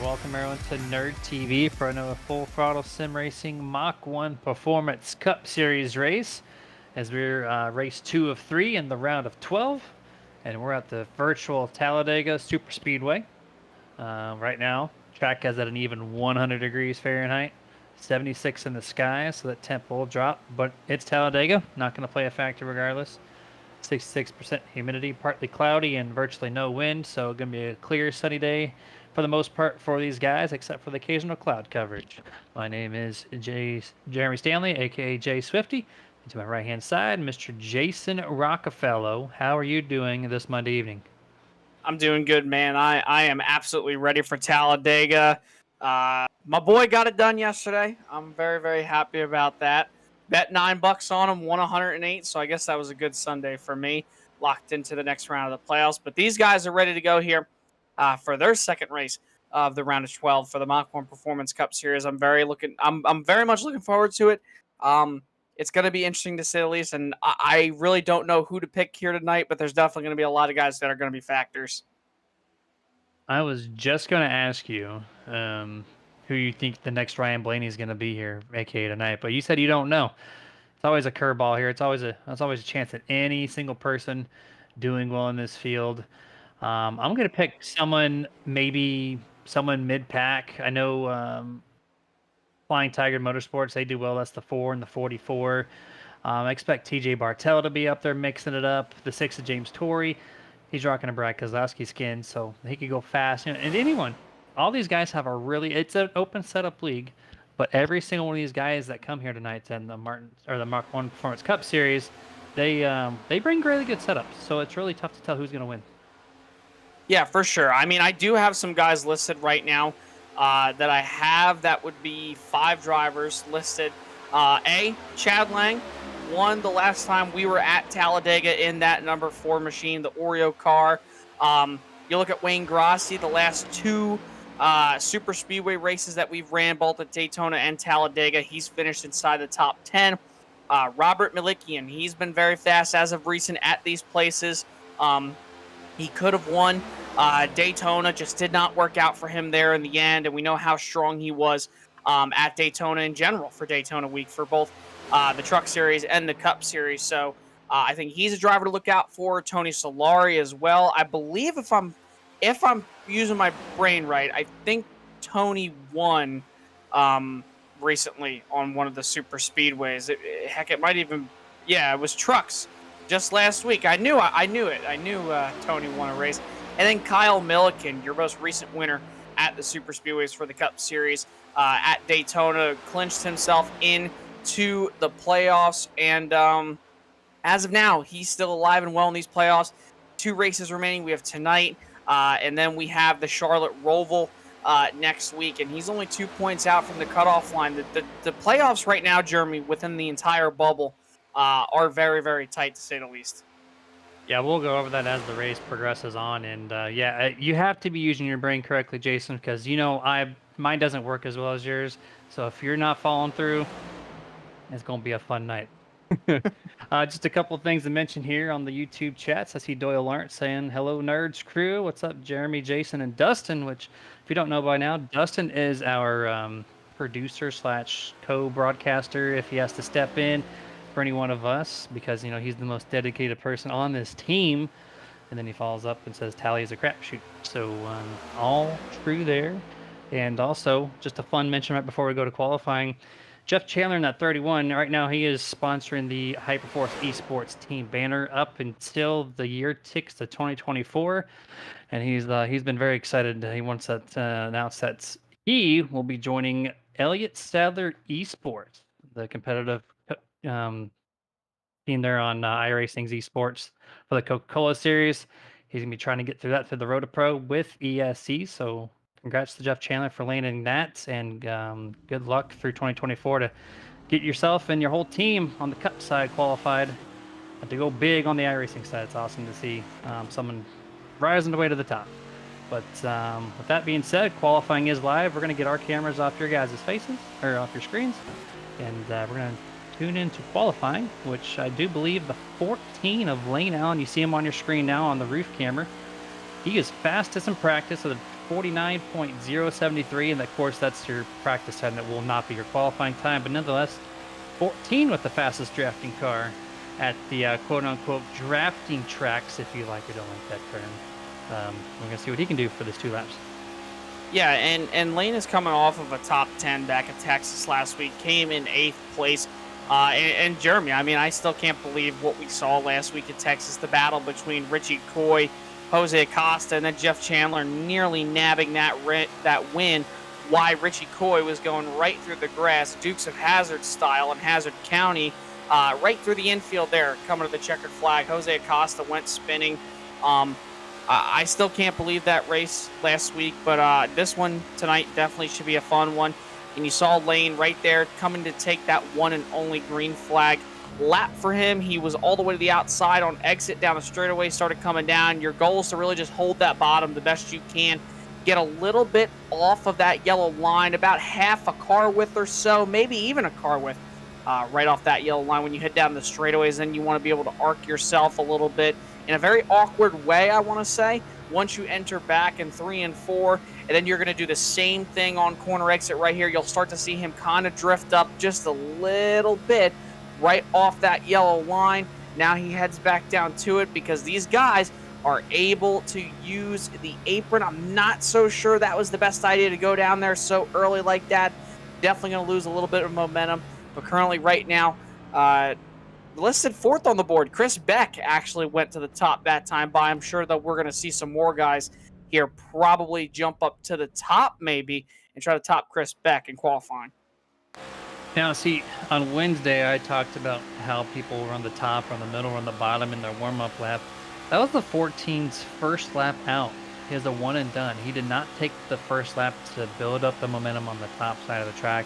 Welcome everyone to Nerd TV for another full throttle sim racing Mach-1 Performance Cup Series race, as we're race 2 of 3 in the round of 12, and we're at the virtual Talladega SuperSpeedway. Right now, track has at an even 100 degrees Fahrenheit, 76 in the sky, so that temp will drop, but it's Talladega, not going to play a factor regardless. 66% humidity, partly cloudy, and virtually no wind, so going to be a clear, sunny day for the most part for these guys, except for the occasional cloud coverage. My name is Jeremy Stanley, aka Jay Swifty. And to my right-hand side, Mr. Jason Rockefeller. How are you doing this Monday evening? I'm doing good, man. I am absolutely ready for Talladega. My boy got it done yesterday. I'm very, very happy about that. Bet $9 on him, won 108, so I guess that was a good Sunday for me. Locked into the next round of the playoffs. But these guys are ready to go here for their second race of the round of 12 for the Mach-1 Performance Cup Series. I'm very much looking forward to it. It's going to be interesting to say the least, and I really don't know who to pick here tonight, but there's definitely going to be a lot of guys that are going to be factors. I was just going to ask you who you think the next Ryan Blaney is going to be here, aka tonight, but you said you don't know. It's always a curveball here. It's always a chance that any single person doing well in this field. I'm going to pick maybe someone mid-pack. I know Flying Tiger Motorsports, they do well. That's the 4 and the 44. I expect TJ Bartell to be up there mixing it up. The 6 of James Torrey, he's rocking a Brad Keselowski skin, so he could go fast. And anyone, all these guys have it's an open setup league, but every single one of these guys that come here tonight in the Mach-1 Performance Cup Series, they bring really good setups. So it's really tough to tell who's going to win. Yeah, for sure. I mean, I do have some guys listed right now that I have that would be 5 drivers listed. Chad Lang won the last time we were at Talladega in that number 4 machine, the Oreo car. You look at Wayne Grossi, the last 2 super speedway races that we've ran, both at Daytona and Talladega, he's finished inside the top 10. Robert Milikian, he's been very fast as of recent at these places. He could have won Daytona, just did not work out for him there in the end, and we know how strong he was at Daytona in general for Daytona week for both the Truck Series and the Cup Series. So I think he's a driver to look out for. Tony Solari as well. I believe if I'm using my brain right, I think Tony won recently on one of the super speedways. It might even, it was Trucks just last week. I knew it. I knew Tony won a race. And then Kyle Milliken, your most recent winner at the super speedways for the Cup Series at Daytona, clinched himself in to the playoffs. And as of now, he's still alive and well in these playoffs. 2 races remaining. We have tonight, and then we have the Charlotte Roval next week, and he's only 2 points out from the cutoff line. The playoffs right now, Jeremy, within the entire bubble, are very, very tight, to say the least. Yeah, we'll go over that as the race progresses on, and you have to be using your brain correctly, Jason, because mine doesn't work as well as yours. So if you're not following through, it's gonna be a fun night. Just a couple of things to mention here on the YouTube chats. I see Doyle Lawrence saying, "Hello, nerds crew. What's up, Jeremy, Jason, and Dustin?" Which, if you don't know by now, Dustin is our producer slash co-broadcaster. If he has to step in for any one of us, because he's the most dedicated person on this team. And then he follows up and says, "Tally is a crapshoot." So all true there. And also, just a fun mention right before we go to qualifying. Jeff Chandler in that 31, right now he is sponsoring the Hyperforce Esports team banner up until the year ticks to 2024, and he's been very excited. He wants that announced that he will be joining Elliott Sadler Esports, the competitive team there on iRacing's Esports for the Coca-Cola Series. He's gonna be trying to get through that through the Road to Pro with ESC. So congrats to Jeff Chandler for landing that, and good luck through 2024 to get yourself and your whole team on the Cup side qualified to go big on the iRacing side. It's awesome to see someone rising the way to the top. But with that being said, qualifying is live. We're going to get our cameras off your guys' faces, or off your screens, and we're going to tune into qualifying, which I do believe the 14 of Lane Allen. You see him on your screen now on the roof camera. He is fastest in practice with a 49.073, and of course that's your practice time. That will not be your qualifying time, but nonetheless, 14 with the fastest drafting car at the quote-unquote drafting tracks, if you like or don't like that term. We're going to see what he can do for this 2 laps. Yeah, and Lane is coming off of a top 10 back at Texas last week, came in 8th place. And Jeremy, I mean, I still can't believe what we saw last week at Texas, the battle between Richie Coy, Jose Acosta, and then Jeff Chandler nearly nabbing that win. Why Richie Coy was going right through the grass, Dukes of Hazzard style in Hazard County, right through the infield there, coming to the checkered flag. Jose Acosta went spinning. I still can't believe that race last week, but this one tonight definitely should be a fun one. And you saw Lane right there coming to take that one and only green flag lap for him. He was all the way to the outside on exit down the straightaway, started coming down. Your goal is to really just hold that bottom the best you can. Get a little bit off of that yellow line, about half a car width or so, maybe even a car width, right off that yellow line when you head down the straightaways. Then you want to be able to arc yourself a little bit in a very awkward way, I want to say, once you enter back in 3 and 4. And then you're going to do the same thing on corner exit right here. You'll start to see him kind of drift up just a little bit right off that yellow line. Now he heads back down to it because these guys are able to use the apron. I'm not so sure that was the best idea to go down there so early like that. Definitely going to lose a little bit of momentum. But currently right now, listed 4th on the board, Chris Beck actually went to the top that time by. I'm sure that we're going to see some more guys here probably jump up to the top maybe and try to top Chris Beck in qualifying. Now, see, on Wednesday, I talked about how people were on the top, or on the middle, or on the bottom in their warm-up lap. That was the 14's first lap out. He has a one and done. He did not take the first lap to build up the momentum on the top side of the track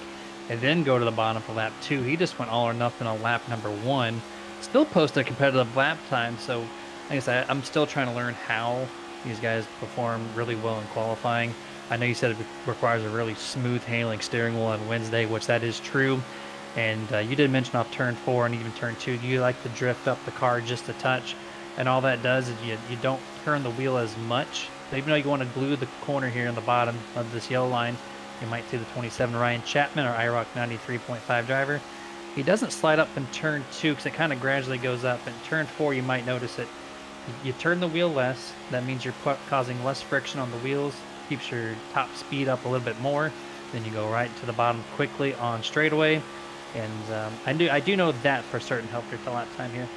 and then go to the bottom for lap 2. He just went all or nothing on lap number 1. Still posted a competitive lap time. So, like I said, I'm still trying to learn how these guys perform really well in qualifying. I know you said it requires a really smooth handling steering wheel on Wednesday, which that is true. And you did mention off turn 4 and even turn 2, you like to drift up the car just a touch. And all that does is you don't turn the wheel as much. So even though you want to glue the corner here in the bottom of this yellow line, you might see the 27 Ryan Chapman, or IROC 93.5 driver. He doesn't slide up in turn 2 because it kind of gradually goes up. In turn 4, you might notice it. You turn the wheel less. That means you're causing less friction on the wheels. Keeps your top speed up a little bit more. Then you go right to the bottom quickly on straightaway. And I do know that for certain helped your lap time here.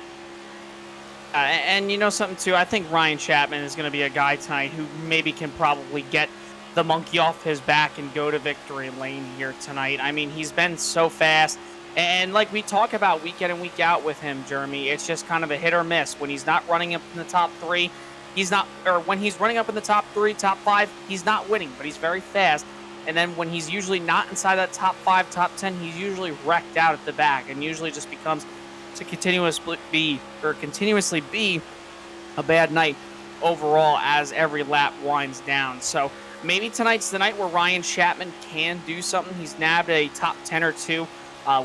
And you know something too, I think Ryan Chapman is going to be a guy tonight who maybe can probably get the monkey off his back and go to victory lane here tonight. I mean, he's been so fast. And like we talk about week in and week out with him, Jeremy, it's just kind of a hit or miss. When he's not running up in the top three, he's not, or when he's running up in the top three, top five, he's not winning, but he's very fast. And then when he's usually not inside that top five, top 10, he's usually wrecked out at the back and usually just becomes to continuously be a bad night overall as every lap winds down. So maybe tonight's the night where Ryan Chapman can do something. He's nabbed a top 10 or two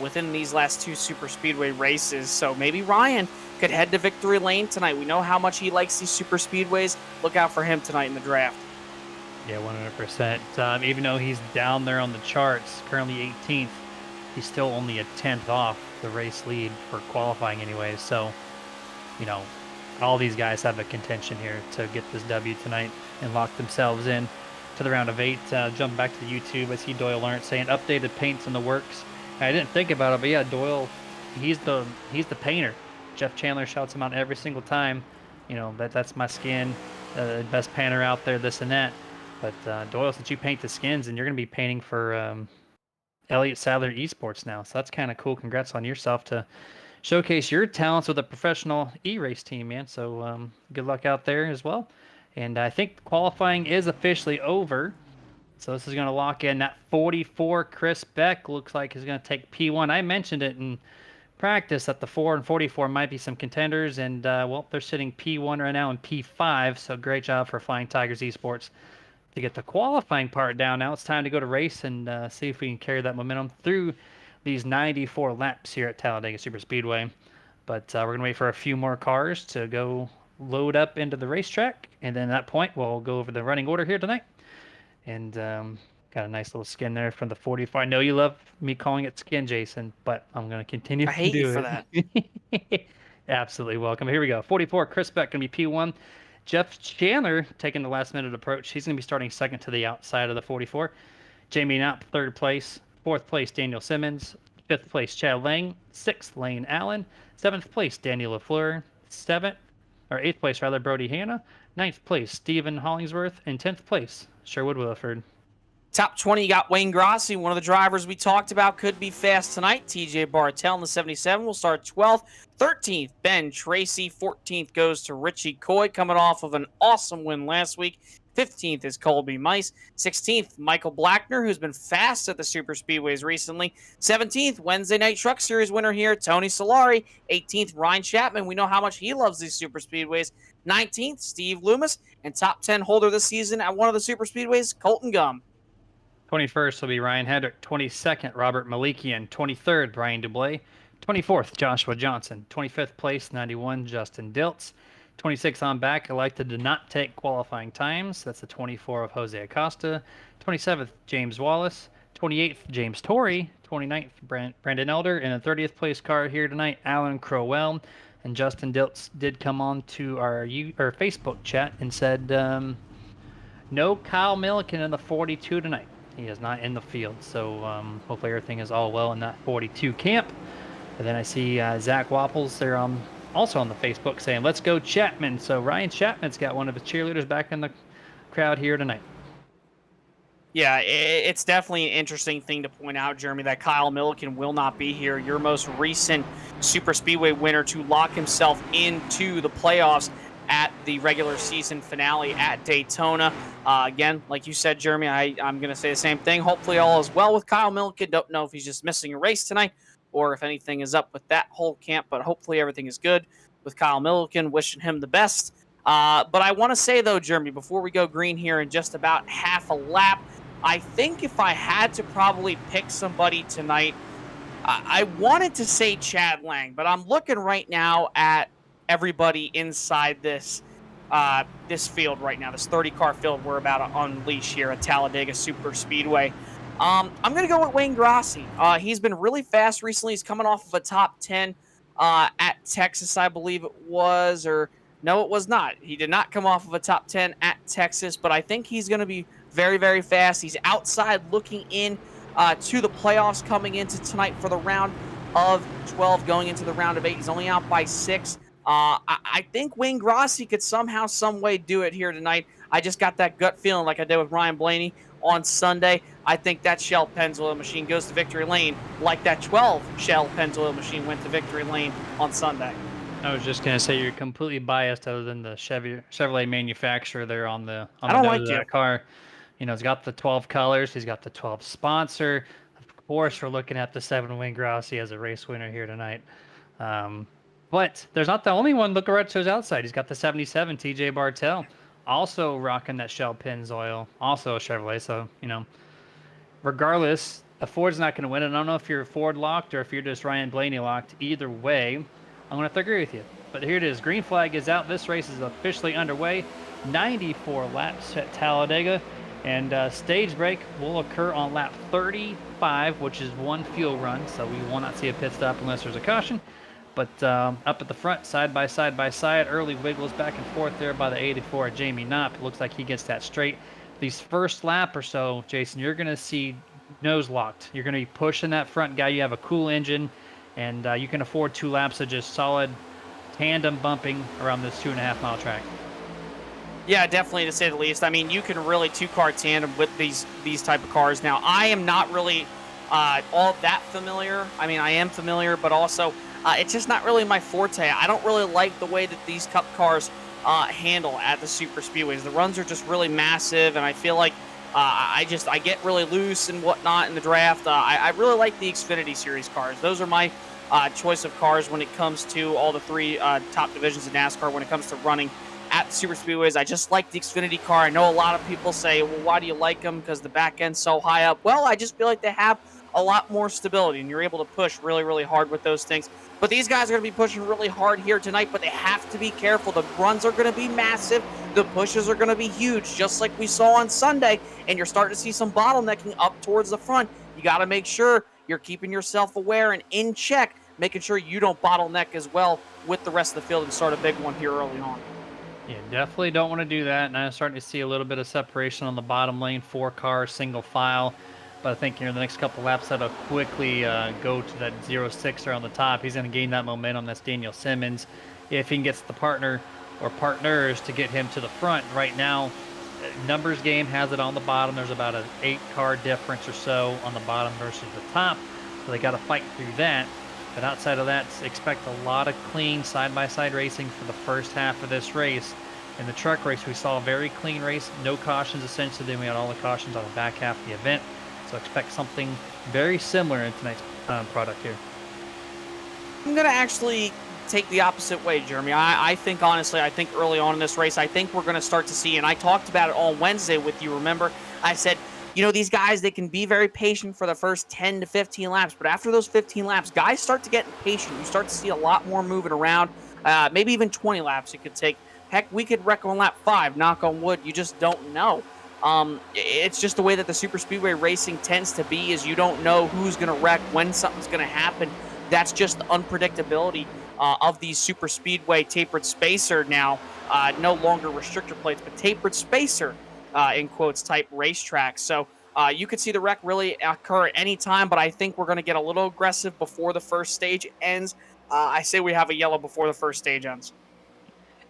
within these last two super speedway races. So maybe Ryan could head to victory lane tonight. We know how much he likes these super speedways. Look out for him tonight in the draft. Yeah, 100%. Even though he's down there on the charts, currently 18th, he's still only a 10th off the race lead for qualifying anyway. So, you know, all these guys have a contention here to get this W tonight and lock themselves in to the round of 8. Jump back to the YouTube, I see Doyle Lawrence saying updated paints in the works. I didn't think about it, but yeah, Doyle, he's the painter. Jeff Chandler shouts him out every single time. You know, that's my skin, best painter out there, this and that. But Doyle, since you paint the skins, and you're going to be painting for Elliott Sadler Esports now, so that's kind of cool. Congrats on yourself to showcase your talents with a professional e-race team, man. So good luck out there as well. And I think qualifying is officially over. So this is going to lock in that 44. Chris Beck looks like he's going to take P1. I mentioned it in practice that the 4 and 44 might be some contenders, and well, they're sitting P1 right now and P5. So great job for Flying Tigers Esports to get the qualifying part down. Now it's time to go to race and see if we can carry that momentum through these 94 laps here at Talladega Superspeedway. But we're going to wait for a few more cars to go load up into the racetrack, and then at that point we'll go over the running order here tonight. And got a nice little skin there from the 44. I know you love me calling it skin, Jason, but I'm going to continue I to hate do you for it. that. Absolutely welcome. Here we go. 44, Chris Beck going to be P1. Jeff Chandler taking the last minute approach. He's going to be starting second to the outside of the 44. Jamie Knapp, third place. Fourth place, Daniel Simmons. Fifth place, Chad Lang. Sixth, Lane Allen. Seventh place, Daniel LaFleur. Eighth place, rather, Brody Hanna. Ninth place, Stephen Hollingsworth. And 10th place, Sherwood Williford. Top 20, you got Wayne Grossi, one of the drivers we talked about, could be fast tonight. TJ Bartell in the 77 will start 12th. 13th, Ben Tracy. 14th goes to Richie Coy, coming off of an awesome win last week. 15th is Colby Mice. 16th, Michael Blackner, who's been fast at the super speedways recently. 17th, Wednesday Night Truck Series winner here, Tony Solari. 18th, Ryan Chapman. We know how much he loves these super speedways. 19th, Steve Loomis. And top 10 holder this season at one of the super speedways, Colton Gum. 21st will be Ryan Hedrick. 22nd, Robert Malikian. 23rd, Brian Dublé. 24th, Joshua Johnson. 25th place, 91, Justin Diltz. 26th on back, elected to not take qualifying times. That's the 24 of Jose Acosta. 27th, James Wallace. 28th, James Torrey. 29th, Brandon Elder. And the 30th place car here tonight, Alan Crowell. And Justin Diltz did come on to our Facebook chat and said, no Kyle Milliken in the 42 tonight. He is not in the field, so hopefully everything is all well in that 42 camp. And then I see Zach Wapples there also on the Facebook saying, let's go Chapman. So Ryan Chapman's got one of his cheerleaders back in the crowd here tonight. Yeah, it's definitely an interesting thing to point out, Jeremy, that Kyle Milliken will not be here. Your most recent Super Speedway winner to lock himself into the playoffs at the regular season finale at Daytona. Again, like you said, Jeremy, I'm going to say the same thing. Hopefully all is well with Kyle Milliken. Don't know if he's just missing a race tonight or if anything is up with that whole camp, but hopefully everything is good with Kyle Milliken. Wishing him the best. But I want to say, though, Jeremy, before we go green here in just about half a lap, I think if I had to probably pick somebody tonight, I wanted to say Chad Lang, but I'm looking right now at everybody inside this field right now, this 30-car field we're about to unleash here at Talladega Superspeedway. I'm going to go with Wayne Grossi. He's been really fast recently. He's coming off of a top 10 at Texas, I believe it was, or no, it was not. He did not come off of a top 10 at Texas, but I think he's going to be very, very fast. He's outside looking in to the playoffs coming into tonight for the round of 12, going into the round of 8. He's only out by 6. I think Wayne Grossi could somehow, some way do it here tonight. I just got that gut feeling like I did with Ryan Blaney. on Sunday. I think that Shell Pennzoil machine goes to victory lane like that 12 Shell Pennzoil machine went to victory lane on Sunday. I was just gonna say you're completely biased, other than the Chevrolet manufacturer there on I the don't nose like of you. that car. You know, it's got the 12 colors. He's got the 12 sponsor. Of course, we're looking at the 7-wing Grossi as a race winner here tonight. Um, but there's not the only one. Look right to his outside. He's got the 77 TJ Bartel, also rocking that Shell Pennzoil, also a Chevrolet. So, you know, regardless, the Ford's not going to win. And I don't know if you're Ford locked or if you're just Ryan Blaney locked. Either way, I'm going to have to agree with you. But here it is. Green flag is out. This race is officially underway. 94 laps at Talladega. And stage break will occur on lap 35, which is one fuel run. So we will not see a pit stop unless there's a caution. But up at the front, side by side, early wiggles back and forth there by the 84 Jamie Knopp. Looks like he gets that straight. These first lap or so, Jason, you're going to see nose locked. You're going to be pushing that front guy. You have a cool engine, and you can afford 2 laps of just solid tandem bumping around this 2.5-mile track. Yeah, definitely, to say the least. I mean, you can really two-car tandem with these type of cars. Now, I am not really all that familiar. I mean, I am familiar, but also it's just not really my forte. I don't really like the way that these Cup cars handle at the super speedways. The runs are just really massive, and I feel like I get really loose and whatnot in the draft. I really like the Xfinity Series cars. Those are my choice of cars when it comes to all the 3 top divisions of NASCAR. When it comes to running at the super speedways, I just like the Xfinity car. I know a lot of people say, well, why do you like them? Because the back end's so high up. Well, I just feel like they have a lot more stability, and you're able to push really, really hard with those things. But these guys are going to be pushing really hard here tonight, but they have to be careful. The runs are going to be massive. The pushes are going to be huge, just like we saw on Sunday, and you're starting to see some bottlenecking up towards the front. You got to make sure you're keeping yourself aware and in check, making sure you don't bottleneck as well with the rest of the field and start a big one here early on. Yeah, definitely don't want to do that. And I'm starting to see a little bit of separation on the bottom lane, 4-car, single file. But I think here in the next couple laps, that'll quickly go to that 0.6er on the top. He's going to gain that momentum. That's Daniel Simmons. If he gets the partner or partners to get him to the front right now, numbers game has it on the bottom. There's about an 8-car difference or so on the bottom versus the top. So they got to fight through that. But outside of that, expect a lot of clean side-by-side racing for the first half of this race. In the truck race, we saw a very clean race, no cautions essentially. Then we had all the cautions on the back half of the event. So expect something very similar in tonight's product here. I'm going to actually take the opposite way, Jeremy. I think, honestly, I think early on in this race, I think we're going to start to see, and I talked about it on Wednesday with you, remember? I said, you know, these guys, they can be very patient for the first 10 to 15 laps, but after those 15 laps, guys start to get impatient. You start to see a lot more moving around, maybe even 20 laps it could take. Heck, we could wreck on lap 5, knock on wood. You just don't know. It's just the way that the super speedway racing tends to be, is you don't know who's going to wreck, when something's going to happen. That's just the unpredictability of these super speedway tapered spacer now, no longer restrictor plates, but tapered spacer, in quotes, type racetracks. So you could see the wreck really occur at any time, but I think we're going to get a little aggressive before the first stage ends. I say we have a yellow before the first stage ends.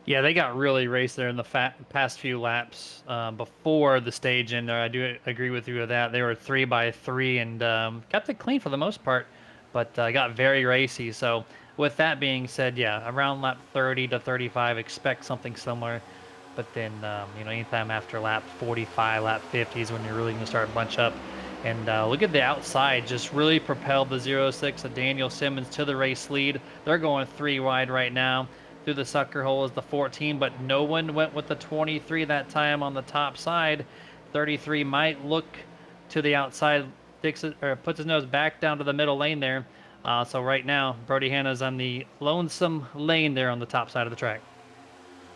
Yeah, they got really raced there in the past few laps before the stage end. I do agree with you with that. They were 3x3 and kept it clean for the most part, but got very racy. So with that being said, yeah, around lap 30 to 35, expect something similar. But then, you know, anytime after lap 45, lap 50 is when you're really going to start bunch up. And look at the outside, just really propelled the 0.6 of Daniel Simmons to the race lead. They're going 3 wide right now. Through the sucker hole is the 14, but no one went with the 23 that time on the top side. 33 might look to the outside, puts his nose back down to the middle lane there. So right now, Brody Hanna's on the lonesome lane there on the top side of the track.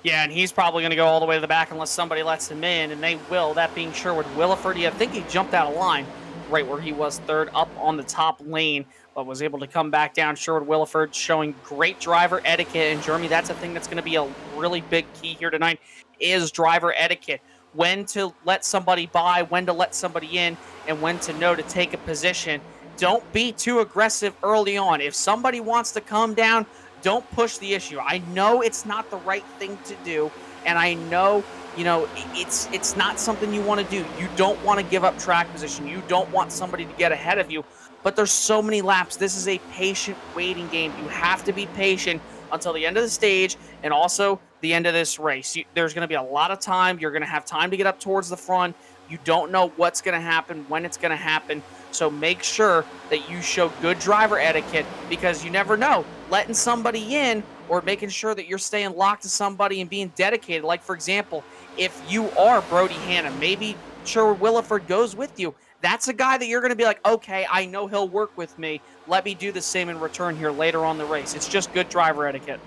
Yeah, and he's probably going to go all the way to the back unless somebody lets him in, and they will, that being Sherwood Williford. I think he jumped out of line right where he was third up on the top lane, but was able to come back down. Sherwood Williford showing great driver etiquette. And Jeremy, that's a thing that's going to be a really big key here tonight, is driver etiquette. When to let somebody by, when to let somebody in, and when to know to take a position. Don't be too aggressive early on. If somebody wants to come down, don't push the issue. I know it's not the right thing to do, And I know, it's not something you want to do. You don't want to give up track position. You don't want somebody to get ahead of you. But there's so many laps. This is a patient waiting game. You have to be patient until the end of the stage and also the end of this race. There's going to be a lot of time. You're going to have time to get up towards the front. You don't know what's going to happen, when it's going to happen. So make sure that you show good driver etiquette, because you never know. Letting somebody in or making sure that you're staying locked to somebody and being dedicated. Like, for example, if you are Brody Hanna, maybe Sherwood Williford goes with you. That's a guy that you're going to be like, okay, I know he'll work with me. Let me do the same in return here later on the race. It's just good driver etiquette.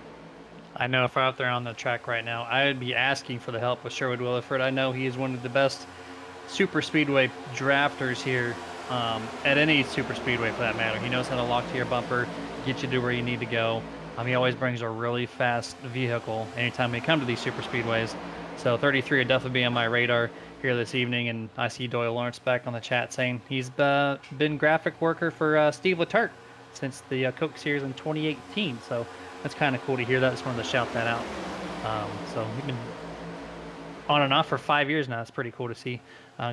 I know if I'm out there on the track right now, I would be asking for the help with Sherwood Williford. I know he is one of the best super speedway drafters here, at any super speedway for that matter. He knows how to lock to your bumper, get you to where you need to go. He always brings a really fast vehicle anytime we come to these super speedways. So 33 would definitely be on my radar here this evening. And I see Doyle Lawrence back on the chat saying he's been graphic worker for Steve Letarte since the Coke Series in 2018. So that's kind of cool to hear that. Just wanted to shout that out. So he's been on and off for 5 years now. It's pretty cool to see.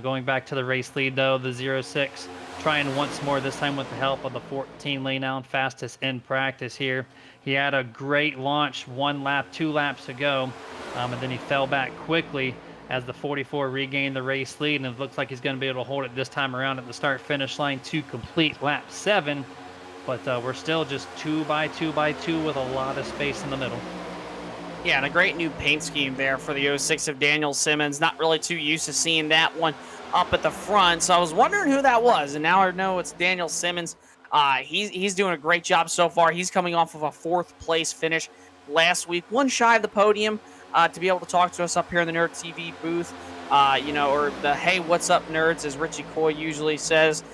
Going back to the race lead, though, the 06 trying once more, this time with the help of the 14 Lane Allen, fastest in practice here. He had a great launch 2 laps ago, and then he fell back quickly as the 44 regained the race lead, and it looks like he's going to be able to hold it this time around at the start-finish line to complete lap 7. But we're still just 2 by 2 by 2 with a lot of space in the middle. Yeah, and a great new paint scheme there for the 06 of Daniel Simmons. Not really too used to seeing that one up at the front, so I was wondering who that was, and now I know it's Daniel Simmons. He's doing a great job so far. He's coming off of a 4th place finish last week, one shy of the podium, to be able to talk to us up here in the Nerd TV booth, or the "Hey, what's up, nerds," as Richie Coy usually says.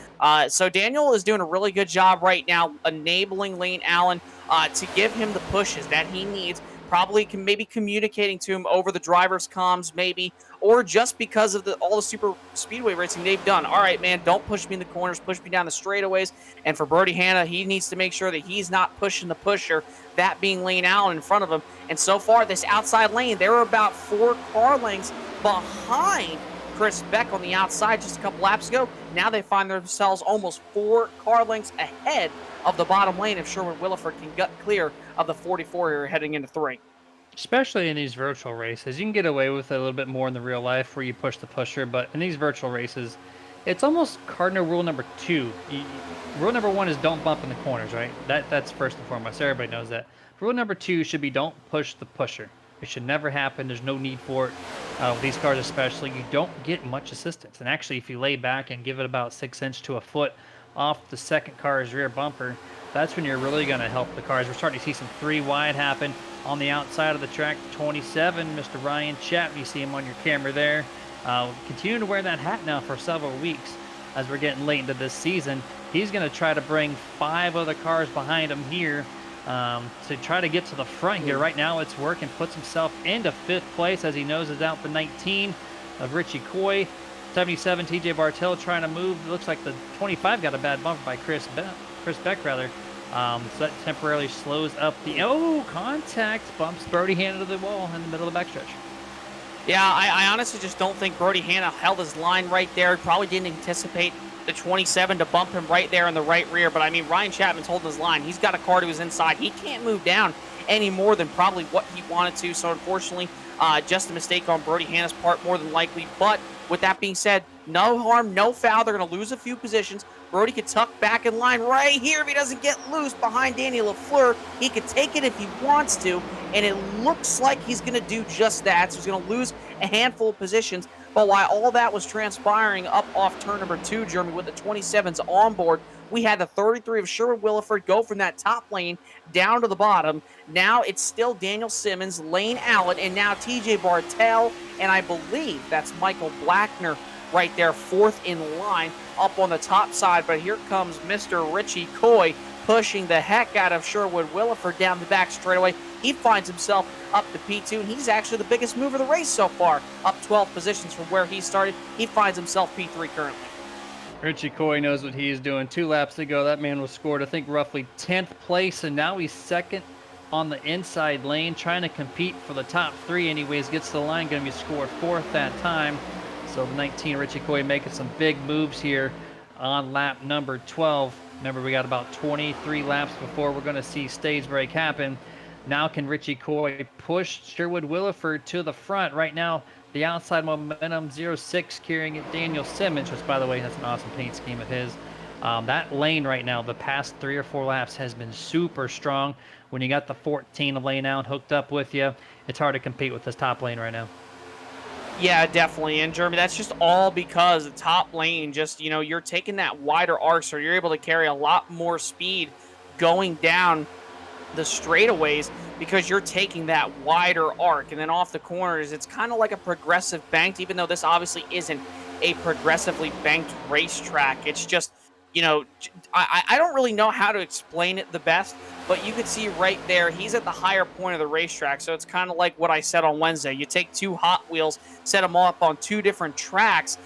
So Daniel is doing a really good job right now, enabling Lane Allen to give him the pushes that he needs. Probably maybe communicating to him over the driver's comms, maybe, or just because of all the super speedway racing they've done. All right, man, don't push me in the corners, push me down the straightaways. And for Brody Hanna, he needs to make sure that he's not pushing the pusher, that being Lane Allen in front of him. And so far, this outside lane, they were about 4 car lengths behind Chris Beck on the outside just a couple laps ago. Now they find themselves almost 4 car lengths ahead of the bottom lane if Sherwood Williford can gut clear of the 44 here heading into 3. Especially in these virtual races, you can get away with it a little bit more in the real life where you push the pusher, but in these virtual races, it's almost cardinal rule number 2. Rule number 1 is don't bump in the corners, right? That's first and foremost. Everybody knows that. Rule number 2 should be don't push the pusher. It should never happen. There's no need for it. With these cars especially, you don't get much assistance. And actually, if you lay back and give it about 6 inches to a foot off the second car's rear bumper, that's when you're really going to help the cars. We're starting to see some 3 wide happen on the outside of the track. 27, Mr. Ryan Chapman, you see him on your camera there. Continuing to wear that hat now for several weeks as we're getting late into this season. He's going to try to bring 5 other cars behind him here to try to get to the front here. Right now it's working, puts himself into 5th place as he noses out the 19 of Richie Coy. 77, TJ Bartell trying to move. It looks like the 25 got a bad bump by Chris Beck rather. So that temporarily slows up the contact, bumps Brody Hanna to the wall in the middle of the backstretch. Yeah, I honestly just don't think Brody Hanna held his line right there. Probably didn't anticipate the 27 to bump him right there in the right rear. But I mean, Ryan Chapman's holding his line. He's got a car to his inside. He can't move down any more than probably what he wanted to. So unfortunately, just a mistake on Brody Hanna's part more than likely. But with that being said, no harm, no foul. They're going to lose a few positions. Brody could tuck back in line right here if he doesn't get loose behind Danny LaFleur. He could take it if he wants to, and it looks like he's going to do just that. So he's going to lose a handful of positions. But while all that was transpiring up off turn number 2, Jeremy, with the 27s on board, we had the 33 of Sherwood Williford go from that top lane down to the bottom. Now it's still Daniel Simmons, Lane Allen, and now TJ Bartell, and I believe that's Michael Blackner right there, 4th in line up on the top side. But here comes Mr. Richie Coy pushing the heck out of Sherwood Williford down the back straightaway. He finds himself up to P2, and he's actually the biggest mover of the race so far, up 12 positions from where he started. He finds himself P3 currently. Richie Coy knows what he is doing. 2 laps ago, that man was scored, I think, roughly 10th place, and now he's 2nd on the inside lane, trying to compete for the top 3 anyways. Gets to the line, going to be scored 4th that time. So the 19 Richie Coy making some big moves here on lap number 12. Remember, we got about 23 laps before we're going to see stage break happen. Now can Richie Coy push Sherwood Williford to the front? Right now, the outside momentum 06 carrying it Daniel Simmons, which, by the way, that's an awesome paint scheme of his. That lane right now, the past 3 or 4 laps, has been super strong. When you got the 14 lane out hooked up with you, it's hard to compete with this top lane right now. Yeah, definitely. And Jeremy, that's just all because the top lane, just, you're taking that wider arc, so you're able to carry a lot more speed going down the straightaways because you're taking that wider arc. And then off the corners, it's kind of like a progressive banked, even though this obviously isn't a progressively banked racetrack. It's just, I don't really know how to explain it the best, but you could see right there, he's at the higher point of the racetrack. So it's kind of like what I said on Wednesday. You take 2 Hot Wheels, set them all up on 2 different tracks,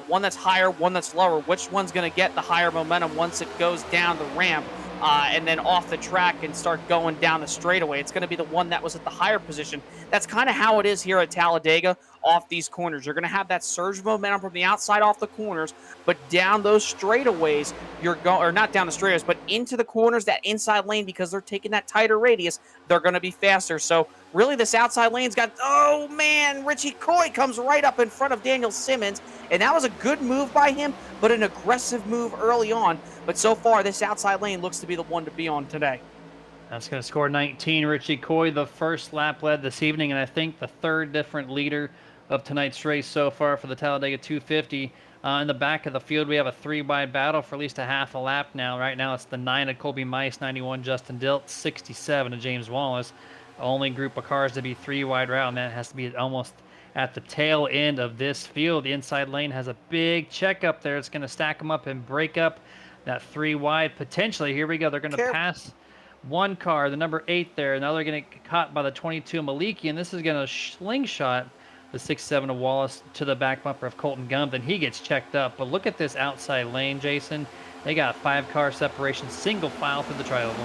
one that's higher, one that's lower. Which one's going to get the higher momentum once it goes down the ramp? And then off the track and start going down the straightaway? It's going to be the one that was at the higher position. That's kind of how it is here at Talladega off these corners. You're going to have that surge momentum from the outside off the corners, but down those straightaways, you're going, or not down the straightaways, but into the corners, that inside lane, because they're taking that tighter radius, they're going to be faster. So really, this outside lane's got, oh man, Richie Coy comes right up in front of Daniel Simmons, and that was a good move by him, but an aggressive move early on. But so far, this outside lane looks to be the one to be on today. That's going to score 19. Richie Coy, the first lap led this evening, and I think the 3rd different leader of tonight's race so far for the Talladega 250. In the back of the field, we have a 3-wide battle for at least a half a lap now. Right now, it's the 9 of Colby Mice, 91 Justin Dilt, 67 of James Wallace. Only group of cars to be 3-wide route, and that has to be almost at the tail end of this field. The inside lane has a big check up there. It's going to stack them up and break up that 3-wide potentially. Here we go. They're going to pass one car, the number 8 there. Now they're going to get caught by the 22 Maliki, and this is going to slingshot the 6-7 of Wallace to the back bumper of Colton Gump. Then he gets checked up. But look at this outside lane, Jason. They got 5-car separation, single file through the tri-oval.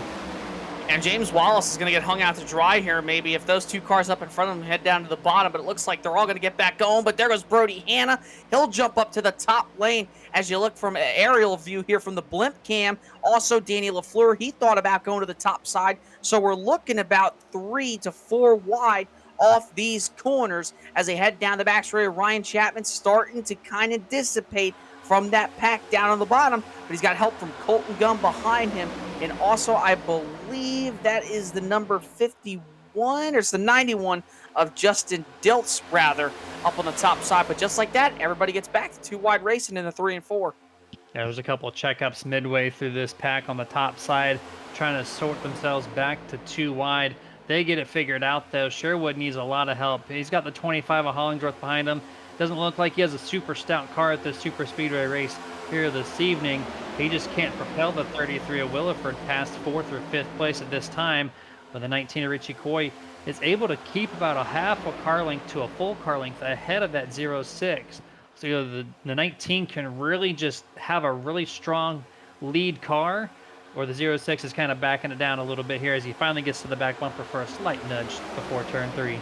And James Wallace is going to get hung out to dry here, maybe, if those 2 cars up in front of him head down to the bottom. But it looks like they're all going to get back going. But there goes Brody Hanna. He'll jump up to the top lane as you look from an aerial view here from the blimp cam. Also, Danny LaFleur, he thought about going to the top side. So we're looking about 3 to 4 wide off these corners as they head down the back straight. Ryan Chapman starting to kind of dissipate from that pack down on the bottom, but he's got help from Colton Gum behind him. And also, I believe that is the number 51, or it's the 91 of Justin Diltz, rather, up on the top side. But just like that, everybody gets back to 2-wide racing in the 3 and 4. Yeah, there's a couple of checkups midway through this pack on the top side, trying to sort themselves back to 2-wide. They get it figured out, though. Sherwood needs a lot of help. He's got the 25 of Hollingsworth behind him. Doesn't look like he has a super stout car at this super speedway race here this evening. He just can't propel the 33 of Williford past 4th or 5th place at this time. But the 19 of Richie Coy is able to keep about a half a car length to a full car length ahead of that 06. So the 19 can really just have a really strong lead car, or the 06 is kind of backing it down a little bit here as he finally gets to the back bumper for a slight nudge before turn 3.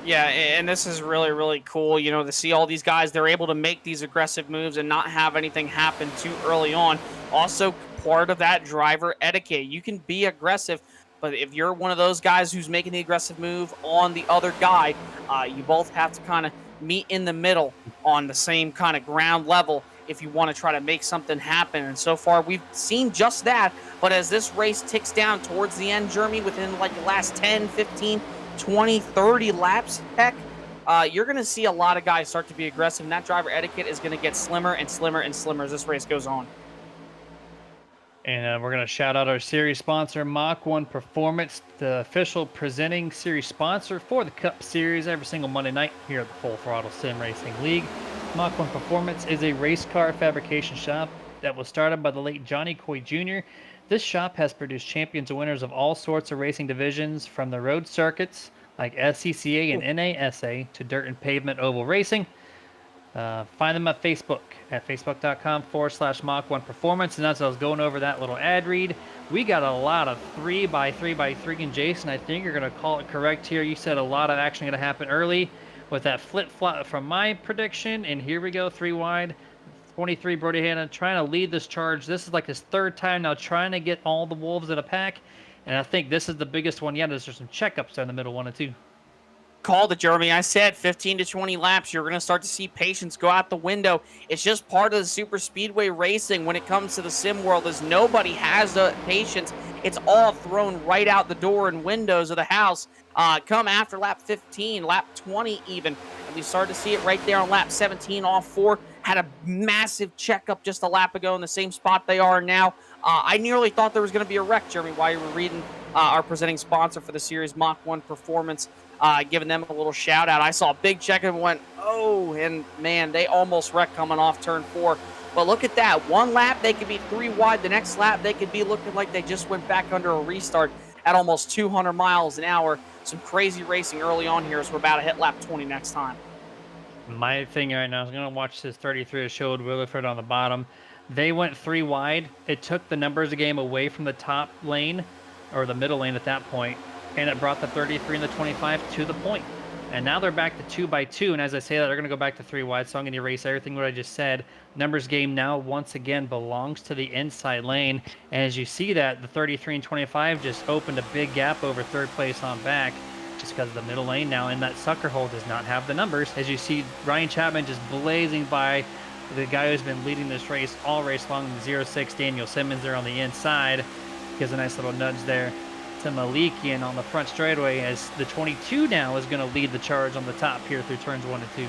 Yeah, and this is really, really cool, to see all these guys. They're able to make these aggressive moves and not have anything happen too early on. Also, part of that driver etiquette. You can be aggressive, but if you're one of those guys who's making the aggressive move on the other guy, you both have to kind of meet in the middle on the same kind of ground level if you want to try to make something happen. And so far, we've seen just that. But as this race ticks down towards the end, Jeremy, within like the last 10, 15, 20, 30 laps, heck, you're going to see a lot of guys start to be aggressive, and that driver etiquette is going to get slimmer and slimmer and slimmer as this race goes on. And we're going to shout out our series sponsor, Mach-1 Performance, the official presenting series sponsor for the Cup Series every single Monday night here at the Full Throttle Sim Racing League. Mach-1 Performance is a race car fabrication shop that was started by the late Johnny Coy Jr. This shop has produced champions and winners of all sorts of racing divisions, from the road circuits like SCCA and NASA to dirt and pavement oval racing. Find them at Facebook at facebook.com/Mach-1 Performance. And as I was going over that little ad read, we got a lot of 3x3x3. And Jason, I think you're going to call it correct here. You said a lot of action going to happen early with that flip flop from my prediction. And here we go, 3 wide. 23 Brody Hanna trying to lead this charge. This is like his third time now trying to get all the wolves in a pack. And I think this is the biggest one yet. There's some checkups there in the middle, 1 and 2. Called it, Jeremy. I said 15 to 20 laps. You're going to start to see patience go out the window. It's just part of the super speedway racing when it comes to the sim world, is nobody has the patience. It's all thrown right out the door and windows of the house. Come after lap 15, lap 20 even. And we started to see it right there on lap 17. All 4 had a massive checkup just a lap ago in the same spot they are now. I nearly thought there was going to be a wreck, Jeremy, while you were reading our presenting sponsor for the series, Mach-1 Performance. Giving them a little shout out. I saw a big check and went, oh, and man, they almost wrecked coming off turn 4. But look at that. 1 lap, they could be 3 wide. The next lap, they could be looking like they just went back under a restart at almost 200 miles an hour. Some crazy racing early on here as we're about to hit lap 20 next time. My thing right now is going to watch this 33 that showed Williford on the bottom. They went 3 wide. It took the numbers of the game away from the top lane, or the middle lane at that point, and it brought the 33 and the 25 to the point. And now they're back to 2x2, and as I say that, they're going to go back to 3 wide, so I'm going to erase everything what I just said. Numbers game now, once again, belongs to the inside lane, and as you see that, the 33 and 25 just opened a big gap over 3rd place on back, just because the middle lane now in that sucker hole does not have the numbers. As you see, Ryan Chapman just blazing by the guy who's been leading this race all race long, the 06, Daniel Simmons there on the inside. Gives a nice little nudge there to Malikian on the front straightaway, as the 22 now is going to lead the charge on the top here through turns 1 and 2.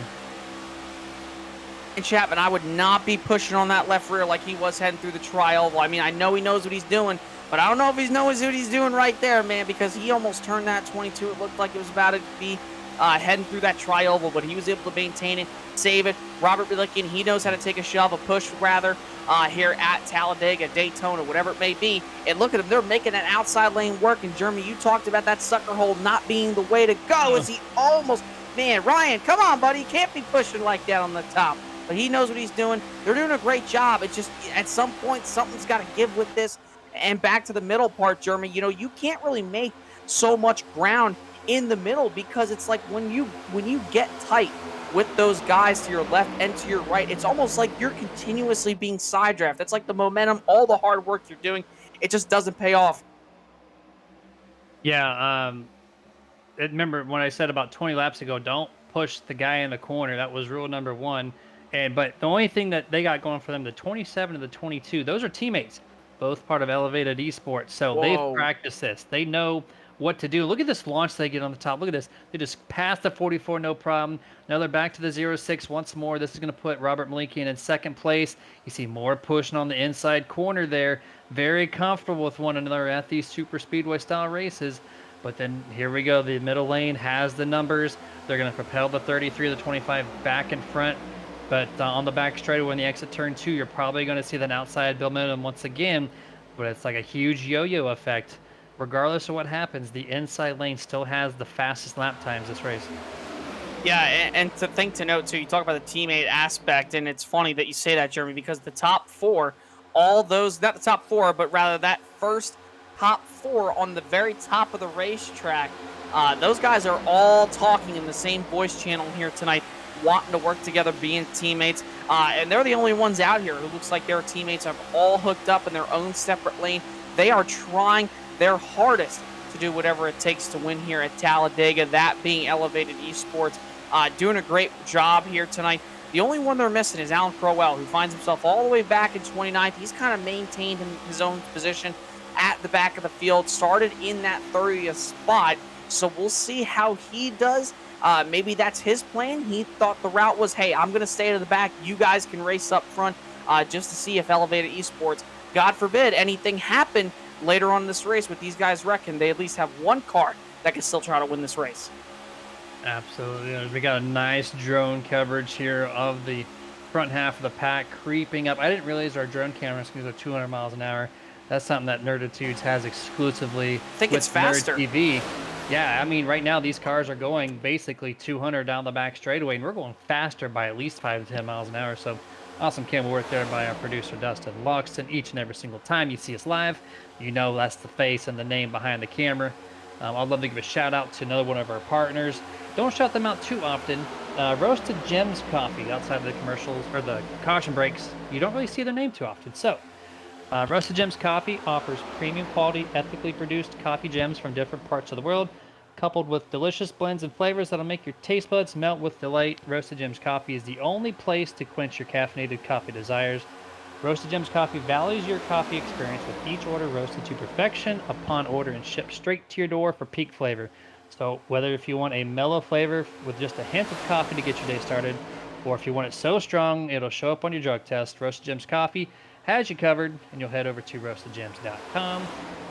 And Chapman, I would not be pushing on that left rear like he was heading through the tri-oval. I mean, I know he knows what he's doing, but I don't know if he knows what he's doing right there, man, because he almost turned that 22. It looked like it was about to be heading through that tri-oval, but he was able to maintain it, save it. Robert Malikian, he knows how to take a shove, a push rather, here at Talladega, Daytona, whatever it may be. And look at them, they're making that outside lane work. And Jeremy, you talked about that sucker hole not being the way to go, as he almost, man, Ryan, come on, buddy, you can't be pushing like that on the top. But he knows what he's doing. They're doing a great job. It's just, at some point, something's got to give with this. And back to the middle part, Jeremy, you know, you can't really make so much ground in the middle, because it's like when you get tight with those guys to your left and to your right, it's almost like you're continuously being side draft. That's like the momentum, all the hard work you're doing, it just doesn't pay off. Yeah, remember when I said about 20 laps ago, don't push the guy in the corner. That was rule number 1. But the only thing that they got going for them, the 27 and the 22, those are teammates, both part of Elevated Esports. So they've practiced this. They know what to do. Look at this launch they get on the top. Look at this. They just passed the 44, no problem. Now they're back to the 06 once more. This is going to put Robert Malikian in 2nd place. You see more pushing on the inside corner there. Very comfortable with one another at these super speedway style races. But then here we go. The middle lane has the numbers. They're going to propel the 33, the 25 back in front. But on the back straightaway when the exit turn 2, you're probably going to see that outside Bill Minimum once again. But it's like a huge yo-yo effect. Regardless of what happens, the inside lane still has the fastest lap times this race. Yeah, and to note, too, you talk about the teammate aspect, and it's funny that you say that, Jeremy, because the top 4, all those, not the top 4, but rather that first top 4 on the very top of the racetrack, those guys are all talking in the same voice channel here tonight, wanting to work together, being teammates, and they're the only ones out here who looks like their teammates are all hooked up in their own separate lane. They are trying their hardest to do whatever it takes to win here at Talladega, that being Elevated Esports, doing a great job here tonight. The only one they're missing is Alan Crowell, who finds himself all the way back in 29th. He's kind of maintained his own position at the back of the field, started in that 30th spot, so we'll see how he does. Maybe that's his plan. He thought the route was, hey, I'm going to stay to the back. You guys can race up front just to see if Elevated Esports, God forbid, anything happened later on in this race with these guys wrecking, they at least have one car that can still try to win this race. Absolutely. We got a nice drone coverage here of the front half of the pack creeping up. I didn't realize our drone cameras can go 200 miles an hour. That's something that Nerditudes has exclusively. I think it's faster. Nerd TV. Yeah, I mean, right now these cars are going basically 200 down the back straightaway, and we're going faster by at least 5 to 10 miles an hour. So awesome camera work there by our producer Dustin Loxton. Each and every single time you see us live, you know that's the face and the name behind the camera. I'd love to give a shout out to another one of our partners. Don't shout them out too often. Roasted Gems Coffee outside of the commercials or the caution breaks. You don't really see their name too often. So Roasted Gems Coffee offers premium quality, ethically produced coffee gems from different parts of the world, coupled with delicious blends and flavors that'll make your taste buds melt with delight. Roasted Gems Coffee is the only place to quench your caffeinated coffee desires. Roasted Gems Coffee values your coffee experience with each order roasted to perfection upon order and shipped straight to your door for peak flavor. So whether if you want a mellow flavor with just a hint of coffee to get your day started, or if you want it so strong it'll show up on your drug test, Roasted Gems Coffee has you covered, and you'll head over to roastedgems.com.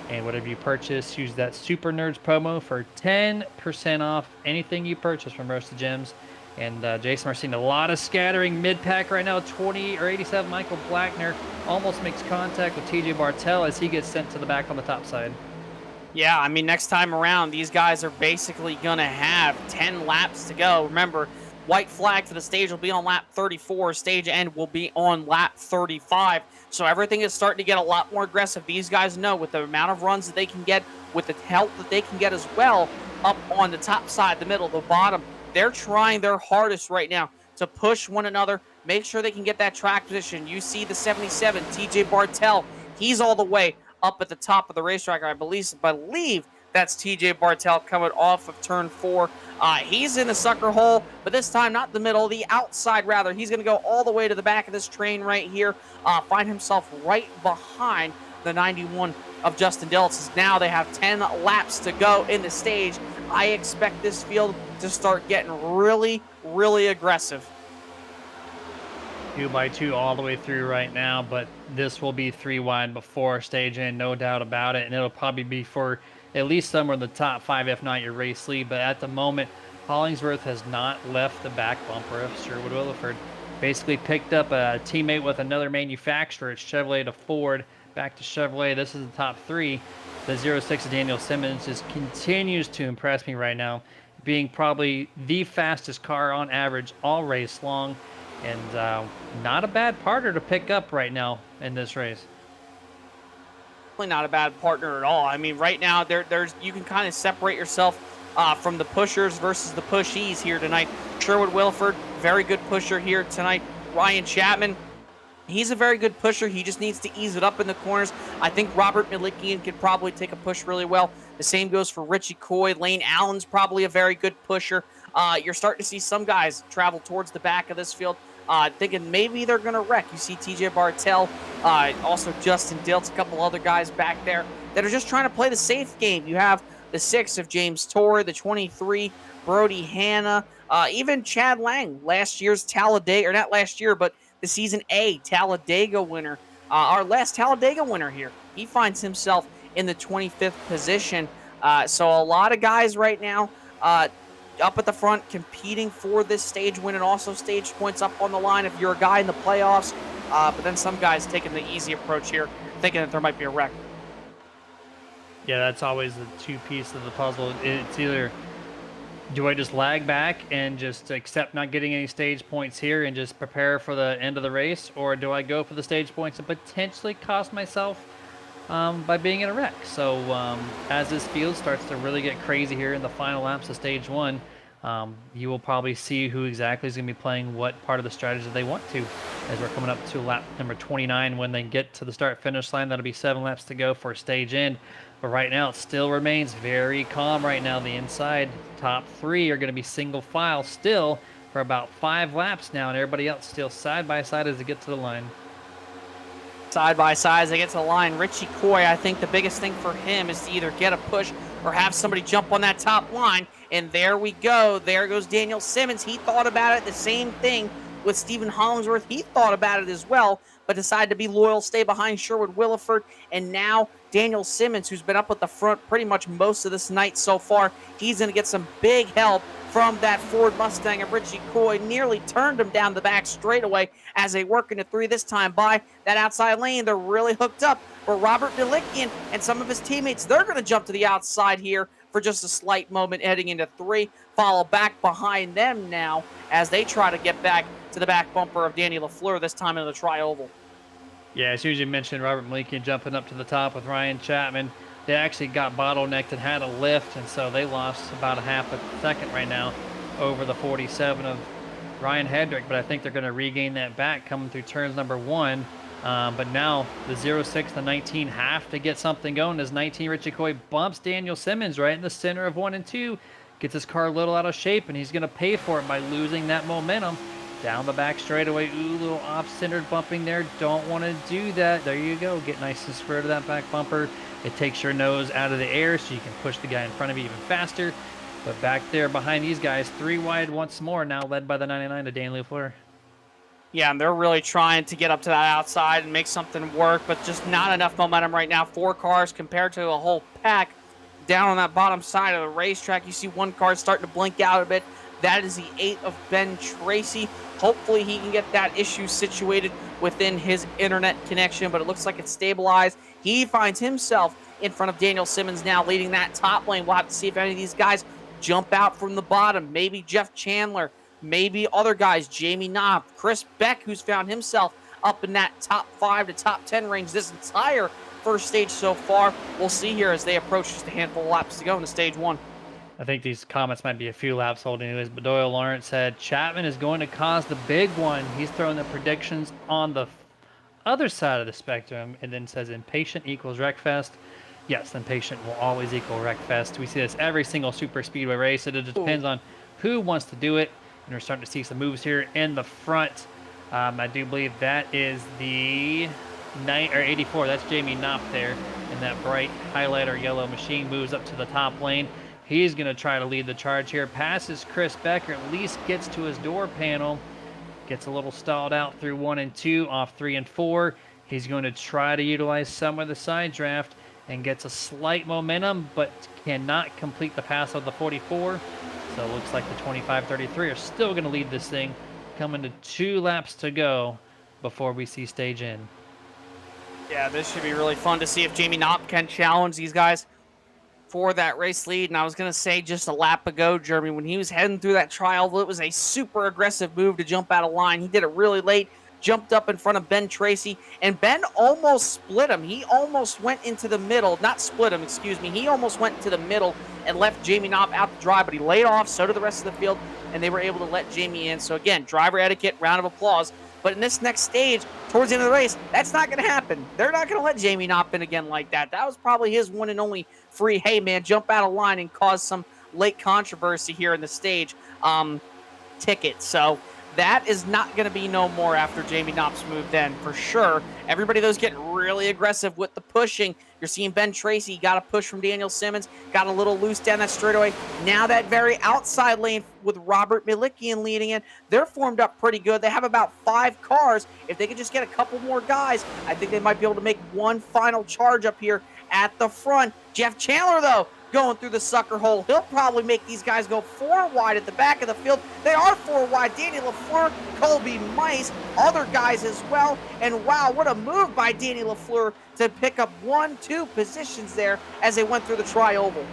And whatever you purchase, use that Super Nerds promo for 10% off anything you purchase from Roasted Gems. And Jason, we're seeing a lot of scattering mid-pack right now. 20 or 87 Michael Blackner almost makes contact with TJ Bartel as he gets sent to the back on the top side. Yeah, I mean, next time around, these guys are basically going to have 10 laps to go. Remember, white flag for the stage will be on lap 34. Stage end will be on lap 35. So everything is starting to get a lot more aggressive. These guys know with the amount of runs that they can get, with the help that they can get as well, up on the top side, the middle, the bottom, they're trying their hardest right now to push one another, make sure they can get that track position. You see the 77, TJ Bartel, he's all the way up at the top of the racetrack. I believe that's TJ Bartel coming off of turn 4. He's in the sucker hole, but this time not the middle, the outside rather. He's going to go all the way to the back of this train right here, find himself right behind the 91 of Justin Dillis. Now they have 10 laps to go in the stage. I expect this field to start getting really, really aggressive. 2x2 all the way through right now, but this will be 3 wide before stage end, no doubt about it. And it'll probably be for at least somewhere in the top 5, if not your race lead. But at the moment, Hollingsworth has not left the back bumper of Sherwood Williford. Basically picked up a teammate with another manufacturer. It's Chevrolet to Ford, back to Chevrolet. This is the top 3. The 06 Daniel Simmons just continues to impress me right now, being probably the fastest car on average all race long. And not a bad partner to pick up right now in this race. Really not a bad partner at all. I mean, right now, there's you can kind of separate yourself from the pushers versus the pushies here tonight. Sherwood Williford, very good pusher here tonight. Ryan Chapman, he's a very good pusher. He just needs to ease it up in the corners. I think Robert Malikian could probably take a push really well. The same goes for Richie Coy. Lane Allen's probably a very good pusher. You're starting to see some guys travel towards the back of this field, thinking maybe they're going to wreck. You see TJ Bartel, also Justin Diltz, a couple other guys back there that are just trying to play the safe game. You have the 6 of James Torrey, the 23, Brody Hanna, even Chad Lang, last year's Talladega, or not last year, but the Season A Talladega winner. Our last Talladega winner here. He finds himself in the 25th position. So a lot of guys right now up at the front competing for this stage win and also stage points up on the line if you're a guy in the playoffs. But then some guys taking the easy approach here, thinking that there might be a wreck. Yeah, that's always the 2 pieces of the puzzle. It's either do I just lag back and just accept not getting any stage points here and just prepare for the end of the race, or do I go for the stage points and potentially cost myself by being in a wreck? So as this field starts to really get crazy here in the final laps of stage 1, you will probably see who exactly is going to be playing what part of the strategy they want to, as we're coming up to lap number 29. When they get to the start-finish line, that'll be 7 laps to go for stage end. But right now, it still remains very calm right now. The inside top 3 are going to be single file still for about 5 laps now, and everybody else still side by side as they get to the line. Side by side as they get to the line. Richie Coy, I think the biggest thing for him is to either get a push or have somebody jump on that top line. And there we go. There goes Daniel Simmons. He thought about it. The same thing with Stephen Hollingsworth. He thought about it as well, but decided to be loyal, stay behind Sherwood Williford. And now Daniel Simmons, who's been up at the front pretty much most of this night so far, he's going to get some big help from that Ford Mustang of Richie Coy. Nearly turned him down the back straightaway as they work into 3 this time by that outside lane. They're really hooked up. But Robert Malikian and some of his teammates, they're going to jump to the outside here for just a slight moment heading into 3. Follow back behind them now as they try to get back to the back bumper of Danny LaFleur, this time in the tri-oval. Yeah, as soon as you mentioned Robert Malikian jumping up to the top with Ryan Chapman, they actually got bottlenecked and had a lift, and so they lost about a half a second right now over the 47 of Ryan Hedrick, but I think they're going to regain that back coming through turns number 1. But now the 06, the 19 have to get something going as 19 Richie Coy bumps Daniel Simmons right in the center of 1 and 2. Gets his car a little out of shape, and he's going to pay for it by losing that momentum. Down the back straightaway. Ooh, little off-centered bumping there. Don't want to do that. There you go. Get nice and square to that back bumper. It takes your nose out of the air so you can push the guy in front of you even faster. But back there behind these guys, 3 wide once more, now led by the 99 to Danny LaFleur. Yeah, and they're really trying to get up to that outside and make something work, but just not enough momentum right now. 4 cars compared to a whole pack down on that bottom side of the racetrack. You see one car starting to blink out a bit. That is the 8 of Ben Tracy. Hopefully he can get that issue situated within his internet connection, but it looks like it's stabilized. He finds himself in front of Daniel Simmons now, leading that top lane. We'll have to see if any of these guys jump out from the bottom. Maybe Jeff Chandler, maybe other guys, Jamie Knopp, Chris Beck, who's found himself up in that top 5 to top 10 range this entire first stage so far. We'll see here as they approach just a handful of laps to go in the stage 1. I think these comments might be a few laps old anyways, but Doyle Lawrence said Chapman is going to cause the big one. He's throwing the predictions on the other side of the spectrum, and then says impatient equals wreckfest. Yes, impatient will always equal wreckfest. We see this every single super speedway race. It just depends on who wants to do it, and we're starting to see some moves here in the front. I do believe that is the 84. That's Jamie Knopp there, and that bright highlighter yellow machine moves up to the top lane. He's going to try to lead the charge here. Passes Chris Becker, at least gets to his door panel. Gets a little stalled out through 1 and 2, off 3 and 4. He's going to try to utilize some of the side draft and gets a slight momentum, but cannot complete the pass of the 44. So it looks like the 25-33 are still going to lead this thing. Coming to 2 laps to go before we see stage in. Yeah, this should be really fun to see if Jamie Knopp can challenge these guys for that race lead. And I was going to say just a lap ago, Jeremy, when he was heading through that trial, it was a super aggressive move to jump out of line. He did it really late, jumped up in front of Ben Tracy, and Ben almost split him. He almost went into the middle, not split him, excuse me. He almost went into the middle and left Jamie Knopp out to dry, but he laid off, so did the rest of the field, and they were able to let Jamie in. So again, driver etiquette, round of applause. But in this next stage, towards the end of the race, that's not going to happen. They're not going to let Jamie Knopp in again like that. That was probably his one and only free, hey, man, jump out of line and cause some late controversy here in the stage ticket. So that is not going to be no more after Jamie Knopp's move then, for sure. Everybody, those getting really aggressive with the pushing. You're seeing Ben Tracy got a push from Daniel Simmons, got a little loose down that straightaway. Now that very outside lane with Robert Malikian leading in, they're formed up pretty good. They have about 5 cars. If they could just get a couple more guys, I think they might be able to make one final charge up here at the front. Jeff Chandler, though, going through the sucker hole. He'll probably make these guys go 4 wide at the back of the field. They are 4 wide. Danny LaFleur, Colby Mice, other guys as well. And wow, what a move by Danny LaFleur to pick up 1-2 positions there as they went through the tri-oval.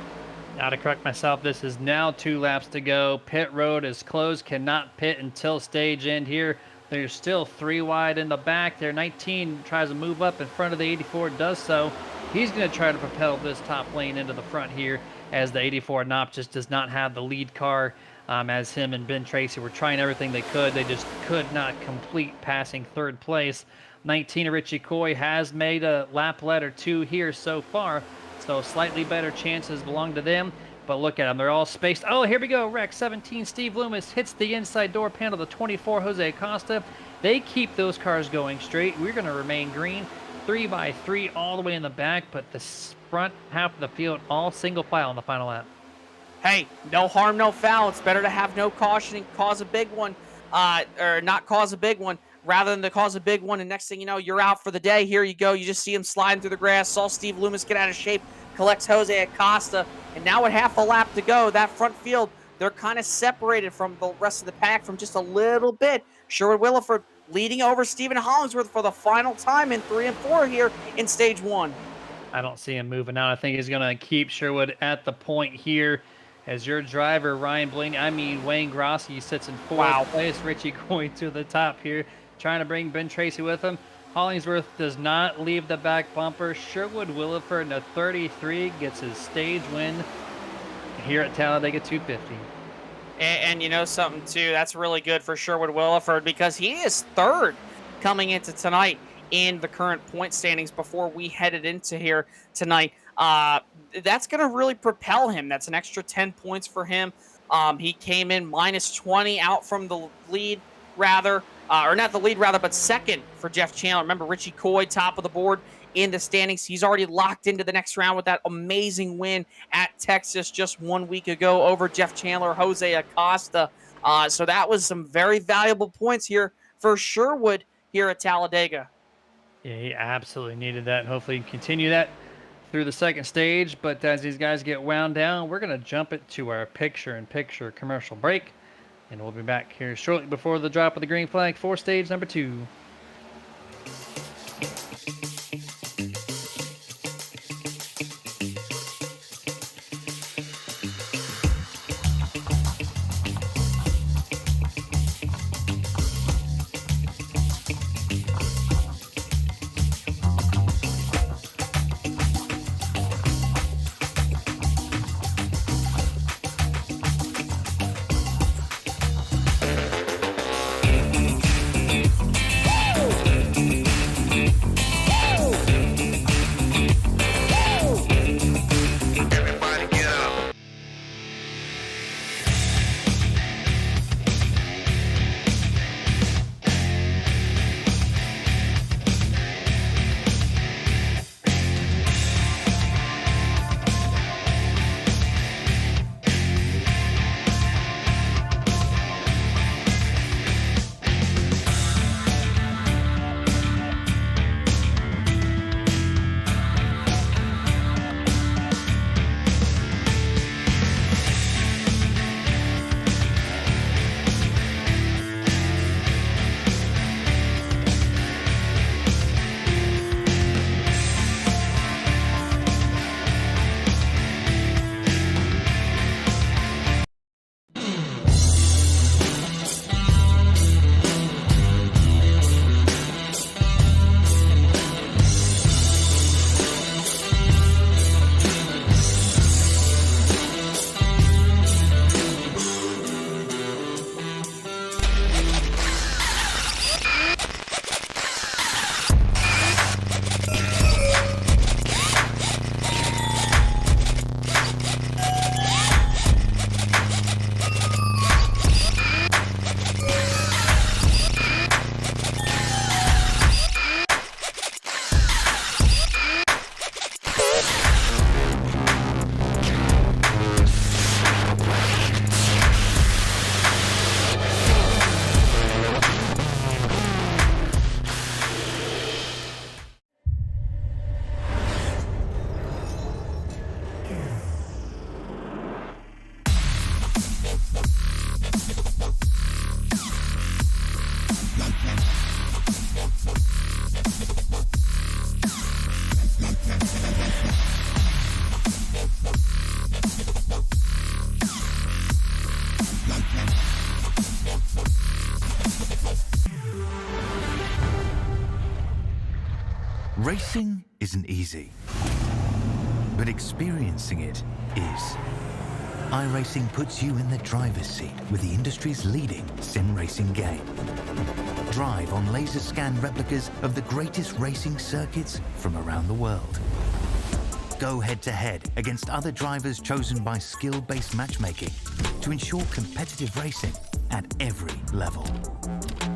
Now to correct myself, this is now 2 laps to go. Pit road is closed, cannot pit until stage end here. There's still 3 wide in the back there. 19 tries to move up in front of the 84, does so. He's going to try to propel this top lane into the front here as the 84 Knopp just does not have the lead car, as him and Ben Tracy were trying everything they could. They just could not complete passing 3rd place. 19 Richie Coy has made a lap letter 2 here so far, so slightly better chances belong to them. But look at them, they're all spaced. Oh, here we go, wreck 17 Steve Loomis hits the inside door panel, the 24 Jose Acosta. They keep those cars going straight. We're going to remain green. 3 by 3 all the way in the back, but the front half of the field all single file in the final lap. Hey, no harm, no foul. It's better to have no caution and cause a big one, or not cause a big one, rather than to cause a big one. And next thing you know, you're out for the day. Here you go. You just see him sliding through the grass. Saw Steve Loomis get out of shape, collects Jose Acosta. And now with half a lap to go, that front field, they're kind of separated from the rest of the pack from just a little bit. Sherwood Williford leading over Stephen Hollingsworth for the final time in 3 and 4 here in stage 1. I don't see him moving out. I think he's going to keep Sherwood at the point here as your driver, Ryan Blaney. Wayne Grossi sits in fourth Wow. place. Richie going to the top here, trying to bring Ben Tracy with him. Hollingsworth does not leave the back bumper. Sherwood Williford in a 33 gets his stage win here at Talladega 250. And you know something, too? That's really good for Sherwood Williford because he is third coming into tonight in the current point standings before we headed into here tonight. That's going to really propel him. That's an extra 10 points for him. He came in minus 20 out from the lead, rather. Or not the lead, rather, but second for Jeff Chandler. Remember, Richie Coy, top of the board in the standings. He's already locked into the next round with that amazing win at Texas just 1 week ago over Jeff Chandler, Jose Acosta. So that was some very valuable points here for Sherwood here at Talladega. Yeah, he absolutely needed that. Hopefully he can continue that through the second stage. But as these guys get wound down, we're going to jump it to our picture-in-picture commercial break. And we'll be back here shortly before the drop of the green flag for stage number 2. Racing isn't easy, but experiencing it is. iRacing puts you in the driver's seat with the industry's leading sim racing game. Drive on laser scan replicas of the greatest racing circuits from around the world. Go head-to-head against other drivers chosen by skill-based matchmaking to ensure competitive racing at every level.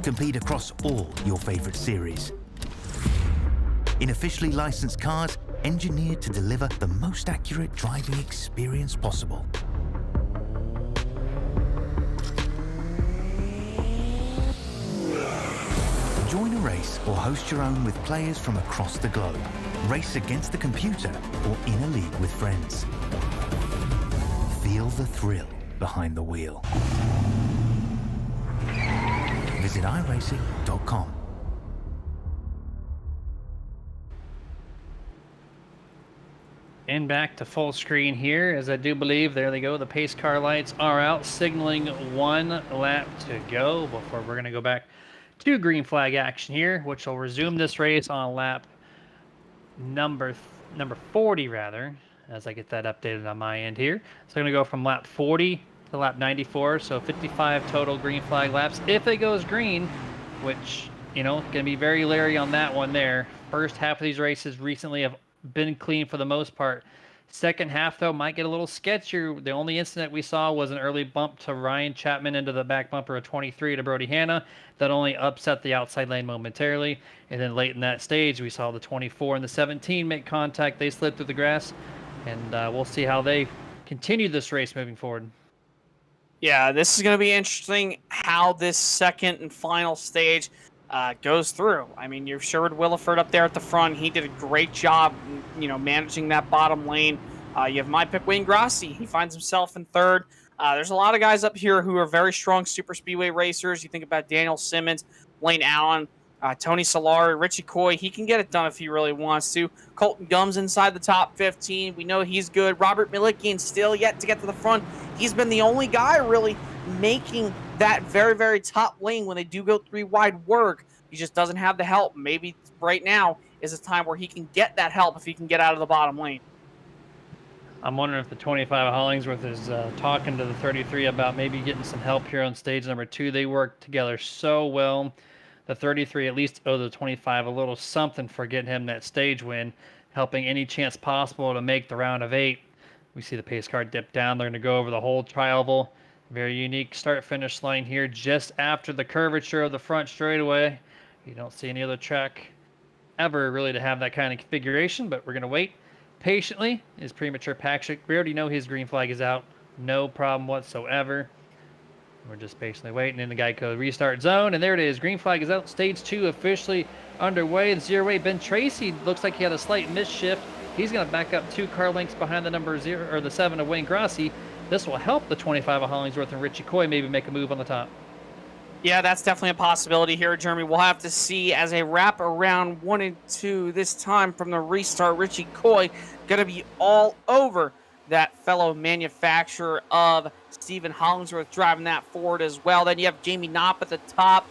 Compete across all your favorite series. In officially licensed cars, engineered to deliver the most accurate driving experience possible. Join a race or host your own with players from across the globe. Race against the computer or in a league with friends. Feel the thrill behind the wheel. Visit iRacing.com. in back to full screen here, as I do believe, there they go, the pace car lights are out, signaling 1 lap to go before we're going to go back to green flag action here, which will resume this race on lap number 40, rather, as I get that updated on my end here. So I'm going to go from lap 40 to lap 94, so 55 total green flag laps. If it goes green, which, you know, going to be very leery on that one there. First half of these races recently have been clean for the most part. Second half, though, might get a little sketchier. The only incident we saw was an early bump to Ryan Chapman into the back bumper of 23 to Brody Hanna. That only upset the outside lane momentarily. And then late in that stage, we saw the 24 and the 17 make contact. They slid through the grass. And we'll see how they continue this race moving forward. Yeah, this is going to be interesting how this second and final stage goes through. I mean, you're Sherwood Williford up there at the front. He did a great job, you know, managing that bottom lane. You have my pick, Wayne Grossi. He finds himself in third. There's a lot of guys up here who are very strong super speedway racers. You think about Daniel Simmons, Blaine Allen, Tony Solari, Richie Coy. He can get it done if he really wants to. Colton Gums inside the top 15. We know he's good. Robert Millikian still yet to get to the front. He's been the only guy really making that very, very top lane when they do go 3 wide work. He just doesn't have the help. Maybe right now is a time where he can get that help if he can get out of the bottom lane. I'm wondering if the 25 Hollingsworth is talking to the 33 about maybe getting some help here on stage number 2. They work together so well. The 33 at least owe the 25 a little something for getting him that stage win, helping any chance possible to make the round of 8. We see the pace car dip down. They're going to go over the whole tri-oval. Very unique start-finish line here just after the curvature of the front straightaway. You don't see any other track ever really to have that kind of configuration, but we're going to wait patiently. Is premature Patrick. We already know his green flag is out. No problem whatsoever. We're just patiently waiting in the Geico restart zone, and there it is. Green flag is out. Stage 2 officially underway. The 0-8 Ben Tracy looks like he had a slight misshift. He's going to back up 2 car lengths behind the number 0 or the 7 of Wayne Grossi. This will help the 25 of Hollingsworth and Richie Coy maybe make a move on the top. Yeah, that's definitely a possibility here, Jeremy. We'll have to see as a wrap around 1 and 2 this time from the restart. Richie Coy going to be all over that fellow manufacturer of Stephen Hollingsworth driving that forward as well. Then you have Jamie Knopp at the top.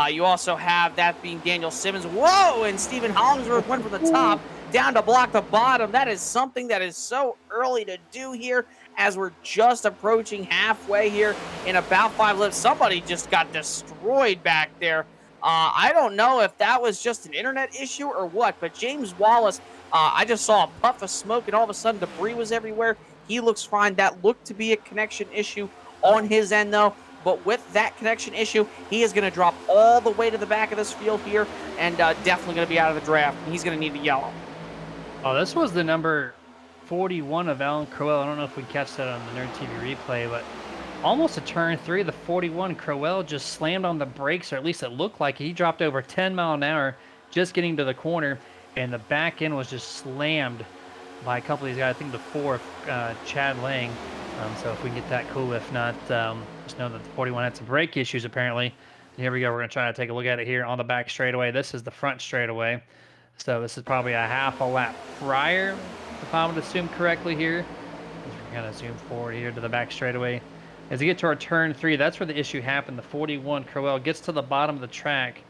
You also have that being Daniel Simmons. Whoa! And Stephen Hollingsworth went for the top down to block the bottom. That is something that is so early to do here as we're just approaching halfway here in about 5 laps. Somebody just got destroyed back there. I don't know if that was just an internet issue or what, but James Wallace, I just saw a puff of smoke and all of a sudden debris was everywhere. He looks fine. That looked to be a connection issue on his end though. But with that connection issue, he is going to drop all the way to the back of this field here and definitely going to be out of the draft. He's going to need to yellow. Oh, this was the number 41 of Alan Crowell. I don't know if we catch that on the Nerd TV replay, but almost a turn 3, the 41 Crowell just slammed on the brakes, or at least it looked like he dropped over 10 mile an hour just getting to the corner, and the back end was just slammed by a couple of these guys. I think the 4 of Chad Lang. So if we can get that, cool. If not, just know that the 41 had some brake issues apparently. And here we go. We're going to try to take a look at it here on the back straightaway. This is the front straightaway. So this is probably a half a lap prior, if I would assume correctly here. We're going to zoom forward here to the back straightaway. As we get to our turn 3, that's where the issue happened. The 41 Crowell gets to the bottom of the track,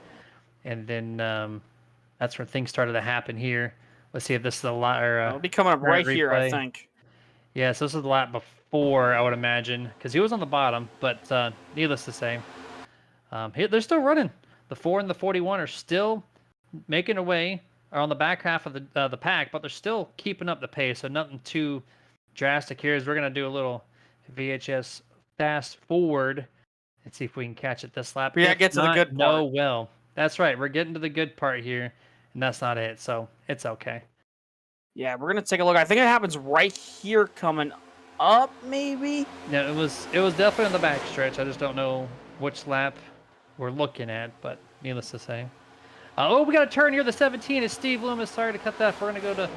and then that's where things started to happen here. Let's see if this is a lot. It'll be coming up right here, I think. Yeah, so this is the lap before, I would imagine, because he was on the bottom, but needless to say, they're still running. The 4 and the 41 are still making away, are on the back half of the pack, but they're still keeping up the pace, so nothing too drastic here. Is we're going to do a little VHS fast forward and see if we can catch it this lap. Yeah, get to the good part. No, well, that's right. We're getting to the good part here, and that's not it, so it's okay. Yeah, we're going to take a look. I think it happens right here coming up, maybe? Yeah, it was definitely on the back stretch. I just don't know which lap we're looking at, but needless to say. Oh, we got a turn here. The 17 is Steve Loomis. Sorry to cut that. We're going to go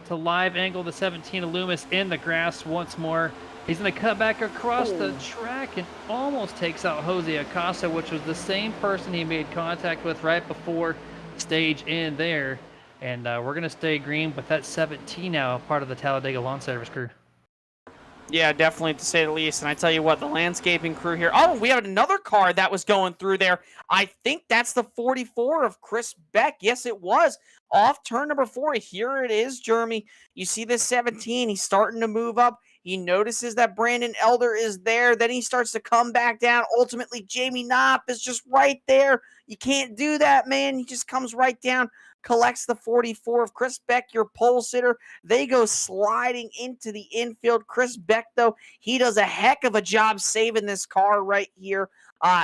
to live angle. The 17 of Loomis in the grass once more. He's going to cut back across the track and almost takes out Jose Acosta, which was the same person he made contact with right before stage in there. And we're going to stay green, but that's 17 now, part of the Talladega lawn service crew. Yeah, definitely, to say the least. And I tell you what, the landscaping crew here. Oh, we have another car that was going through there. I think that's the 44 of Chris Beck. Yes, it was. Off turn number 4. Here it is, Jeremy. You see this 17. He's starting to move up. He notices that Brandon Elder is there. Then he starts to come back down. Ultimately, Jamie Knopp is just right there. You can't do that, man. He just comes right down, collects the 44 of Chris Beck, your pole sitter. They go sliding into the infield. Chris Beck, though, he does a heck of a job saving this car right here.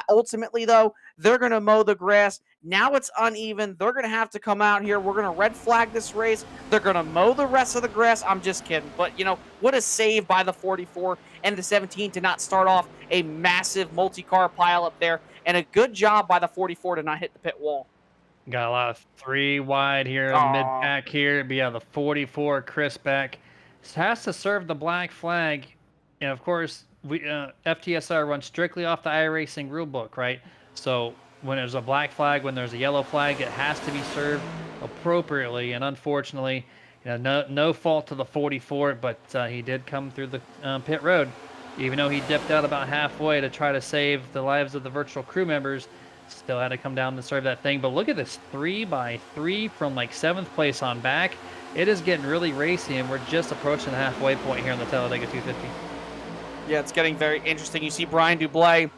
Ultimately, though, they're going to mow the grass. Now it's uneven. They're going to have to come out here. We're going to red flag this race. They're going to mow the rest of the grass. I'm just kidding. But, you know, what a save by the 44 and the 17 to not start off a massive multi-car pile up there. And a good job by the 44 to not hit the pit wall. Got a lot of 3 wide here, mid-pack here. But yeah, the 44, Chris Beck, has to serve the black flag. And of course, we FTSR runs strictly off the iRacing rulebook, right? So when there's a black flag, when there's a yellow flag, it has to be served appropriately. And unfortunately, you know, no fault to the 44, but he did come through the pit road. Even though he dipped out about halfway to try to save the lives of the virtual crew members, still had to come down to serve that thing. But look at this 3x3 from like 7th place on back. It is getting really racy, and we're just approaching the halfway point here on the Talladega 250. Yeah, it's getting very interesting. You see Brian Dublé,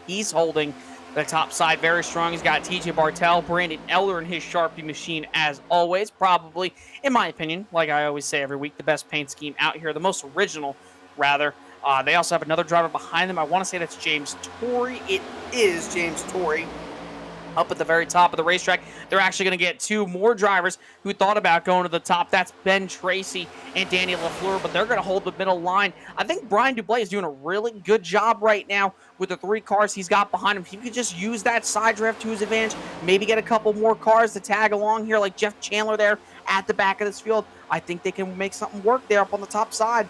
he's holding the top side very strong. He's got TJ Bartel, Brandon Elder in his Sharpie machine as always. Probably, in my opinion, like I always say every week, the best paint scheme out here, the most original, rather. They also have another driver behind them. I want to say that's James Torrey. It is James Torrey up at the very top of the racetrack. They're actually going to get 2 more drivers who thought about going to the top. That's Ben Tracy and Danny LaFleur, but they're going to hold the middle line. I think Brian Dublé is doing a really good job right now with the 3 cars he's got behind him. If he could just use that side draft to his advantage, maybe get a couple more cars to tag along here like Jeff Chandler there at the back of this field, I think they can make something work there up on the top side.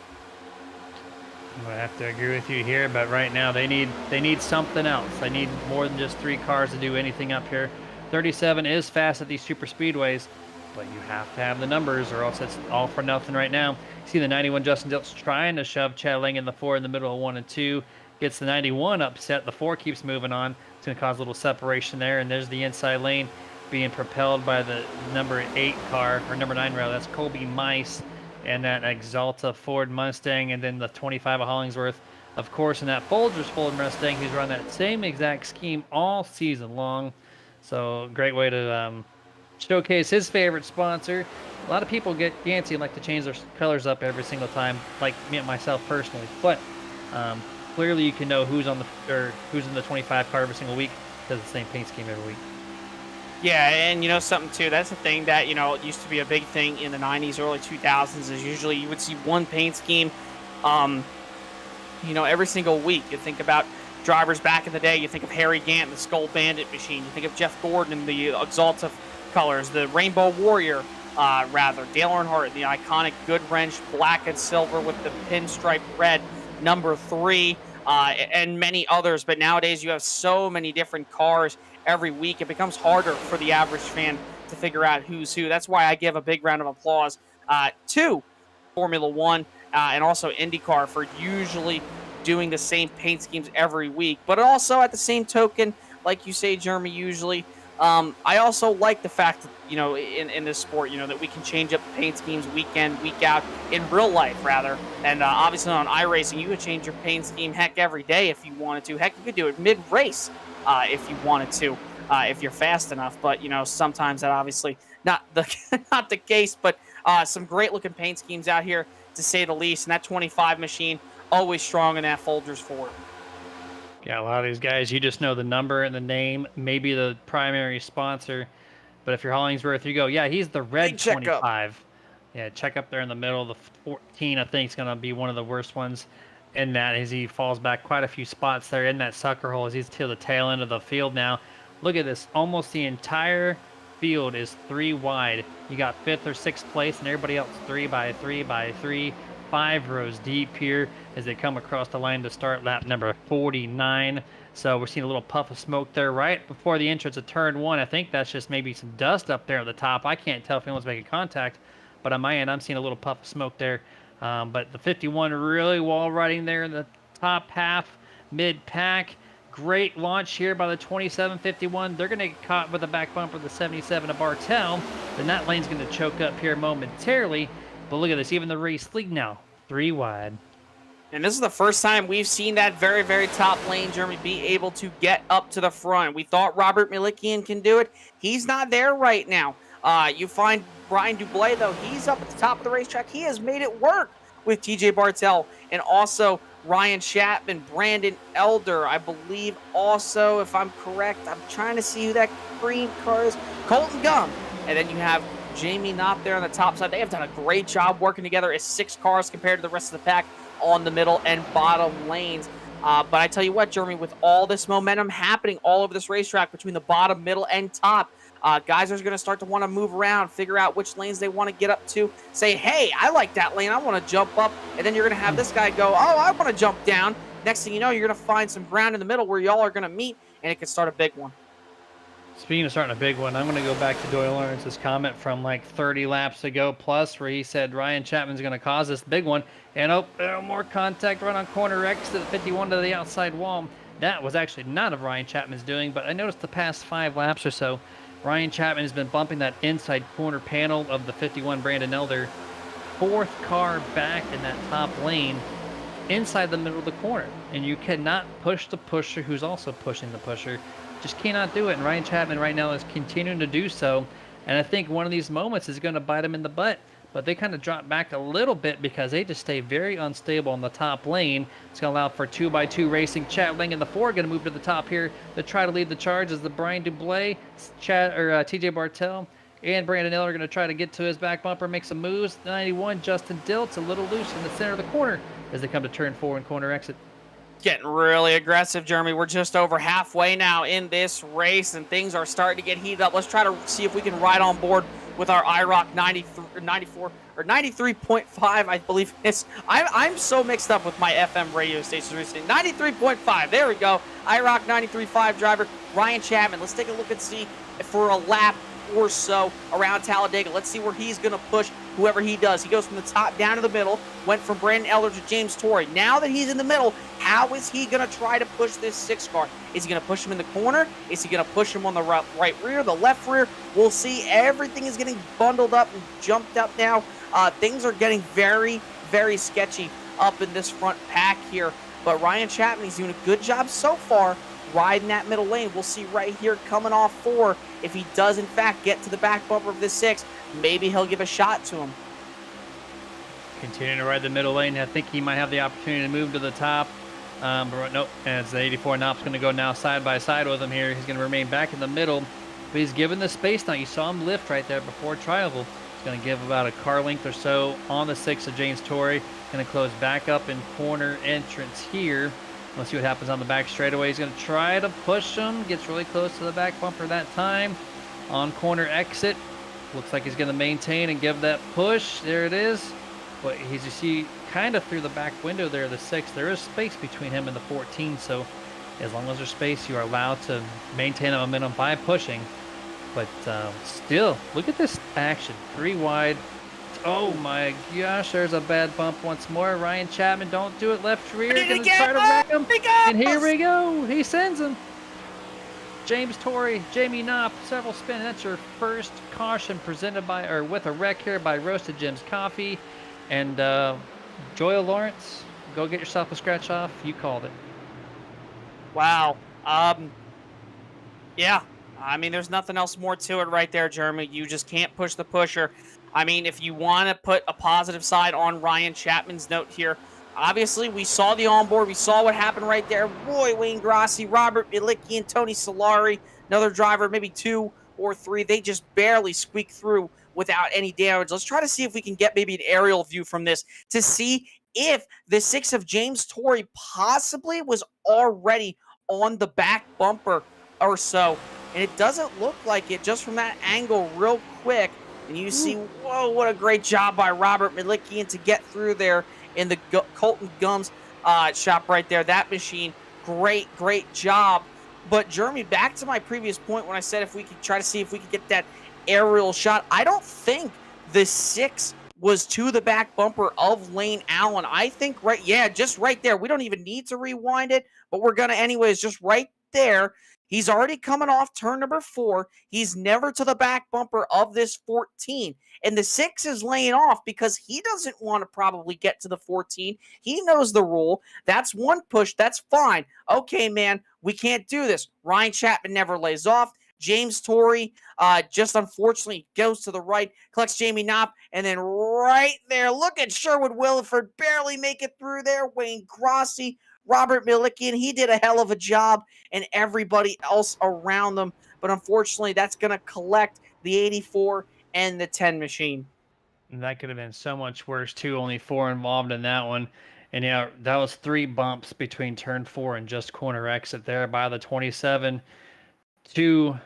I have to agree with you here, but right now they need something else. They need more than just 3 cars to do anything up here. 37 is fast at these super speedways, but you have to have the numbers or else it's all for nothing right now. See the 91 Justin Dilt's trying to shove Chad Lang in the 4 in the middle of 1 and 2. Gets the 91 upset. The 4 keeps moving on. It's going to cause a little separation there, and there's the inside lane being propelled by the number 8 car, or number 9 rather. That's Colby Mice. And that Exalta Ford Mustang, and then the 25 of Hollingsworth, of course, and that Folgers Ford Mustang, who's run that same exact scheme all season long. So great way to showcase his favorite sponsor. A lot of people get antsy and like to change their colors up every single time, like me and myself personally. But clearly, you can know who's on who's in the 25 car every single week because it's the same paint scheme every week. Yeah, and you know something too, that's a thing that, you know, it used to be a big thing in the 90s, early 2000s, is usually you would see one paint scheme, you know, every single week. You think about drivers back in the day, you think of Harry Gant, the Skull Bandit machine, you think of Jeff Gordon in the Exalta colors, the Rainbow Warrior, Dale Earnhardt in the iconic Good Wrench black and silver with the pinstripe red number 3, and many others. But nowadays you have so many different cars every week, it becomes harder for the average fan to figure out who's who. That's why I give a big round of applause to Formula One and also IndyCar for usually doing the same paint schemes every week. But also at the same token, like you say, Jeremy, usually, I also like the fact that, you know, in this sport, you know, that we can change up the paint schemes week in, week out, in real life, rather. And obviously on iRacing, you could change your paint scheme, heck, every day if you wanted to. Heck, you could do it mid-race. If you wanted to, if you're fast enough. But, you know, sometimes that obviously not the case. But some great looking paint schemes out here, to say the least. And that 25 machine, always strong in that Folgers Ford. Yeah, a lot of these guys, you just know the number and the name, maybe the primary sponsor. But if you're Hollingsworth, you go, yeah, he's the red 25. Yeah, check up there in the middle. The 14, I think, is going to be one of the worst ones. In that, as he falls back quite a few spots there in that sucker hole as he's to the tail end of the field now. Look at this. Almost the entire field is 3 wide. You got 5th or 6th place, and everybody else 3 by 3 by 3. 5 rows deep here as they come across the line to start lap number 49. So we're seeing a little puff of smoke there right before the entrance of turn 1. I think that's just maybe some dust up there at the top. I can't tell if anyone's making contact, but on my end, I'm seeing a little puff of smoke there. But the 51 really wall riding there in the top half, mid-pack. Great launch here by the 2751. They're going to get caught with the back bumper of the 77 of Bartel. Then that lane's going to choke up here momentarily. But look at this, even the race lead now, 3 wide. And this is the first time we've seen that very, very top lane, Jeremy, be able to get up to the front. We thought Robert Milikian can do it. He's not there right now. You find Brian Dublé, though, he's up at the top of the racetrack. He has made it work with TJ Bartel and also Ryan Chapman, Brandon Elder, I believe also, if I'm correct. I'm trying to see who that green car is. Colton Gum. And then you have Jamie Knopp there on the top side. They have done a great job working together as 6 cars compared to the rest of the pack on the middle and bottom lanes. But I tell you what, Jeremy, with all this momentum happening all over this racetrack between the bottom, middle, and top, guys are going to start to want to move around, figure out which lanes they want to get up to, say, hey, I like that lane, I want to jump up, and then you're going to have this guy go, oh, I want to jump down. Next thing you know, you're going to find some ground in the middle where y'all are going to meet, and it could start a big one. Speaking of starting a big one, I'm going to go back to Doyle Lawrence's comment from like 30 laps ago plus, where he said Ryan Chapman's going to cause this big one. And more contact right on corner X to the 51 to the outside wall. That was actually not of Ryan Chapman's doing, but I noticed the past 5 laps or so, Ryan Chapman has been bumping that inside corner panel of the 51 Brandon Elder. 4th car back in that top lane inside the middle of the corner. And you cannot push the pusher who's also pushing the pusher. Just cannot do it. And Ryan Chapman right now is continuing to do so. And I think one of these moments is going to bite him in the butt. But they kind of drop back a little bit because they just stay very unstable on the top lane. It's going to allow for 2x2 racing. Chad Lang and the 4 going to move to the top here to try to lead the charge as the Brian Dublé, TJ Bartel, and Brandon Elder are going to try to get to his back bumper, make some moves. 91, Justin Dilt's a little loose in the center of the corner as they come to turn 4 and corner exit. Getting really aggressive, Jeremy. We're just over halfway now in this race, and things are starting to get heated up. Let's try to see if we can ride on board with our IROC 94 or 93.5, I believe it is. I'm so mixed up with my FM radio stations recently. 93.5, there we go. IROC 93.5 driver, Ryan Chapman. Let's take a look and see for a lap or so around Talladega. Let's see where he's going to push whoever he does. He goes from the top down to the middle, went from Brandon Elder to James Torrey. Now that he's in the middle, how is he going to try to push this 6 car? Is he going to push him in the corner? Is he going to push him on the right rear, the left rear? We'll see. Everything is getting bundled up and jumped up now. Things are getting very, very sketchy up in this front pack here. But Ryan Chapman, he's doing a good job so far riding that middle lane. We'll see right here coming off 4. If he does, in fact, get to the back bumper of this 6, maybe he'll give a shot to him. Continuing to ride the middle lane. I think he might have the opportunity to move to the top. But nope, as the 84 Knop's going to go now side by side with him here. He's going to remain back in the middle. But he's given the space now. You saw him lift right there before Trioval. He's going to give about a car length or so on the 6 of James Torrey. Going to close back up in corner entrance here. Let's see what happens on the back straightaway. He's going to try to push him. Gets really close to the back bumper that time. On corner exit. Looks like he's going to maintain and give that push. There it is. But he's, you see, kind of through the back window there, the 6. There is space between him and the 14. So as long as there's space, you are allowed to maintain a momentum by pushing. But still, look at this action. 3 wide. Oh my gosh, there's a bad bump once more. Ryan Chapman, don't do it. Left rear, gonna try to wreck him. And here we go. He sends him. James Torrey, Jamie Knopp, several spin. That's your first caution presented by, or with a wreck here by Roasted Jim's Coffee. And Joyle Lawrence, go get yourself a scratch off. You called it. Wow. Yeah. I mean, there's nothing else more to it right there, Jeremy. You just can't push the pusher. I mean, if you want to put a positive side on Ryan Chapman's note here, obviously we saw the onboard. We saw what happened right there. Roy Wayne Grassi, Robert Milicki, and Tony Solari, another driver, maybe 2 or 3. They just barely squeaked through without any damage. Let's try to see if we can get maybe an aerial view from this to see if the 6 of James Torrey possibly was already on the back bumper or so. And it doesn't look like it just from that angle real quick. And you see, whoa, what a great job by Robert Milickian to get through there in the Colton Gums shop right there. That machine, great job. But Jeremy, back to my previous point when I said if we could try to see if we could get that aerial shot, I don't think the 6 was to the back bumper of Lane Allen. I think just right there. We don't even need to rewind it, but we're gonna anyways, just right there. He's already coming off turn number 4. He's never to the back bumper of this 14. And the 6 is laying off because he doesn't want to probably get to the 14. He knows the rule. That's one push. That's fine. Okay, man, we can't do this. Ryan Chapman never lays off. James Torrey just unfortunately goes to the right, collects Jamie Knopp, and then right there, look at Sherwood Williford barely make it through there. Wayne Grossi, Robert Milliken, he did a hell of a job, and everybody else around them. But unfortunately, that's going to collect the 84 and the 10 machine. And that could have been so much worse, too. Only 4 involved in that one. And, yeah, that was 3 bumps between turn 4 and just corner exit there by the 27 to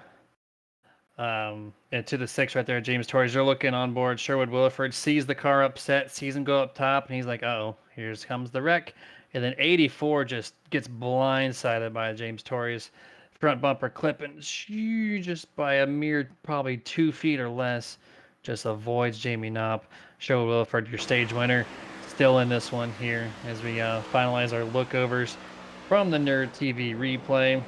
and to the 6 right there. James Torres, you're looking on board. Sherwood Williford sees the car upset, sees him go up top, and he's like, uh-oh, here comes the wreck. And then 84 just gets blindsided by James Torres. Front bumper clipping just by a mere probably 2 feet or less. Just avoids Jamie Knopp. Sherwood Williford, your stage winner, still in this one here as we finalize our lookovers from the Nerd TV replay.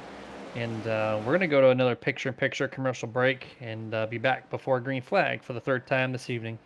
And we're going to go to another picture-in-picture commercial break and be back before green flag for the 3rd time this evening.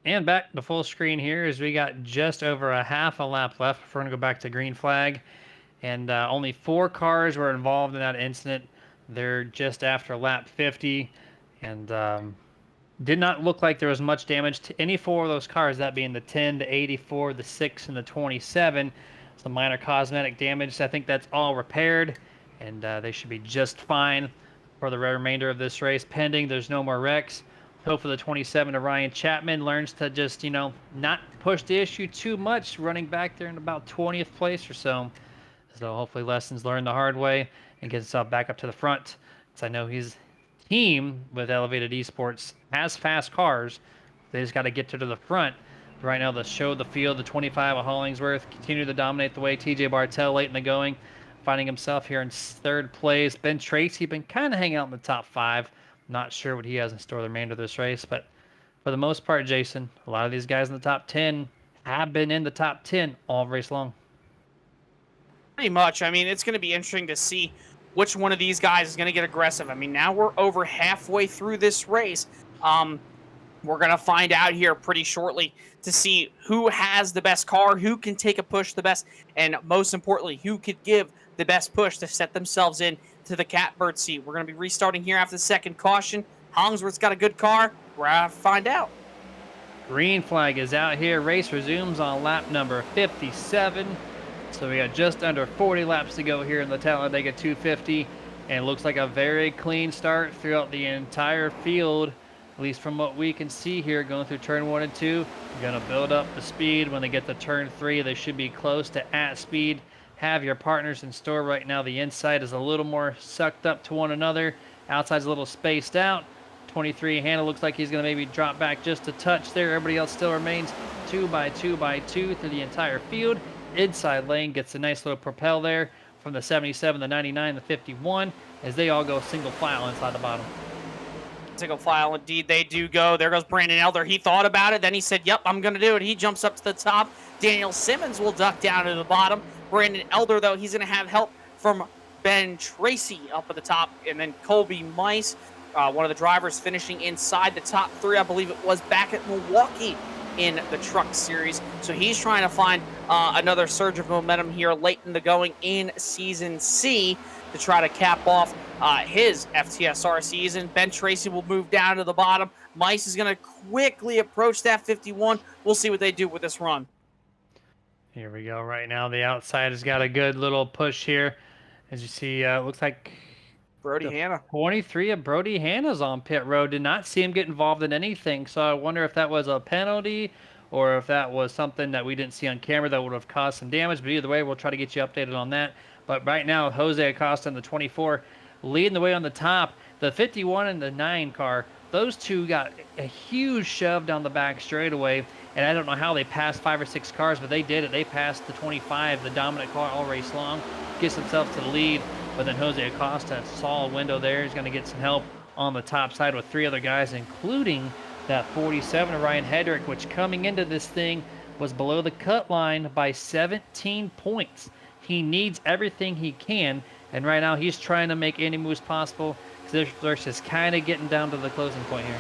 And back to full screen here as we got just over a half a lap left. We're going to go back to green flag. And only 4 cars were involved in that incident. They're just after lap 50. And did not look like there was much damage to any 4 of those cars, that being the 10, the 84, the 6, and the 27. Some minor cosmetic damage. I think that's all repaired. And they should be just fine for the remainder of this race, pending there's no more wrecks. Hope for the 27 to Ryan Chapman learns to just, not push the issue too much, running back there in about 20th place or so. So hopefully lessons learned the hard way and gets himself back up to the front. Because I know his team with Elevated Esports has fast cars. They just got to get to the front. Right now, the show the field, the 25 of Hollingsworth, continue to dominate the way. TJ Bartell late in the going, finding himself here in 3rd place. Ben Tracy been kind of hanging out in the top 5. Not sure what he has in store the remainder of this race, but for the most part, Jason, a lot of these guys in the top 10 have been in the top 10 all race long. Pretty much. I mean, it's going to be interesting to see which one of these guys is going to get aggressive. I mean, now we're over halfway through this race. We're going to find out here pretty shortly to see who has the best car, who can take a push the best, and most importantly, who could give the best push to set themselves in to the catbird seat. We're going to be restarting here after the second caution. Hollingsworth's got a good car. We're going to find out. Green flag is out here. Race resumes on lap number 57. So we got just under 40 laps to go here in the Talladega 250. And it looks like a very clean start throughout the entire field, at least from what we can see here going through turn 1 and 2. You're going to build up the speed. When they get to turn 3, they should be close to at speed. Have your partners in store right now. The inside is a little more sucked up to one another. Outside's a little spaced out. 23 Hannah looks like he's going to maybe drop back just a touch there. Everybody else still remains 2 by 2 by 2 through the entire field. Inside lane gets a nice little propel there from the 77, the 99, the 51, as they all go single file inside the bottom. Single file, indeed, they do go. There goes Brandon Elder. He thought about it. Then he said, yep, I'm going to do it. He jumps up to the top. Daniel Simmons will duck down to the bottom. Brandon Elder, though, he's going to have help from Ben Tracy up at the top. And then Colby Mice, one of the drivers finishing inside the top 3, I believe it was, back at Milwaukee in the Truck Series. So he's trying to find another surge of momentum here late in the going in Season C to try to cap off his FTSR season. Ben Tracy will move down to the bottom. Mice is going to quickly approach that 51. We'll see what they do with this run. Here we go. Right now, the outside has got a good little push here. As you see, it looks like Brody Hanna. 23 of Brody Hanna's on pit road. Did not see him get involved in anything. So I wonder if that was a penalty or if that was something that we didn't see on camera that would have caused some damage. But either way, we'll try to get you updated on that. But right now, Jose Acosta and the 24 leading the way on the top. The 51 and the 9 car, those two got a huge shove down the back straightaway. And I don't know how they passed 5 or 6 cars, but they did it. They passed the 25, the dominant car all race long, gets themselves to the lead. But then Jose Acosta saw a window there. He's going to get some help on the top side with 3 other guys, including that 47 of Ryan Hedrick, which coming into this thing was below the cut line by 17 points. He needs everything he can, and right now he's trying to make any moves possible. They're just kind of getting down to the closing point here.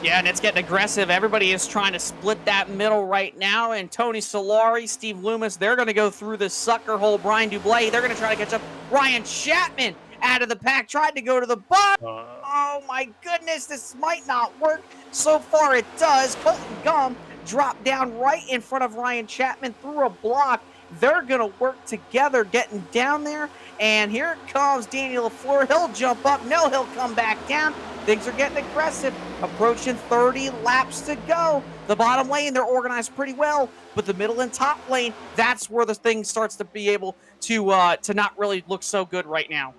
Yeah, and it's getting aggressive. Everybody is trying to split that middle right now, and Tony Solari, Steve Loomis, they're going to go through the sucker hole. Brian Dublay, they're going to try to catch up. Ryan Chapman out of the pack, tried to go to the bottom. Oh my goodness, this might not work. So far it does. Colton Gum dropped down right in front of Ryan Chapman through a block. They're going to work together getting down there. And here comes Daniel LaFleur. He'll jump up. No, he'll come back down. Things are getting aggressive. Approaching 30 laps to go. The bottom lane, they're organized pretty well. But the middle and top lane, that's where the thing starts to be able to not really look so good right now.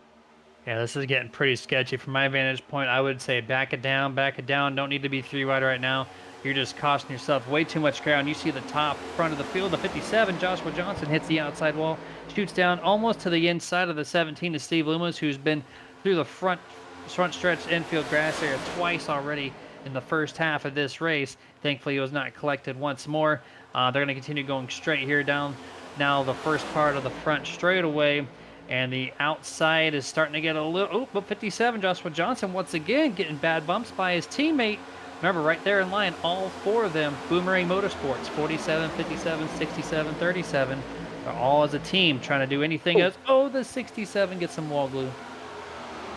Yeah, this is getting pretty sketchy from my vantage point. I would say back it down, back it down. Don't need to be 3 wide right now. You're just costing yourself way too much ground. You see the top front of the field. The 57, Joshua Johnson, hits the outside wall, shoots down almost to the inside of the 17 to Steve Loomis, who's been through the front stretch infield grass area twice already in the first half of this race. Thankfully, he was not collected once more. They're going to continue going straight here down now the first part of the front straightaway. And the outside is starting to get a little... Oh, but 57, Joshua Johnson, once again, getting bad bumps by his teammate. Remember, right there in line, all 4 of them, Boomerang Motorsports, 47, 57, 67, 37. They're all as a team trying to do anything else. Oh, the 67 gets some wall glue.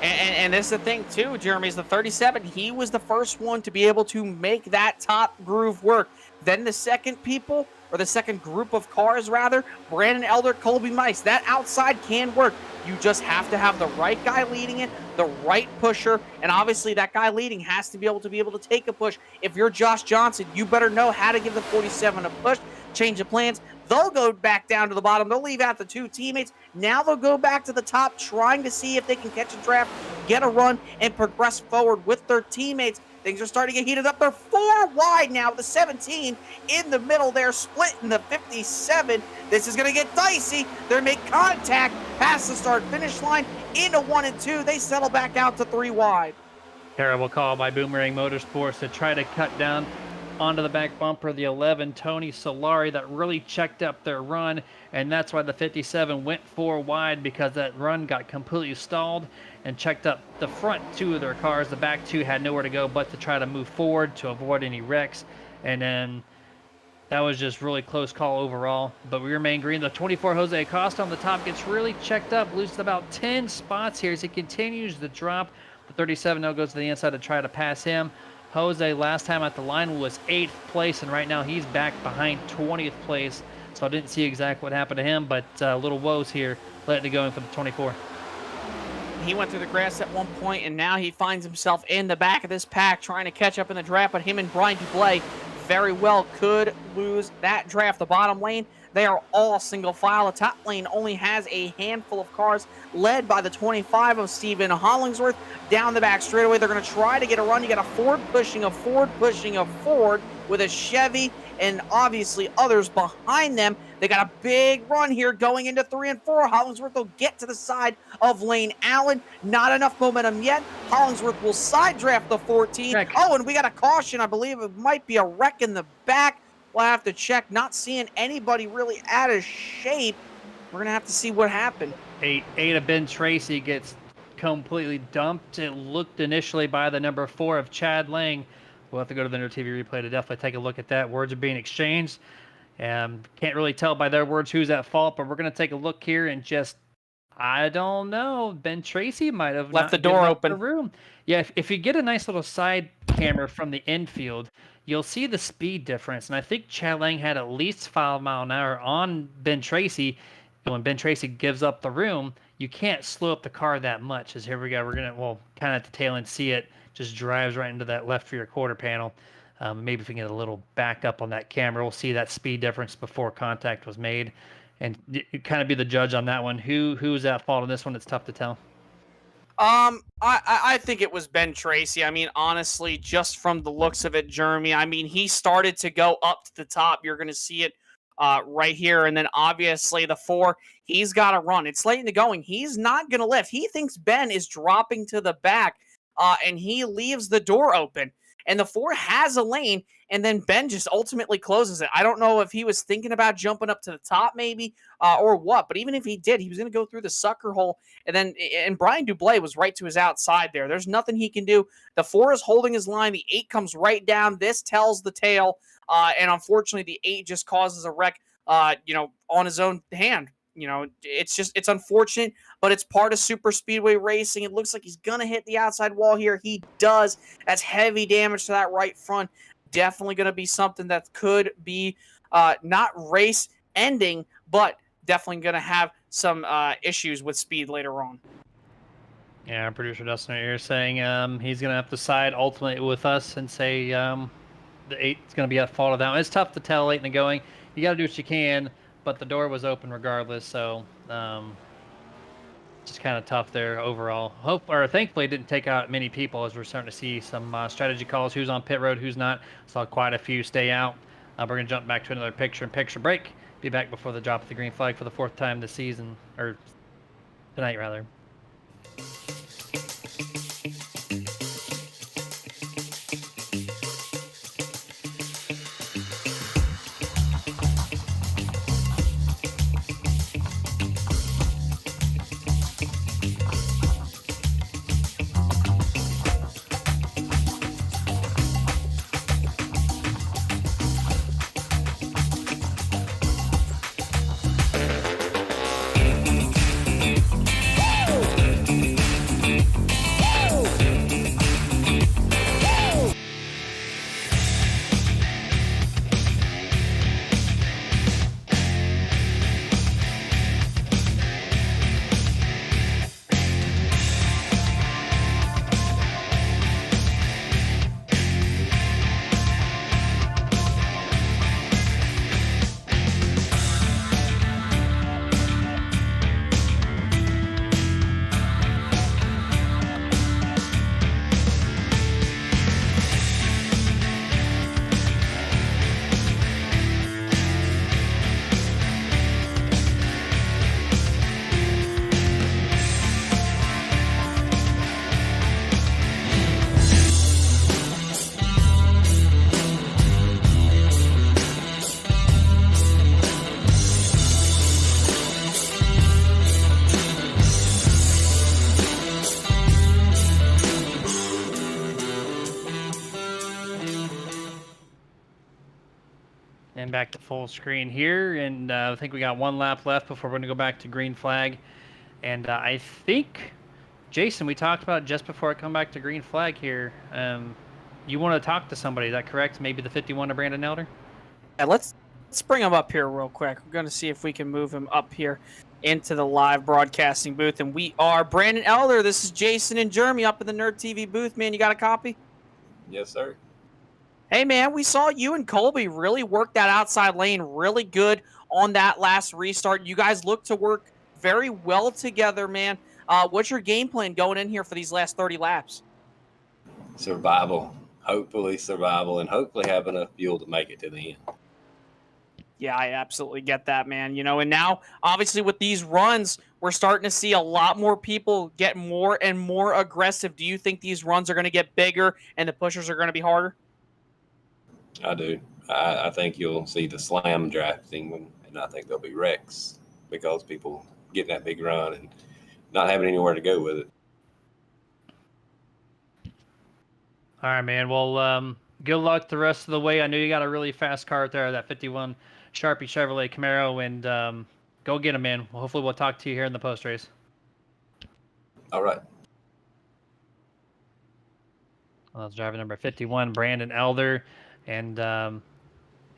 And this is the thing, too, Jeremy, is the 37. He was the first one to be able to make that top groove work. Then the second people, or the second group of cars, rather, Brandon Elder, Colby Mice, that outside can work. You just have to have the right guy leading it, the right pusher, and obviously that guy leading has to be able to take a push. If you're Josh Johnson, you better know how to give the 47 a push, change of plans. They'll go back down to the bottom. They'll leave out the 2 teammates. Now they'll go back to the top, trying to see if they can catch a draft, get a run, and progress forward with their teammates. Things are starting to get heated up. They're 4 wide now. The 17 in the middle there, splitting the 57. This is going to get dicey. They make contact past the start-finish line into 1 and 2. They settle back out to 3 wide. Terrible call by Boomerang Motorsports to try to cut down onto the back bumper of the 11, Tony Solari, that really checked up their run, and that's why the 57 went 4 wide, because that run got completely stalled and checked up the front 2 of their cars. The back 2 had nowhere to go but to try to move forward to avoid any wrecks, and then that was just really close call overall, but we remain green. The 24 Jose Acosta on the top gets really checked up, loses about 10 spots here as he continues to drop. The 37 now goes to the inside to try to pass him. Jose last time at the line was 8th place, and right now he's back behind 20th place. So I didn't see exactly what happened to him, but little woes here letting it go in for the 24. He went through the grass at one point, and now he finds himself in the back of this pack trying to catch up in the draft, but him and Brian Dublé very well could lose that draft. The bottom lane, they are all single file. The top lane only has a handful of cars, led by the 25 of Stephen Hollingsworth. Down the back straightaway, they're going to try to get a run. You got a Ford pushing a Ford pushing a Ford with a Chevy and obviously others behind them. They got a big run here going into 3 and 4. Hollingsworth will get to the side of Lane Allen. Not enough momentum yet. Hollingsworth will side draft the 14. Check. Oh, and we got a caution. I believe it might be a wreck in the back. We'll have to check. Not seeing anybody really out of shape. We're going to have to see what happened. 8 of Ben Tracy gets completely dumped. It looked initially by the number 4 of Chad Lang. We'll have to go to the Nerd TV replay to definitely take a look at that. Words are being exchanged. Can't really tell by their words who's at fault, but we're going to take a look here and just, I don't know, Ben Tracy might have left the door open. The room. Yeah, if you get a nice little side camera from the infield, you'll see the speed difference. And I think Chad Lang had at least 5 miles an hour on Ben Tracy. And when Ben Tracy gives up the room, you can't slow up the car that much. As here we go, we're going to, well, kind of at the tail end see it. Just drives right into that left rear quarter panel. Maybe if we can get a little back up on that camera, we'll see that speed difference before contact was made, and kind of be the judge on that one. Who's at fault on this one? It's tough to tell. I think it was Ben Tracy. I mean, honestly, just from the looks of it, Jeremy, I mean, he started to go up to the top. You're going to see it right here, and then obviously the 4, he's got to run. It's late in the going. He's not going to lift. He thinks Ben is dropping to the back. And he leaves the door open, and the 4 has a lane, and then Ben just ultimately closes it. I don't know if he was thinking about jumping up to the top maybe or what, but even if he did, he was going to go through the sucker hole, and Brian Dublé was right to his outside there. There's nothing he can do. The 4 is holding his line. The 8 comes right down. This tells the tale, and unfortunately the 8 just causes a wreck, on his own hand. It's unfortunate, but it's part of super speedway racing. It looks like he's going to hit the outside wall here. He does. That's heavy damage to that right front. Definitely going to be something that could be not race ending, but definitely going to have some issues with speed later on. Yeah, producer Dustin here saying he's going to have to side ultimately with us and say the 8 is going to be at fault of that one. It's tough to tell late in the going. You got to do what you can. But the door was open regardless, so just kind of tough there overall. Thankfully, it didn't take out many people, as we're starting to see some strategy calls. Who's on pit road, who's not. Saw quite a few stay out. We're going to jump back to another picture-in-picture break. Be back before the drop of the green flag for the 4th time this season, or tonight rather. Getting back to full screen here, and I think we got one lap left before we're going to go back to green flag. And I think, Jason, we talked about just before I come back to green flag here. You want to talk to somebody, is that correct? Maybe the 51 to Brandon Elder? Yeah, let's bring him up here real quick. We're going to see if we can move him up here into the live broadcasting booth. And we are Brandon Elder. This is Jason and Jeremy up in the Nerd TV booth. Man, you got a copy? Yes, sir. Hey, man, we saw you and Colby really work that outside lane really good on that last restart. You guys look to work very well together, man. What's your game plan going in here for these last 30 laps? Survival. Hopefully survival, and hopefully have enough fuel to make it to the end. Yeah, I absolutely get that, man. You know, and now, obviously, with these runs, we're starting to see a lot more people get more and more aggressive. Do you think these runs are going to get bigger and the pushers are going to be harder? I do. I think you'll see the slam drafting, and I think there'll be wrecks because people get that big run and not having anywhere to go with it. All right, man. Well, good luck the rest of the way. I know you got a really fast car out there, that 51 Sharpie Chevrolet Camaro, and go get him, man. Hopefully we'll talk to you here in the post race. All right. Well, that's driver number 51, Brandon Elder, and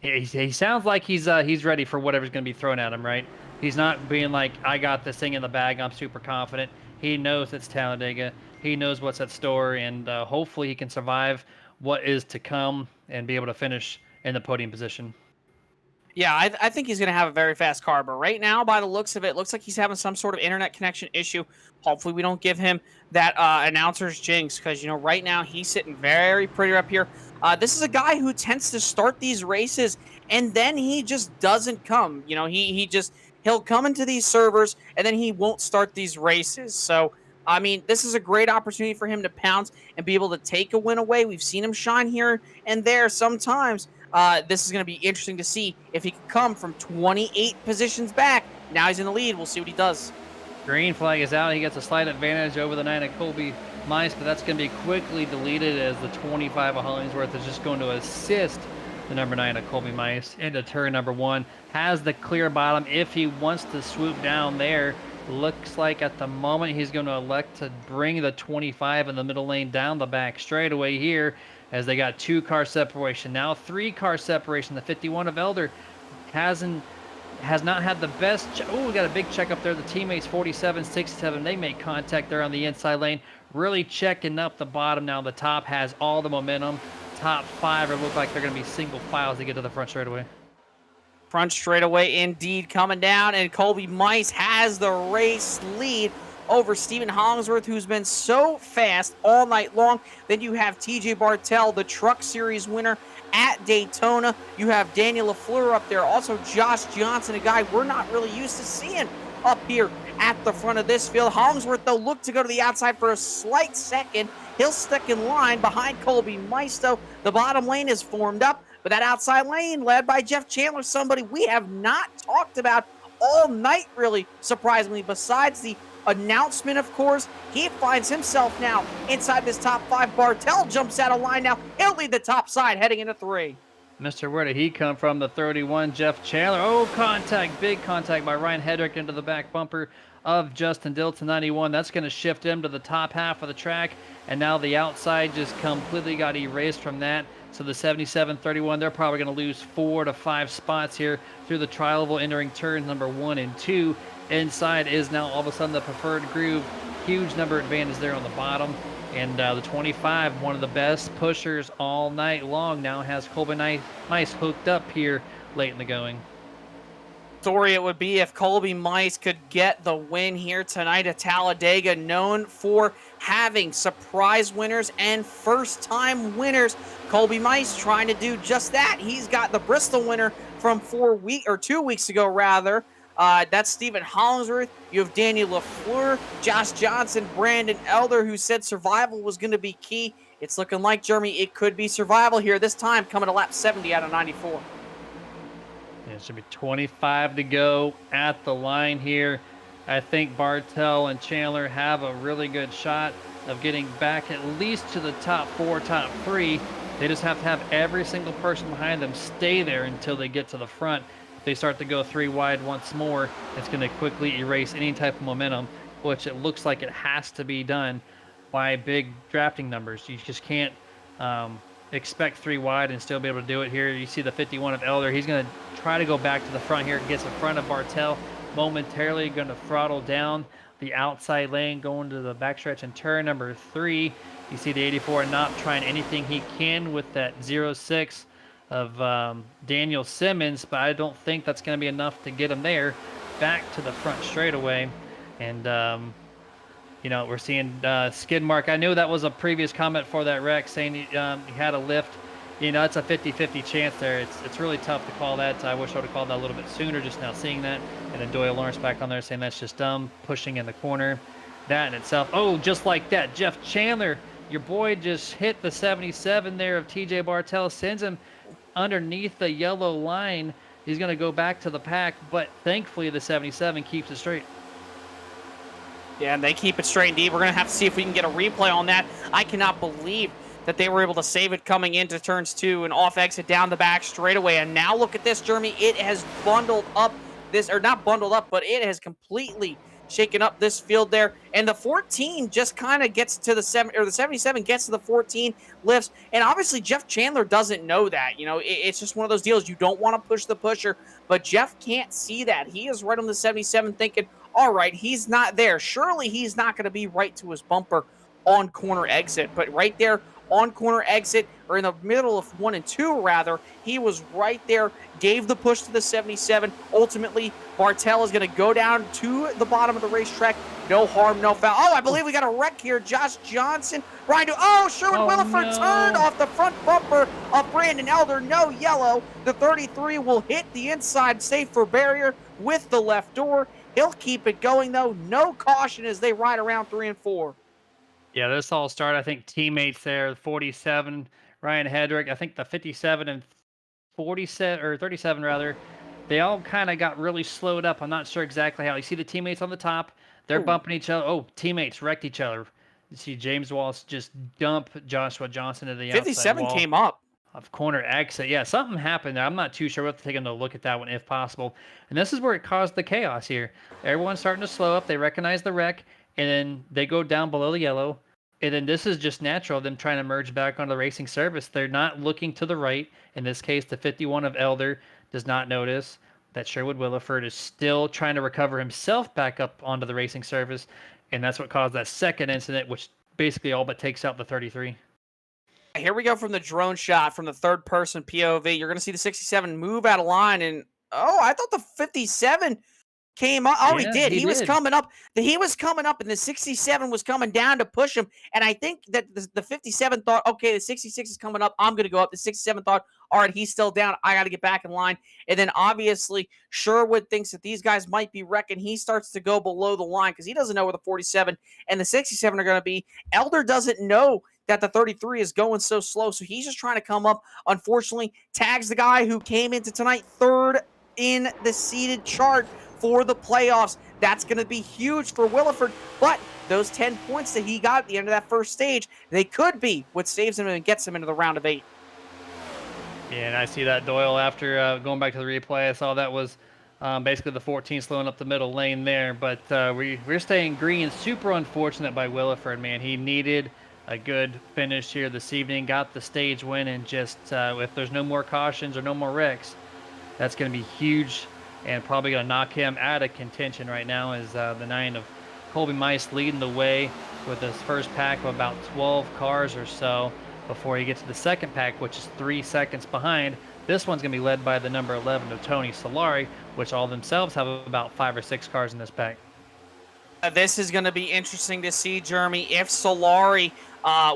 he sounds like he's ready for whatever's going to be thrown at him, right? He's not being like, I got this thing in the bag, I'm super confident. He knows it's Talladega. He knows what's at store, and hopefully he can survive what is to come and be able to finish in the podium position. Yeah, I think he's going to have a very fast car, but right now, by the looks of it, looks like he's having some sort of internet connection issue. Hopefully we don't give him that announcer's jinx, because, you know, right now he's sitting very pretty up here. This is a guy who tends to start these races, and then he just doesn't come. You know, he'll come into these servers, and then he won't start these races. So, I mean, this is a great opportunity for him to pounce and be able to take a win away. We've seen him shine here and there sometimes. This is going to be interesting to see if he can come from 28 positions back. Now he's in the lead. We'll see what he does. Green flag is out. He gets a slight advantage over the 9 of Colby Mice, but that's going to be quickly deleted as the 25 of Hollingsworth is just going to assist the number 9 of Colby Mice into turn number 1. Has the clear bottom if he wants to swoop down there. Looks like at the moment he's going to elect to bring the 25 in the middle lane down the back straightaway here, as they got 2-car separation. Now 3-car separation. The 51 of Elder has not had the best. Oh, we got a big check up there. The teammates 47, 67. They make contact there on the inside lane. Really checking up the bottom. Now the top has all the momentum. Top 5 look like they're going to be single files to get to the front straightaway. Front straightaway indeed coming down, and Colby Mice has the race lead over Stephen Hollingsworth, who's been so fast all night long. Then you have TJ Bartell, the Truck Series winner at Daytona. You have Daniel LaFleur up there. Also Josh Johnson, a guy we're not really used to seeing up here at the front of this field. Hollingsworth, though, looked to go to the outside for a slight second. He'll stick in line behind Colby Mice, though. The bottom lane is formed up, but that outside lane led by Jeff Chandler, somebody we have not talked about all night, really, surprisingly, besides the announcement, of course. He finds himself now inside this top 5. Bartell jumps out of line now. He'll lead the top side heading into 3. Mr. Where did he come from? The 31, Jeff Chandler. Oh, contact, big contact by Ryan Hedrick into the back bumper of Justin Dill to 91. That's going to shift him to the top half of the track, and now the outside just completely got erased from that. So the 77-31, they're probably going to lose 4 to 5 spots here through the tri-oval entering turns number 1 and 2. Inside is now all of a sudden the preferred groove. Huge number advantage there on the bottom. And the 25, one of the best pushers all night long, now has Colby Mice hooked up here late in the going. Story it would be if Colby Mice could get the win here tonight at Talladega, known for having surprise winners and first-time winners. Colby Mice trying to do just that. He's got the Bristol winner from 2 weeks ago, rather. That's Stephen Hollingsworth. You have Daniel LaFleur, Josh Johnson, Brandon Elder, who said survival was going to be key. It's looking like, Jeremy, it could be survival here this time, coming to lap 70 out of 94. Yeah, it should be 25 to go at the line here. I think Bartell and Chandler have a really good shot of getting back at least to the top 4, top 3. They just have to have every single person behind them stay there until they get to the front. If they start to go 3 wide once more, it's going to quickly erase any type of momentum, which it looks like it has to be done by big drafting numbers. You just can't expect 3 wide and still be able to do it here. You see the 51 of Elder. He's going to try to go back to the front here. Gets in front of Bartel. Momentarily going to throttle down the outside lane, going to the backstretch and turn number 3. You see the 84 not trying anything he can with that 06 of Daniel Simmons, but I don't think that's going to be enough to get him there. Back to the front straightaway. And, you know, we're seeing skid mark. I knew that was a previous comment for that wreck, saying he had a lift. You know, it's a 50-50 chance there. It's really tough to call that. I wish I would have called that a little bit sooner, just now seeing that. And then Doyle Lawrence back on there saying that's just dumb, pushing in the corner. That in itself. Oh, just like that, Jeff Chandler, your boy just hit the 77 there of TJ Bartel, sends him underneath the yellow line. He's going to go back to the pack, but thankfully the 77 keeps it straight. Yeah, and they keep it straight indeed. We're going to have to see if we can get a replay on that. I cannot believe that they were able to save it coming into turns 2 and off exit down the back straightaway. And now look at this, Jeremy. It has bundled up this, or not bundled up, but it has completely shaken up this field there. And the 14 just kind of gets to the 77 gets to the 14, lifts. And obviously Jeff Chandler doesn't know that. You know, it's just one of those deals. You don't want to push the pusher, but Jeff can't see that. He is right on the 77 thinking, all right, he's not there. Surely he's not going to be right to his bumper on corner exit, but right there on corner exit, or in the middle of 1 and 2 rather, he was right there, gave the push to the 77. Ultimately, Bartel is going to go down to the bottom of the racetrack. No harm, no foul. Oh, I believe we got a wreck here. Josh Johnson, Sherwood Williford turned off the front bumper of Brandon Elder. No yellow. The 33 will hit the inside safer barrier with the left door. He'll keep it going, though. No caution as they ride around 3 and 4. Yeah, this all started, I think, teammates there, 47, Ryan Hedrick, I think the 57 and 47, or 37 rather, they all kind of got really slowed up. I'm not sure exactly how. You see the teammates on the top, they're bumping each other. Oh, teammates wrecked each other. You see James Wallace just dump Joshua Johnson to the outside 57 wall came up. of corner exit. Yeah, something happened there. I'm not too sure. We'll have to take another look at that one if possible. And this is where it caused the chaos here. Everyone's starting to slow up. They recognize the wreck, and then they go down below the yellow. And then this is just natural, them trying to merge back onto the racing service. They're not looking to the right. In this case, the 51 of Elder does not notice that Sherwood Williford is still trying to recover himself back up onto the racing service. And that's what caused that second incident, which basically all but takes out the 33. Here we go from the drone shot from the third person POV. You're going to see the 67 move out of line. And, I thought the 57 came up. Oh, Yeah, he did. he He was did. coming up. He was coming up, and the 67 was coming down to push him. And I think that the 57 thought, okay, the 66 is coming up. I'm going to go up. The 67 thought, all right, he's still down. I got to get back in line. And then obviously Sherwood thinks that these guys might be wrecking. He starts to go below the line because he doesn't know where the 47 and the 67 are going to be. Elder doesn't know that the 33 is going so slow, so he's just trying to come up. Unfortunately, tags the guy who came into tonight third in the seeded chart for the playoffs. That's going to be huge for Williford, but those 10 points that he got at the end of that first stage, they could be what saves him and gets him into the round of 8. Yeah, and I see that Doyle after going back to the replay. I saw that was basically the 14 slowing up the middle lane there, but we're staying green. Super unfortunate by Williford, man. He needed a good finish here this evening, got the stage win, and just if there's no more cautions or no more wrecks, that's going to be huge and probably going to knock him out of contention right now as the 9 of Colby Mice leading the way with his first pack of about 12 cars or so before he gets to the second pack, which is 3 seconds behind. This one's going to be led by the number 11 of Tony Solari, which all themselves have about 5 or 6 cars in this pack. This is going to be interesting to see, Jeremy, if Solari,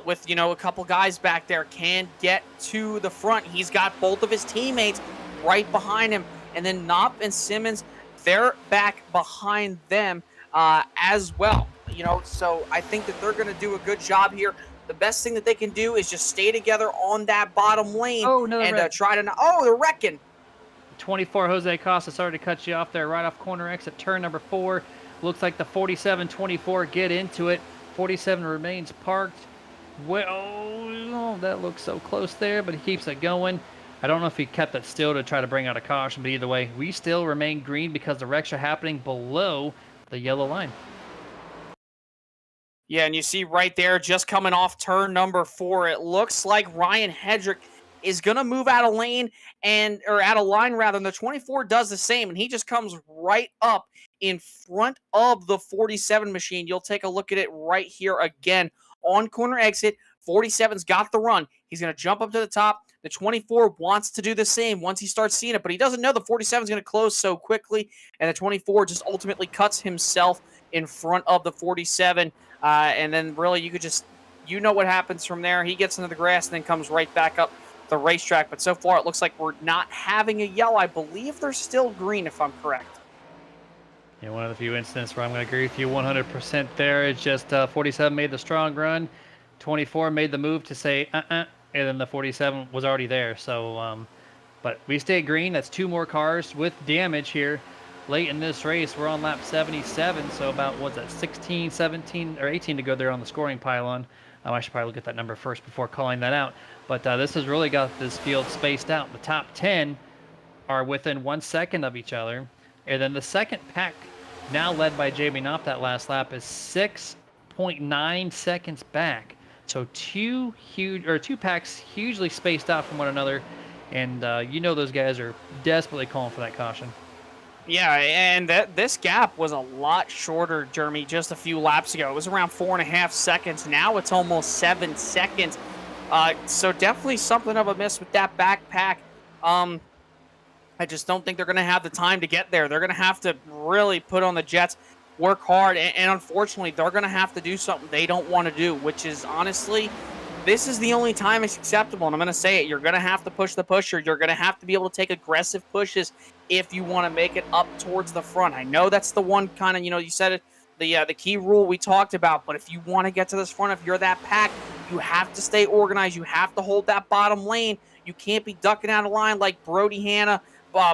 with, a couple guys back there, can get to the front. He's got both of his teammates right behind him. And then Knopp and Simmons, they're back behind them as well. So I think that they're going to do a good job here. The best thing that they can do is just stay together on that bottom lane and try to... Oh, they're wrecking. 24 Jose Costa started to cut you off there right off corner exit, turn number 4. Looks like the 47-24 get into it. 47 remains parked. Well, oh, that looks so close there, but he keeps it going. I don't know if he kept it still to try to bring out a caution, but either way, we still remain green because the wrecks are happening below the yellow line. Yeah, and you see right there, just coming off turn number 4, it looks like Ryan Hedrick is going to move out of lane or out of line rather, and the 24 does the same, and he just comes right up in front of the 47 machine. You'll take a look at it right here again on corner exit. 47's got the run. He's going to jump up to the top. The 24 wants to do the same once he starts seeing it, but he doesn't know the 47's going to close so quickly, and the 24 just ultimately cuts himself in front of the 47. And then really you know what happens from there. He gets into the grass and then comes right back up the racetrack. But so far, it looks like we're not having a yellow. I believe they're still green, if I'm correct. Yeah, one of the few instances where I'm going to agree with you 100% there. It's just 47 made the strong run. 24 made the move to say, and then the 47 was already there. So, but we stay green. That's 2 more cars with damage here. Late in this race, we're on lap 77, so about, what's that, 16, 17, or 18 to go there on the scoring pylon. I should probably look at that number first before calling that out. But this has really got this field spaced out. The top 10 are within 1 second of each other. And then the second pack, now led by Jamie Knopf that last lap, is 6.9 seconds back. So two packs hugely spaced out from one another. And you know those guys are desperately calling for that caution. Yeah, and this gap was a lot shorter, Jeremy, just a few laps ago. It was around 4.5 seconds. Now it's almost 7 seconds. So definitely something of a miss with that backpack. I just don't think they're going to have the time to get there. They're going to have to really put on the jets, work hard, and unfortunately, they're going to have to do something they don't want to do, which is honestly, this is the only time it's acceptable, and I'm going to say it. You're going to have to push the pusher. You're going to have to be able to take aggressive pushes if you want to make it up towards the front. I know that's the one kind of, you said it, the key rule we talked about, but if you want to get to this front, if you're that pack, you have to stay organized. You have to hold that bottom lane. You can't be ducking out of line like Brody Hanna,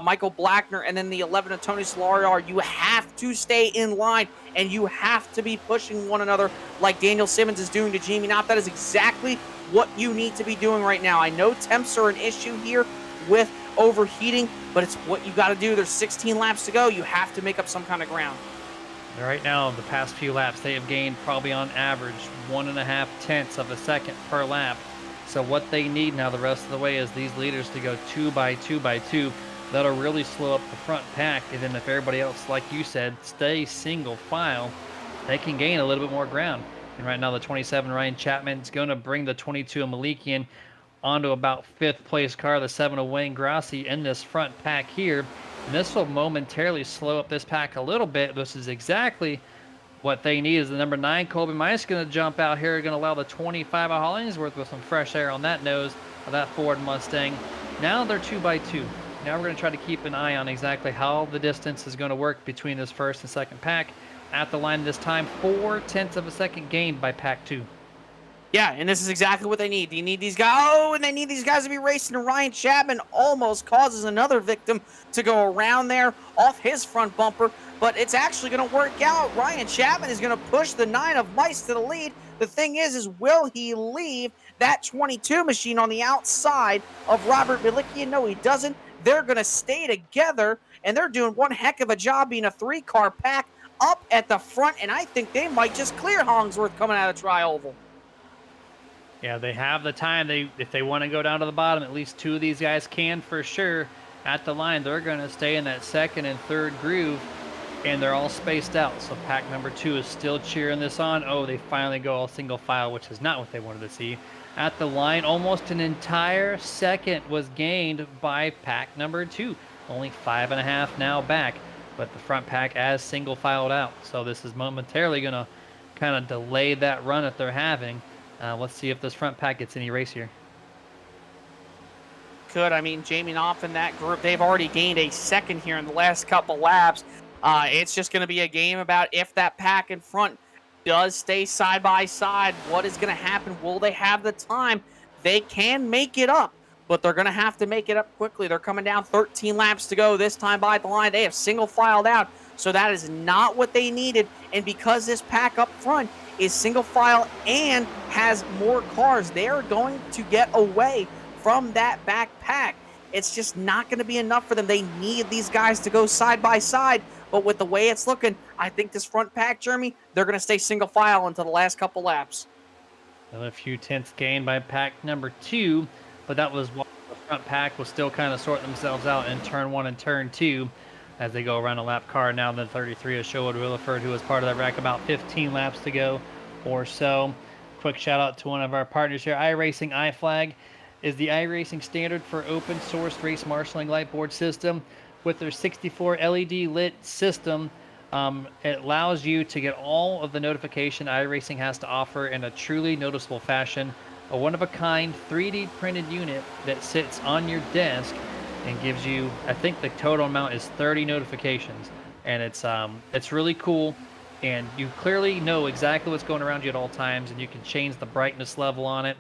Michael Blackner, and then the 11 of Tony Solari are. You have to stay in line, and you have to be pushing one another like Daniel Simmons is doing to Jamie Knopf. That is exactly what you need to be doing right now. I know temps are an issue here with overheating, but it's what you got to do. There's 16 laps to go. You have to make up some kind of ground. Right now, the past few laps, they have gained probably on average 1.5 tenths of a second per lap. So what they need now the rest of the way is these leaders to go 2 by 2 by 2. That'll really slow up the front pack. And then if everybody else, like you said, stays single file, they can gain a little bit more ground. And right now, the 27 Ryan Chapman is going to bring the 22 Malikian onto about 5th place car, the 7 of Wayne Grassi in this front pack here. And this will momentarily slow up this pack a little bit. This is exactly what they need. Is the number 9 Colby Mice going to jump out here, going to allow the 25 of Hollingsworth with some fresh air on that nose of that Ford Mustang. Now they're 2 by 2. Now we're going to try to keep an eye on exactly how the distance is going to work between this first and second pack. At the line this time, 4 tenths of a second gained by pack 2. Yeah, and this is exactly what they need. Do you need these guys? Oh, and they need these guys to be racing. And Ryan Chapman almost causes another victim to go around there off his front bumper, but it's actually going to work out. Ryan Chapman is going to push the 9 of Mice to the lead. The thing is will he leave that 22 machine on the outside of Robert Malikian? No, he doesn't. They're going to stay together, and they're doing one heck of a job being a 3-car pack up at the front, and I think they might just clear Hollingsworth coming out of Tri-Oval. Yeah, they have the time. If they want to go down to the bottom, at least 2 of these guys can for sure. At the line, they're going to stay in that second and third groove, and they're all spaced out. So pack number 2 is still cheering this on. Oh, they finally go all single file, which is not what they wanted to see. At the line, almost an entire second was gained by pack number 2. Only 5.5 now back, but the front pack as single filed out. So this is momentarily going to kind of delay that run that they're having. Let's see if this front pack gets any race here. Could. I mean, Jamie Knopf and that group, they've already gained a second here in the last couple laps. It's just going to be a game about if that pack in front does stay side by side, what is going to happen? Will they have the time? They can make it up, but they're going to have to make it up quickly. They're coming down 13 laps to go this time by the line. They have single filed out, so that is not what they needed. And because this pack up front is single file and has more cars. They are going to get away from that back pack. It's just not going to be enough for them. They need these guys to go side by side. But with the way it's looking, I think this front pack, Jeremy, they're going to stay single file until the last couple laps. Another few tenths gained by pack number 2, but that was while the front pack was still kind of sorting themselves out in turn 1 and turn 2 as they go around a lap car. Now the 33 is Sherwood Williford, who was part of that wreck, about 15 laps to go or so. Quick shout out to one of our partners here, iRacing iFlag is the iRacing standard for open source race marshalling light board system. With their 64 LED lit system, it allows you to get all of the notification iRacing has to offer in a truly noticeable fashion. A one-of-a-kind 3D printed unit that sits on your desk and gives you, I think the total amount is 30 notifications, and it's really cool, and you clearly know exactly what's going around you at all times, and you can change the brightness level on it.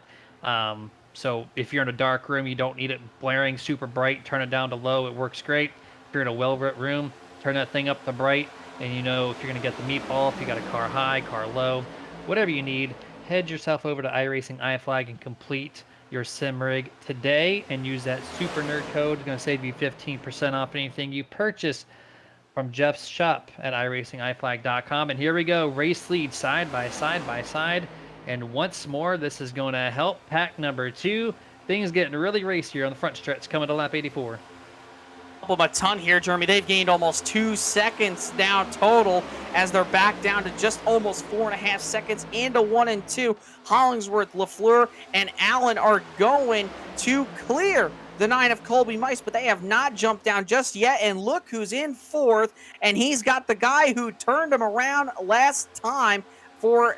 So if you're in a dark room, you don't need it blaring super bright, turn it down to low, it works great. If you're in a well-lit room, turn that thing up to bright, and you know if you're going to get the meatball, if you got a car high, car low, whatever you need, head yourself over to iRacing iFlag and complete your sim rig today and use that super nerd code. It's going to save you 15% off anything you purchase from Jeff's shop at iRacingIFlag.com. And here we go, race lead side by side by side. And once more, this is going to help pack number 2. Things getting really racy on the front stretch coming to lap 84. Up a ton here, Jeremy. They've gained almost 2 seconds now total as they're back down to just almost 4.5 seconds into 1 and 2. Hollingsworth, LaFleur, and Allen are going to clear the 9 of Colby Mice, but they have not jumped down just yet. And look who's in 4th, and he's got the guy who turned him around last time. Or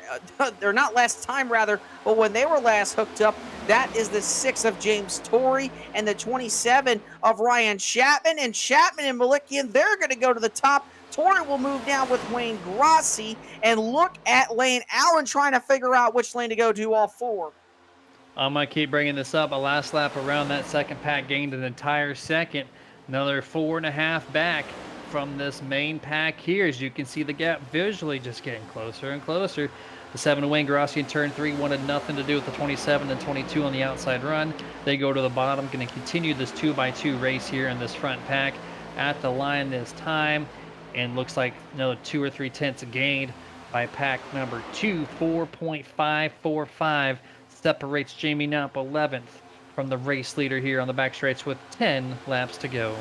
not last time rather, but when they were last hooked up. That is the 6 of James Torrey and the 27 of Ryan Chapman. And Chapman and Malikian, they're going to go to the top. Torrey will move down with Wayne Grossi. And look at Lane Allen trying to figure out which lane to go to all 4. I'm going to keep bringing this up. A last lap around that second pack gained an entire second. Another 4.5 back from this main pack here. As you can see, the gap visually just getting closer and closer. The 7 of Wayne Grossi in turn 3 wanted nothing to do with the 27 and 22 on the outside run. They go to the bottom. Going to continue this 2x2 race here in this front pack at the line this time. And looks like another 2 or 3 tenths gained by pack number 2. 4.545 separates Jamie Knopp 11th from the race leader here on the back straights with 10 laps to go.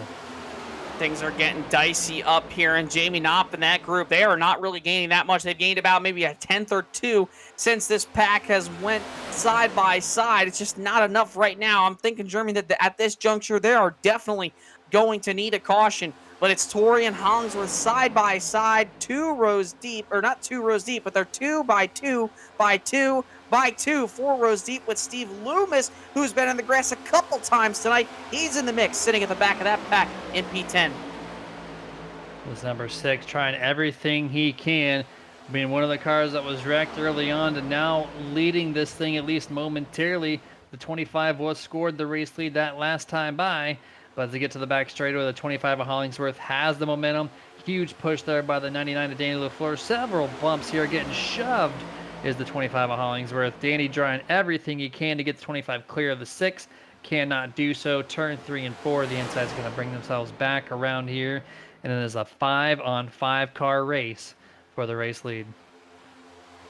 Things are getting dicey up here, and Jamie Knopp and that group, they are not really gaining that much. They've gained about maybe a tenth or 2 since this pack has went side by side. It's just not enough right now. I'm thinking, Jeremy, that at this juncture, they are definitely going to need a caution. But it's Torrey and Hollingsworth side by side, 2 rows deep, or not 2 rows deep, but they're 2 by 2 by 2 by 2, 4 rows deep with Steve Loomis, who's been in the grass a couple times tonight. He's in the mix, sitting at the back of that pack in P10. Was number 6 trying everything he can, being one of the cars that was wrecked early on to now leading this thing at least momentarily. The 25 was scored the race lead that last time by, but as they get to the back straightaway, the 25 of Hollingsworth has the momentum. Huge push there by the 99 of Danny LaFleur. Several bumps here, getting shoved is the 25 of Hollingsworth. Danny trying everything he can to get the 25 clear of the 6. Cannot do so. Turn 3 and 4. The inside's going to bring themselves back around here. And then there's a 5-on-5 car race for the race lead.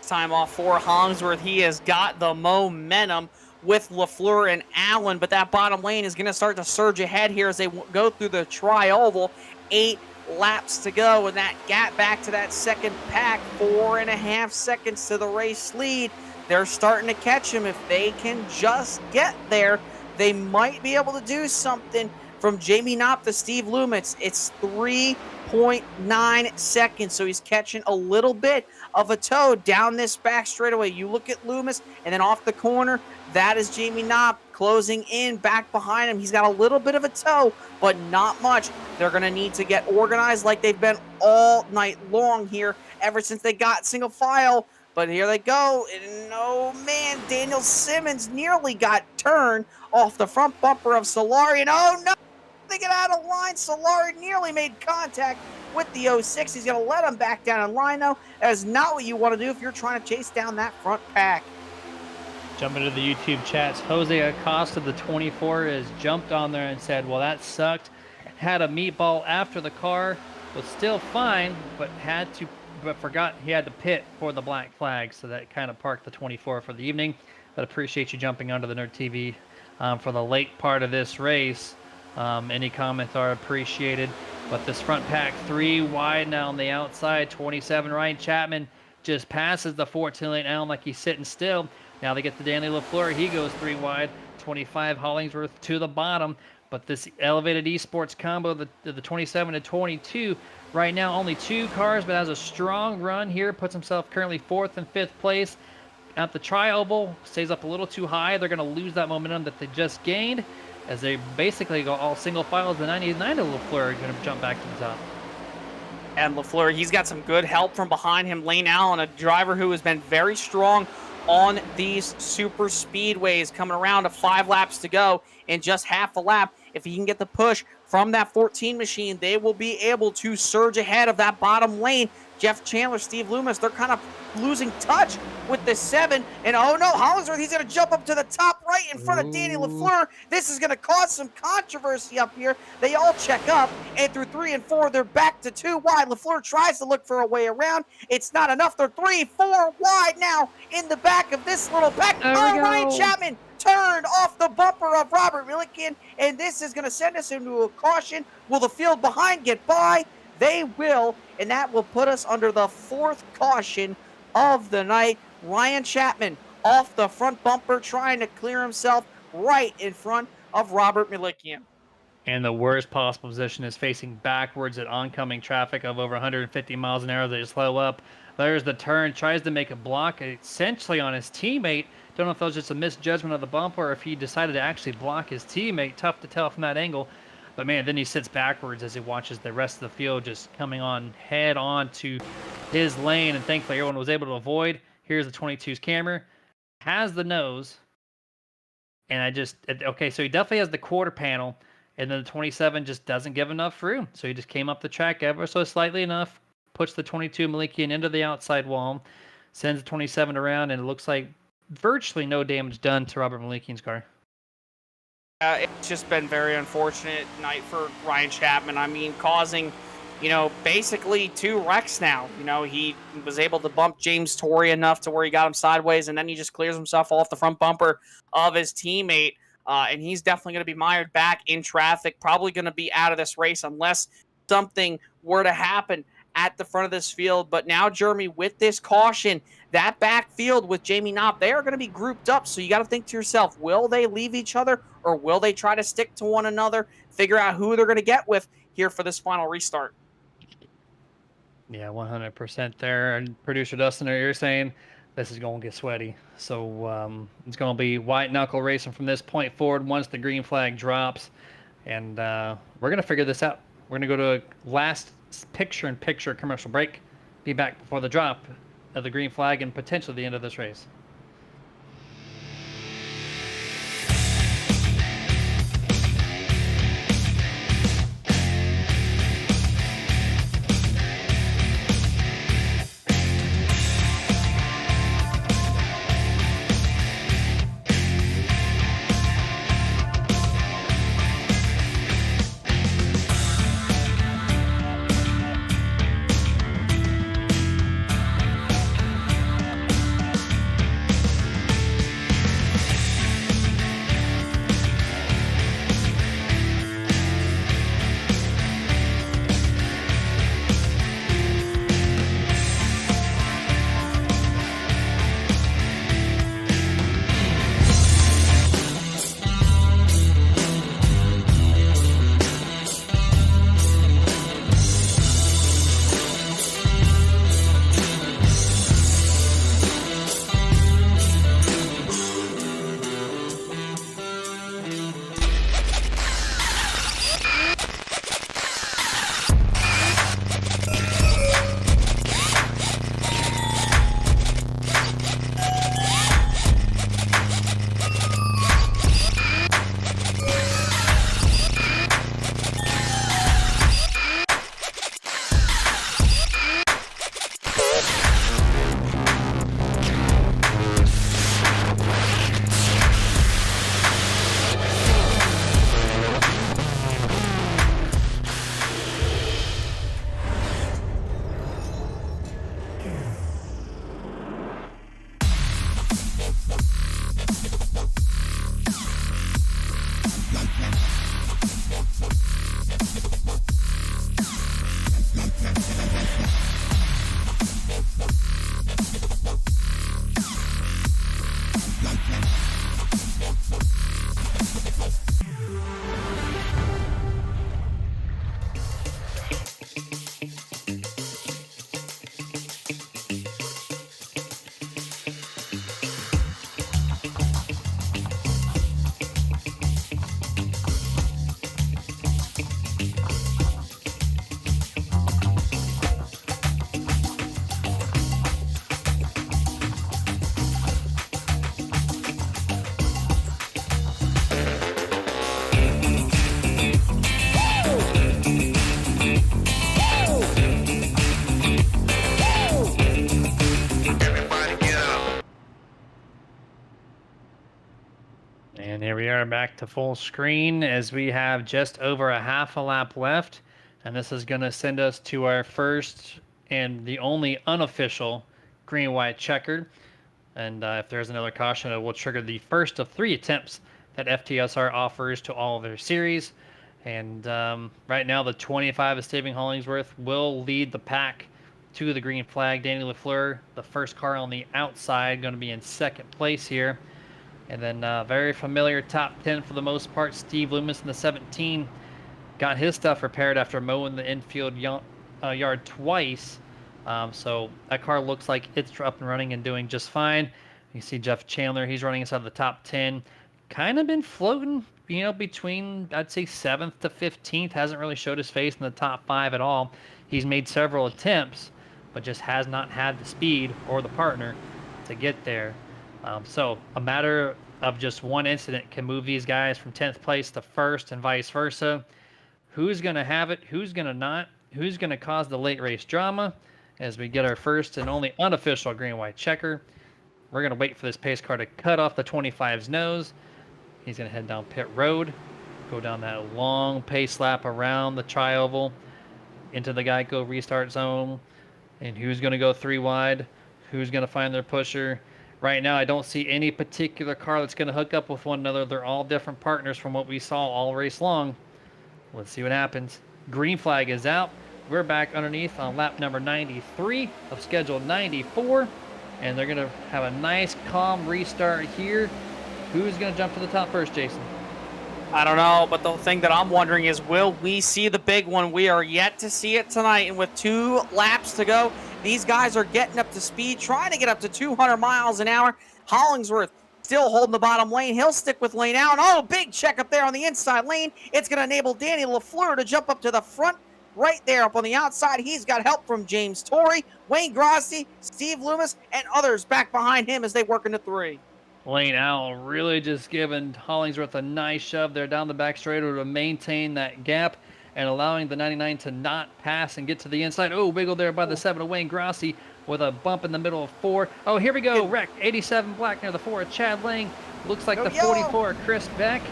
Time off for Hollingsworth. He has got the momentum with LaFleur and Allen, but that bottom lane is going to start to surge ahead here as they go through the tri-oval. 8 laps to go, and that gap back to that second pack, 4.5 seconds to the race lead. They're starting to catch him. If they can just get there, they might be able to do something. From Jamie Knopp to Steve Loomis, it's 3.9 seconds, so he's catching a little bit of a toe down this back straightaway. You look at Loomis, and then off the corner, that is Jamie Knopp closing in back behind him. He's got a little bit of a toe, but not much. They're going to need to get organized like they've been all night long here, ever since they got single file. But here they go, and oh man, Daniel Simmons nearly got turned off the front bumper of Solari, and oh no! They get out of line. Solari nearly made contact with the 06. He's going to let him back down in line, though. That is not what you want to do if you're trying to chase down that front pack. Jumping to the YouTube chats, Jose Acosta, the 24, has jumped on there and said, well, that sucked. Had a meatball after the car, was still fine, but forgot he had to pit for the black flag, so that kind of parked the 24 for the evening. But appreciate you jumping onto the Nerd TV for the late part of this race. Any comments are appreciated. But this front pack 3 wide now on the outside. 27 Ryan Chapman just passes the 14 lane Allen like he's sitting still. Now they get to Danny LaFleur. He goes 3 wide. 25 Hollingsworth to the bottom. But this elevated esports combo, the 27 to 22, right now only 2 cars, but has a strong run here. Puts himself currently 4th and 5th place. At the tri-oval, stays up a little too high. They're going to lose that momentum that they just gained as they basically go all single files. The 99 of LaFleur are going to jump back to the top. And LaFleur, he's got some good help from behind him. Lane Allen, a driver who has been very strong on these super speedways, coming around to 5 laps to go in just half a lap. If he can get the push from that 14 machine, they will be able to surge ahead of that bottom lane. Jeff Chandler, Steve Loomis, they're kind of losing touch with the 7. And oh no, Hollingsworth, he's going to jump up to the top right in front of Danny LaFleur. This is going to cause some controversy up here. They all check up, and through 3 and 4, they're back to 2 wide. LaFleur tries to look for a way around. It's not enough. They're 3, 4 wide now in the back of this little pack. Oh, Ryan Chapman turned off the bumper of Robert Milliken, and this is going to send us into a caution. Will the field behind get by? They will, and that will put us under the 4th caution of the night. Ryan Chapman off the front bumper, trying to clear himself right in front of Robert Milliken. And the worst possible position is facing backwards at oncoming traffic of over 150 miles an hour. They slow up. There's the turn, tries to make a block essentially on his teammate. Don't know if that was just a misjudgment of the bumper or if he decided to actually block his teammate. Tough to tell from that angle. But man, then he sits backwards as he watches the rest of the field just coming on head on to his lane. And thankfully everyone was able to avoid. Here's the 22's camera. Has the nose. And okay, so he definitely has the quarter panel. And then the 27 just doesn't give enough room. So he just came up the track ever so slightly enough. Puts the 22 Malikian into the outside wall. Sends the 27 around. And it looks like virtually no damage done to Robert Malikian's car. It's just been very unfortunate night for Ryan Chapman. I mean, causing, basically 2 wrecks now. He was able to bump James Torrey enough to where he got him sideways, and then he just clears himself off the front bumper of his teammate. And he's definitely going to be mired back in traffic, probably going to be out of this race unless something were to happen at the front of this field. But now, Jeremy, with this caution, that backfield with Jamie Knopp, they are going to be grouped up. So you got to think to yourself, will they leave each other or will they try to stick to one another, figure out who they're going to get with here for this final restart? Yeah, 100% there. And producer Dustin, you're saying this is going to get sweaty. So it's going to be white knuckle racing from this point forward once the green flag drops. And we're going to figure this out. We're going to go to a last picture-in-picture commercial break. Be back before the drop of the green flag and potentially the end of this race. And here we are back to full screen as we have just over a half a lap left. And this is going to send us to our first and the only unofficial green-white checkered. And if there's another caution, it will trigger the first of 3 attempts that FTSR offers to all of their series. And right now, the 25 of Stephen Hollingsworth will lead the pack to the green flag. Danny LaFleur, the first car on the outside, going to be in second place here. And then very familiar top 10 for the most part, Steve Loomis in the 17 got his stuff repaired after mowing the infield yard twice. So that car looks like it's up and running and doing just fine. You see Jeff Chandler, he's running inside the top 10. Kind of been floating, between, I'd say, 7th to 15th. Hasn't really showed his face in the top 5 at all. He's made several attempts, but just has not had the speed or the partner to get there. So a matter of just one incident can move these guys from 10th place to 1st and vice versa. Who's going to have it? Who's going to not? Who's going to cause the late race drama? As we get our first and only unofficial green-white checker. We're going to wait for this pace car to cut off the 25's nose. He's going to head down pit road, go down that long pace lap around the tri-oval into the Geico restart zone. And who's going to go 3 wide? Who's going to find their pusher? Right now, I don't see any particular car that's going to hook up with one another. They're all different partners from what we saw all race long. Let's see what happens. Green flag is out. We're back underneath on lap number 93 of schedule 94. And they're going to have a nice, calm restart here. Who's going to jump to the top first, Jason? I don't know, but the thing that I'm wondering is, will we see the big one? We are yet to see it tonight, and with 2 laps to go, these guys are getting up to speed, trying to get up to 200 miles an hour. Hollingsworth still holding the bottom lane. He'll stick with lane out. Oh, big check up there on the inside lane. It's going to enable Danny LaFleur to jump up to the front right there up on the outside. He's got help from James Torrey, Wayne Grossi, Steve Loomis, and others back behind him as they work into 3. Lane Owl really just giving Hollingsworth a nice shove there down the back straighter to maintain that gap and allowing the 99 to not pass and get to the inside. Oh, wiggle there by the 7 of Wayne Grossi with a bump in the middle of 4. Oh, here we go. Wreck 87 black near the 4 of Chad Lang. Looks like the 44 of Chris Beck.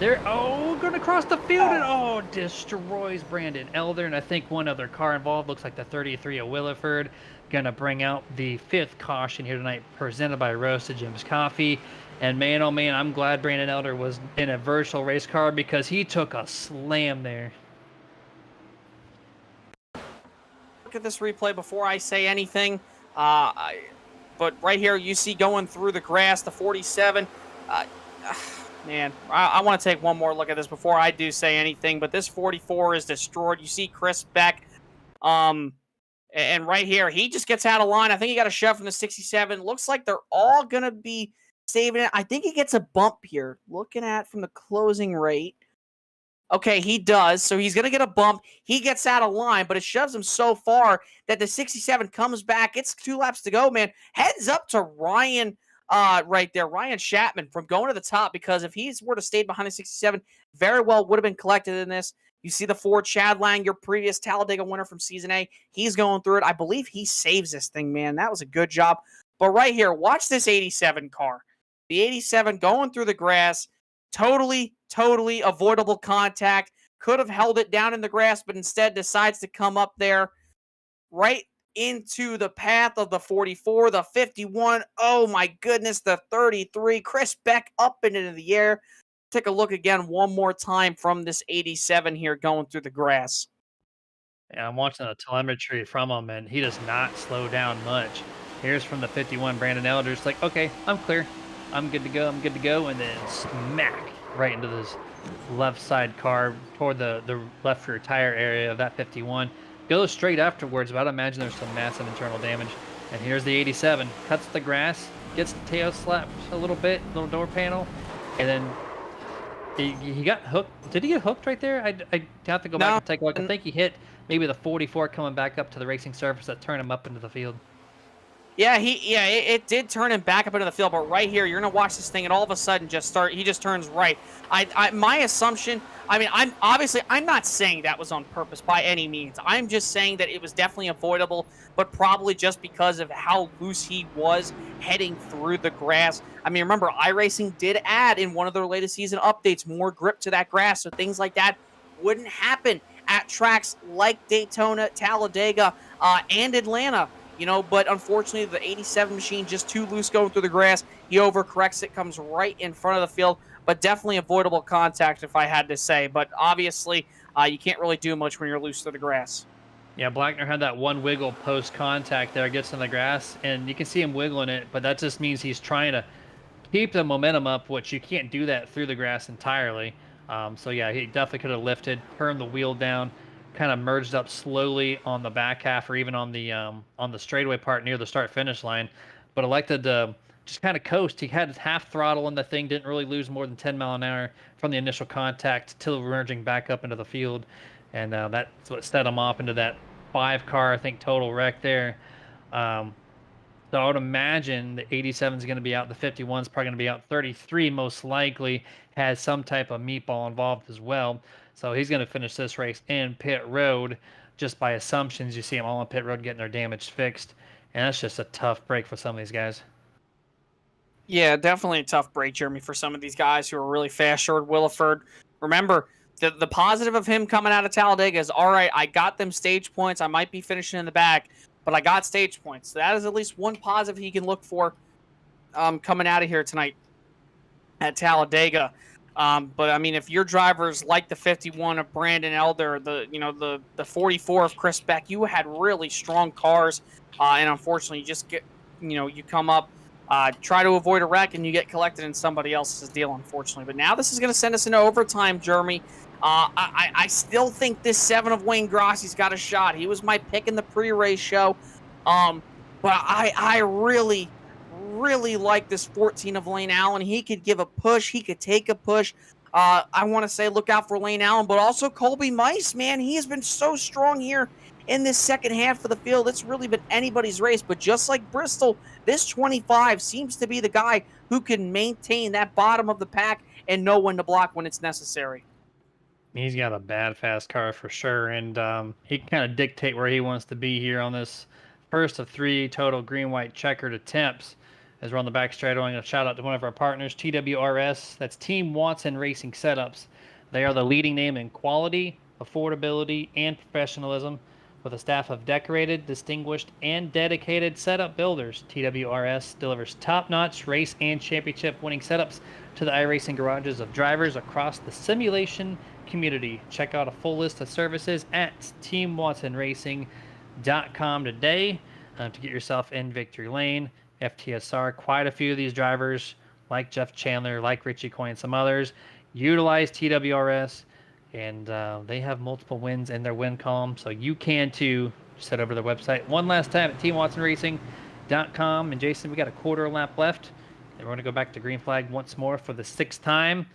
There, going to cross the field and destroys Brandon Elder. And I think one other car involved. Looks like the 33 of Williford. Gonna bring out the 5th caution here tonight, presented by Roasted Jim's Coffee. And man, oh man, I'm glad Brandon Elder was in a virtual race car because he took a slam there. Look at this replay before I say anything. But right here, you see going through the grass, the 47. Man, I want to take one more look at this before I do say anything. But this 44 is destroyed. You see Chris Beck. And right here, he just gets out of line. I think he got a shove from the 67. Looks like they're all going to be saving it. I think he gets a bump here. Looking at from the closing rate. Okay, he does. So he's going to get a bump. He gets out of line, but it shoves him so far that the 67 comes back. It's 2 laps to go, man. Heads up to Ryan right there. Ryan Chapman from going to the top, because if he were to stay behind the 67, very well would have been collected in this. You see the 4 Chad Lang, your previous Talladega winner from Season A. He's going through it. I believe he saves this thing, man. That was a good job. But right here, watch this 87 car. The 87 going through the grass. Totally avoidable contact. Could have held it down in the grass, but instead decides to come up there right into the path of the 44, the 51. Oh, my goodness, the 33. Chris Beck up and into the air. Take a look again one more time from this 87 here going through the grass. Yeah, I'm watching the telemetry from him, and he does not slow down much. Here's from the 51, Brandon Elder. It's like, okay, I'm clear. I'm good to go. I'm good to go. And then smack right into this left side car toward the left rear tire area of that 51. Goes straight afterwards, but I'd imagine there's some massive internal damage. And here's the 87. Cuts the grass, gets the tail slapped a little bit, little door panel, and then he got hooked. Did he get hooked right there? I have to go back and take a look. I think he hit maybe the 44 coming back up to the racing surface that turned him up into the field. Yeah, it did turn him back up into the field, but right here, you're gonna watch this thing, and all of a sudden, he just turns right. My assumption, I mean, I'm not saying that was on purpose by any means. I'm just saying that it was definitely avoidable, but probably just because of how loose he was heading through the grass. I mean, remember, iRacing did add in one of their latest season updates more grip to that grass, so things like that wouldn't happen at tracks like Daytona, Talladega, and Atlanta. But unfortunately, the 87 machine just too loose going through the grass. He overcorrects it, comes right in front of the field, but definitely avoidable contact, if I had to say. But obviously, you can't really do much when you're loose through the grass. Yeah, Blackner had that one wiggle post contact there, gets in the grass, and you can see him wiggling it, but that just means he's trying to keep the momentum up, which you can't do that through the grass entirely. So yeah, he definitely could have lifted, turned the wheel down, kind of merged up slowly on the back half or even on the straightaway part near the start finish line, but elected to just kind of coast. He had half throttle in the thing, didn't really lose more than 10 mile an hour from the initial contact till merging back up into the field, and that's what set him off into that 5 car, I think, total wreck there. So I would imagine the 87 is going to be out. The 51 is probably going to be out. 33 most likely has some type of meatball involved as well. So he's going to finish this race in pit road just by assumptions. You see them all on pit road getting their damage fixed. And that's just a tough break for some of these guys. Yeah, definitely a tough break, Jeremy, for some of these guys who are really fast. Short Williford. Remember, the positive of him coming out of Talladega is, all right, I got them stage points. I might be finishing in the back, but I got stage points. So that is at least one positive he can look for coming out of here tonight at Talladega. But I mean, if your drivers like the 51 of Brandon Elder, the 44 of Chris Beck, you had really strong cars, and unfortunately, you just get, you come up, try to avoid a wreck, and you get collected in somebody else's deal, unfortunately. But now this is going to send us into overtime, Jeremy. I still think this 7 of Wayne Grossi's got a shot. He was my pick in the pre-race show, but I really like this 14 of Lane Allen. He could give a push. He could take a push. I want to say look out for Lane Allen, but also Colby Mice, man. He has been so strong here in this second half of the field. It's really been anybody's race, but just like Bristol, this 25 seems to be the guy who can maintain that bottom of the pack and know when to block when it's necessary. He's got a bad fast car for sure, and he can kind of dictate where he wants to be here on this first of 3 total green-white checkered attempts. As we're on the back straightaway, I'm going to shout out to one of our partners, TWRS. That's Team Watson Racing Setups. They are the leading name in quality, affordability, and professionalism. With a staff of decorated, distinguished, and dedicated setup builders, TWRS delivers top-notch race and championship-winning setups to the iRacing garages of drivers across the simulation community. Check out a full list of services at teamwatsonracing.com today to get yourself in victory lane. FTSR, quite a few of these drivers, like Jeff Chandler, like Richie Coy, and some others, utilize TWRS. And they have multiple wins in their win column, so you can too. Just head over to their website one last time at teamwatsonracing.com. And Jason, we got a quarter lap left, and we're going to go back to green flag once more for the 6th time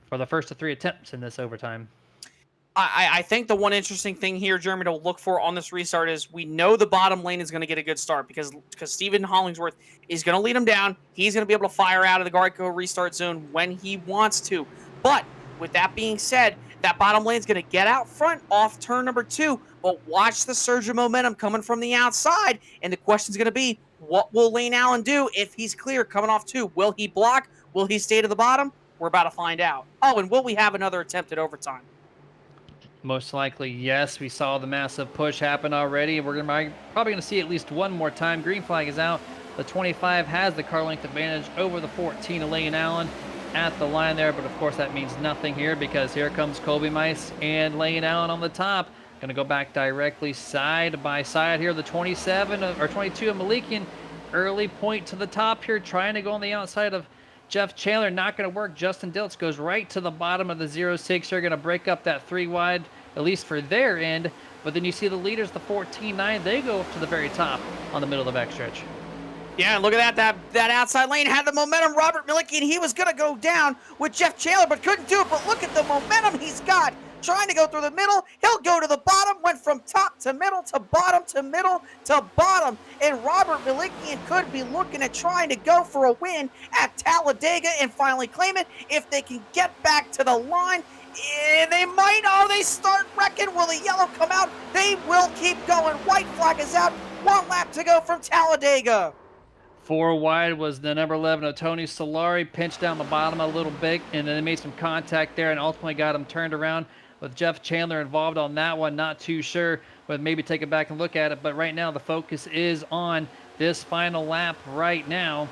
for the first of 3 attempts in this overtime. I think the one interesting thing here, Jeremy, to look for on this restart is we know the bottom lane is going to get a good start because Stephen Hollingsworth is going to lead him down. He's going to be able to fire out of the Garco restart zone when he wants to. But with that being said, that bottom lane is going to get out front off turn number 2, but watch the surge of momentum coming from the outside. And the question is going to be, what will Lane Allen do if he's clear coming off 2? Will he block? Will he stay to the bottom? We're about to find out. Oh, and will we have another attempt at overtime? Most likely, yes. We saw the massive push happen already. We're probably going to see at least one more time. Green flag is out. The 25 has the car length advantage over the 14 of Lane Allen at the line there, but of course that means nothing here because here comes Colby Mice and Lane Allen on the top. Going to go back directly side by side here. The 27 or 22 of Malikian, early point to the top here, trying to go on the outside of Jeff Chandler. Not going to work. Justin Diltz goes right to the bottom of the 06. They're going to break up that 3 wide, at least for their end. But then you see the leaders, the 14-9, they go up to the very top on the middle of the backstretch. Yeah, look at that. That outside lane had the momentum. Robert Malikian, he was going to go down with Jeff Chandler, but couldn't do it. But look at the momentum he's got. trying to go through the middle. He'll go to the bottom, went from top to middle to bottom to middle to bottom. And Robert Malikian could be looking at trying to go for a win at Talladega and finally claim it. If they can get back to the line, they might. Oh, they start wrecking. Will the yellow come out? They will keep going. White flag is out. 1 lap to go from Talladega. 4 wide was the number 11 of Tony Solari, pinched down the bottom a little bit, and then they made some contact there and ultimately got him turned around with Jeff Chandler involved on that one. Not too sure, but maybe take it back and look at it. But right now the focus is on this final lap right now.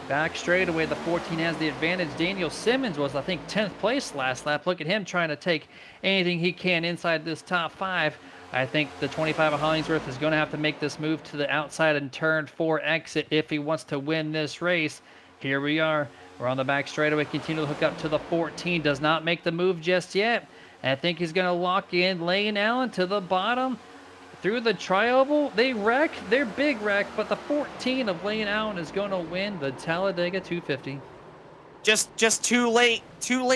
Back straightaway, the 14 has the advantage. Daniel Simmons was, I think, 10th place last lap. Look at him trying to take anything he can inside this top 5. I think the 25 of Hollingsworth is going to have to make this move to the outside and turn 4 exit if he wants to win this race. Here we are. We're on the back straightaway. Continue to hook up to the 14. Does not make the move just yet. I think he's going to lock in Lane Allen to the bottom. Through the tri-oval, they wreck. They're big wreck, but the 14 of Lane Allen is going to win the Talladega 250. Just too late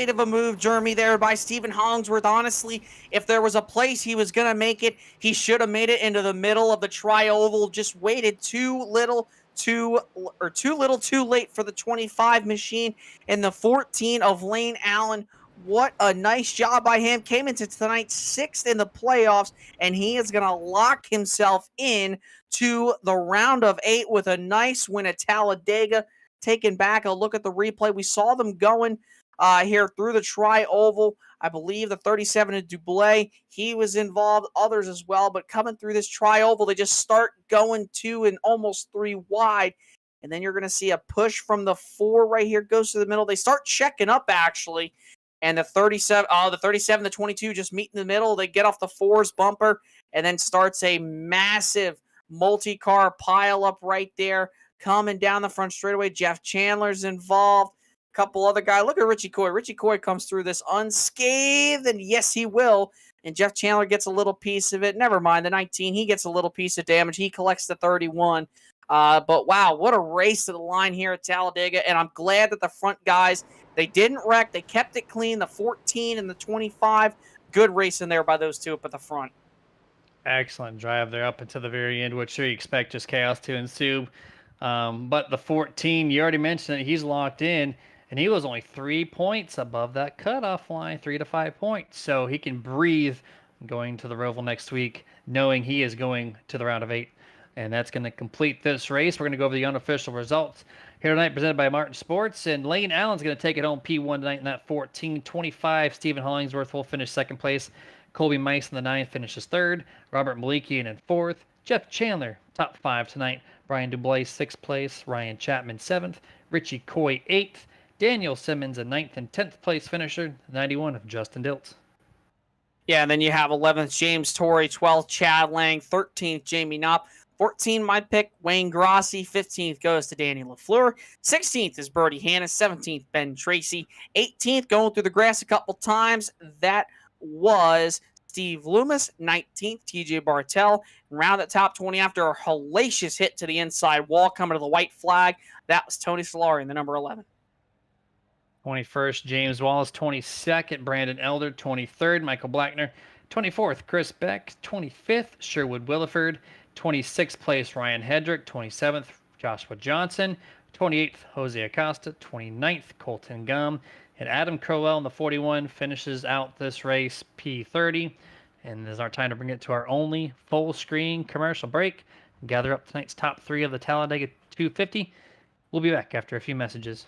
of a move, Jeremy, there by Stephen Hollingsworth. Honestly, if there was a place he was going to make it, he should have made it into the middle of the tri-oval. Just waited too little, too late for the 25 machine and the 14 of Lane Allen. What a nice job by him. Came into tonight's 6th in the playoffs, and he is going to lock himself in to the round of 8 with a nice win at Talladega. Taking back a look at the replay, we saw them going here through the tri-oval. I believe the 37 of Dublé, he was involved, others as well. But coming through this tri-oval, they just start going 2 and almost 3 wide. And then you're going to see a push from the 4 right here, goes to the middle. They start checking up, actually. And the 37, the 22 just meet in the middle. They get off the 4's bumper and then starts a massive multi-car pile up right there. Coming down the front straightaway, Jeff Chandler's involved. A couple other guys. Look at Richie Coy. Richie Coy comes through this unscathed, and yes, he will. And Jeff Chandler gets a little piece of it. Never mind, the 19, he gets a little piece of damage. He collects the 31. But wow, what a race to the line here at Talladega. And I'm glad that the front guys, they didn't wreck. They kept it clean. The 14 and the 25. Good racing there by those two up at the front. Excellent drive there up until the very end, which you expect just chaos to ensue. But the 14, you already mentioned it, he's locked in, and he was only 3 points above that cutoff line, 3 to 5 points. So he can breathe going to the Roval next week, knowing he is going to the round of 8. And that's going to complete this race. We're going to go over the unofficial results here tonight, presented by Martin Sports. And Lane Allen's going to take it home P1 tonight in that 14-25. Stephen Hollingsworth will finish 2nd place. Colby Mice in the 9th finishes 3rd. Robert Malikian in 4th. Jeff Chandler, top 5 tonight. Brian Dublé, 6th place. Ryan Chapman, 7th. Richie Coy, 8th. Daniel Simmons, a 9th and 10th place finisher. 91 of Justin Diltz. Yeah, and then you have 11th James Torrey, 12th Chad Lang, 13th Jamie Knopp, 14 my pick Wayne Grossi, 15th goes to Danny LaFleur, 16th is Bertie Hanna, 17th Ben Tracy, 18th going through the grass a couple times, that was Steve Loomis, 19th, TJ Bartel. Round at top 20 after a hellacious hit to the inside wall coming to the white flag. That was Tony Solari in the number 11. 21st, James Wallace. 22nd, Brandon Elder. 23rd, Michael Blackner. 24th, Chris Beck. 25th, Sherwood Williford. 26th place, Ryan Hedrick. 27th, Joshua Johnson. 28th, Jose Acosta. 29th, Colton Gum. And Adam Crowell in the 41 finishes out this race P30. And this is our time to bring it to our only full screen commercial break. Gather up tonight's top 3 of the Talladega 250. We'll be back after a few messages.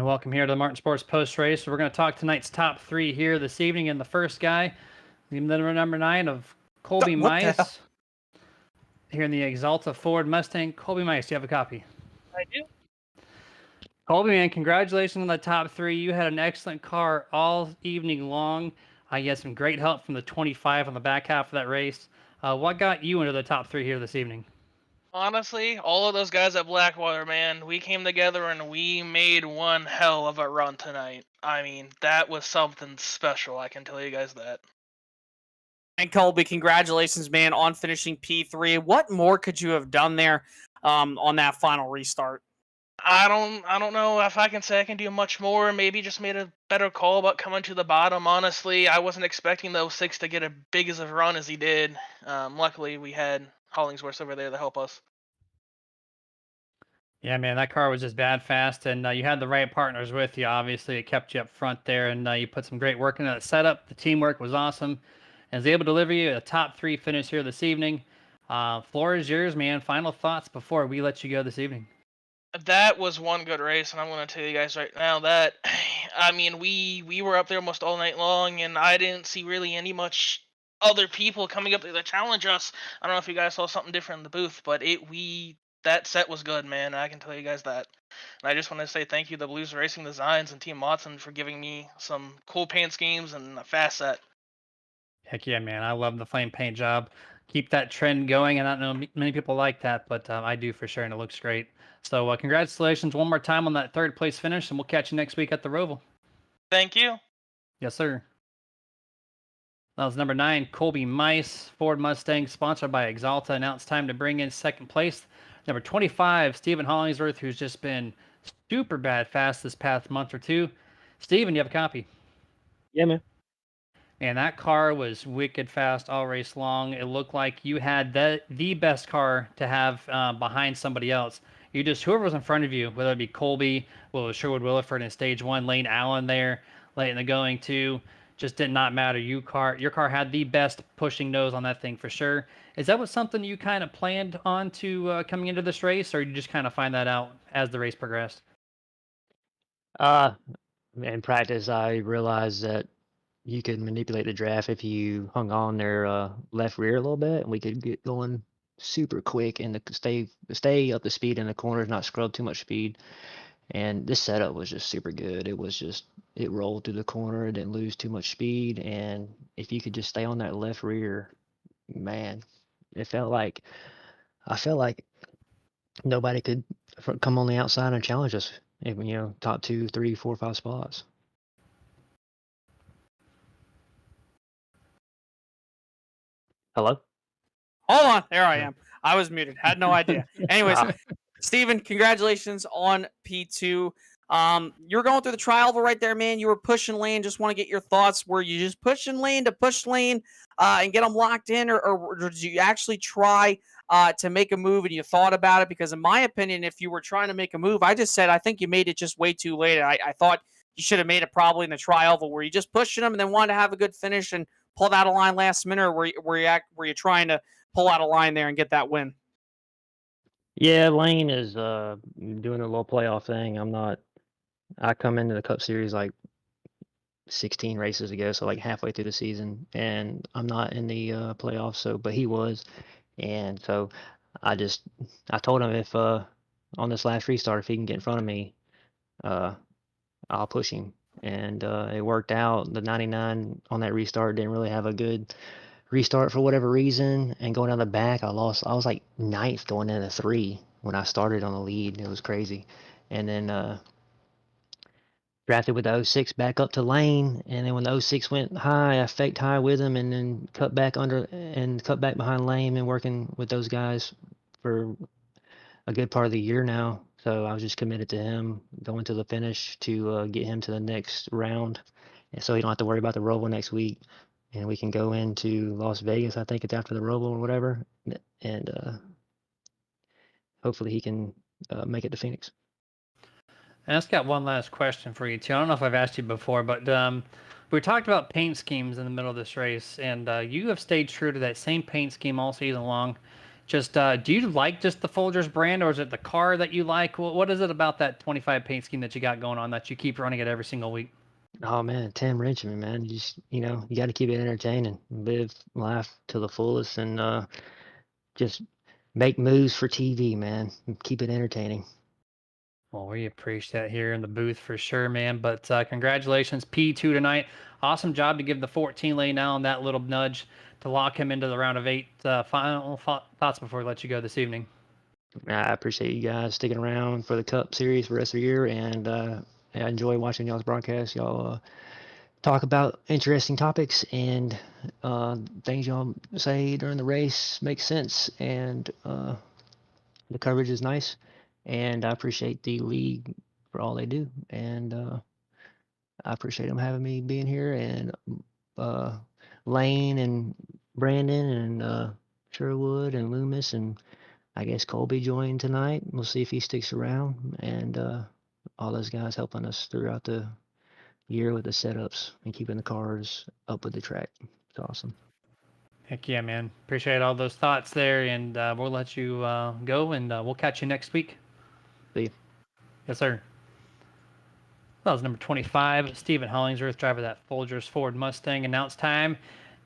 And welcome here to the Martin Sports Post Race. We're going to talk tonight's top 3 here this evening. And the first guy, the number 9 of Colby What the hell? Mice, here in the Exalta Ford Mustang. Colby Mice, do you have a copy? I do. Colby, man, congratulations on the top 3. You had an excellent car all evening long. You had some great help from the 25 on the back half of that race. What got you into the top 3 here this evening? Honestly, all of those guys at Blackwater, man, we came together and we made one hell of a run tonight. I mean, that was something special, I can tell you guys that. And Colby, congratulations, man, on finishing P3. What more could you have done there on that final restart? I don't know if I can say I can do much more. Maybe just made a better call about coming to the bottom. Honestly, I wasn't expecting the 06 to get as big as a run as he did. Luckily, we had Hollingsworth over there to help us. Yeah, man, that car was just bad fast, and you had the right partners with you. Obviously, it kept you up front there, and you put some great work into that setup. The teamwork was awesome, and was able to deliver you a top 3 finish here this evening. Floor is yours, man. Final thoughts before we let you go this evening. That was one good race, and I'm going to tell you guys right now that, I mean, we were up there almost all night long, and I didn't see really any much other people coming up there to challenge us. I don't know if you guys saw something different in the booth, but that set was good, man. I can tell you guys that. And I just want to say thank you to Blues Racing Designs and Team Watson for giving me some cool paint schemes and a fast set. Heck yeah, man. I love the flame paint job. Keep that trend going. And I don't know many people like that, but I do for sure, and it looks great. So congratulations one more time on that 3rd place finish, and we'll catch you next week at the Roval. Thank you. Yes, sir. That was number 9, Colby Mice, Ford Mustang, sponsored by Exalta. Now it's time to bring in 2nd place, number 25, Stephen Hollingsworth, who's just been super bad fast this past month or 2. Stephen, you have a copy? Yeah, man. And that car was wicked fast all race long. It looked like you had the best car to have behind somebody else. You just, whoever was in front of you, whether it be Colby, Sherwood Williford in stage 1, Lane Allen there, late in the going 2, just did not matter. Your car had the best pushing nose on that thing for sure. Is that something you kind of planned on to coming into this race, or you just kind of find that out as the race progressed? In practice, I realized that you could manipulate the draft if you hung on their left rear a little bit, and we could get going super quick and stay up to speed in the corners, not scrub too much speed. And this setup was just super good. It rolled through the corner, it didn't lose too much speed, and if you could just stay on that left rear, man, I felt like nobody could come on the outside and challenge us. Top 2, 3, 4, 5 spots. Hello? Hold on. There I am. I was muted. Had no idea. Anyways, Steven, congratulations on P2. You're going through the tri-oval right there, man. You were pushing lane. Just want to get your thoughts. Were you just pushing lane to push lane and get them locked in, or did you actually try to make a move and you thought about it? Because in my opinion, if you were trying to make a move, I just said I think you made it just way too late. I thought you should have made it probably in the tri-oval where you just pushing them and then wanted to have a good finish and pulled out a line last minute, or were you trying to pull out a line there and get that win? Yeah, Lane is doing a little playoff thing. I come into the Cup Series like 16 races ago, so like halfway through the season, and I'm not in the playoffs. But he was, and so I told him if on this last restart, if he can get in front of me, I'll push him. And it worked out. The 99 on that restart didn't really have a good restart for whatever reason, and going down the back, I lost. I was like 9th going into 3 when I started on the lead. It was crazy. And then drafted with the 06 back up to lane, and then when the 06 went high, I faked high with him, and then cut back behind lane, and working with those guys for a good part of the year now. So I was just committed to him going to the finish to get him to the next round, and so he don't have to worry about the Roval next week, and we can go into Las Vegas. I think it's after the Roval or whatever, and hopefully he can make it to Phoenix. And I've got one last question for you too. I don't know if I've asked you before, but we talked about paint schemes in the middle of this race, and you have stayed true to that same paint scheme all season long. Just do you like just the Folgers brand, or is it the car that you like? What is it about that 25 paint scheme that you got going on that you keep running it every single week? Oh man, Tim Richmond, man. You know, you got to keep it entertaining, live life to the fullest, and just make moves for TV, man. Keep it entertaining. Well, we appreciate that here in the booth for sure, man. But congratulations, P2 tonight. Awesome job to give the 14 lane now on that little nudge to lock him into the round of 8. Final thoughts before we let you go this evening. I appreciate you guys sticking around for the Cup Series for the rest of the year, and I enjoy watching y'all's broadcast. Y'all talk about interesting topics, and things y'all say during the race makes sense, and the coverage is nice, and I appreciate the league for all they do, and I appreciate them having me being here, and uh, Lane and Brandon and Sherwood and Loomis, and I guess Colby joined tonight. We'll see if he sticks around, and all those guys helping us throughout the year with the setups and keeping the cars up with the track. It's awesome. Heck yeah, man. Appreciate all those thoughts there, and we'll let you go, and we'll catch you next week. See you. Yes, sir. That was number 25, Stephen Hollingsworth, driver of that Folgers Ford Mustang. And now it's time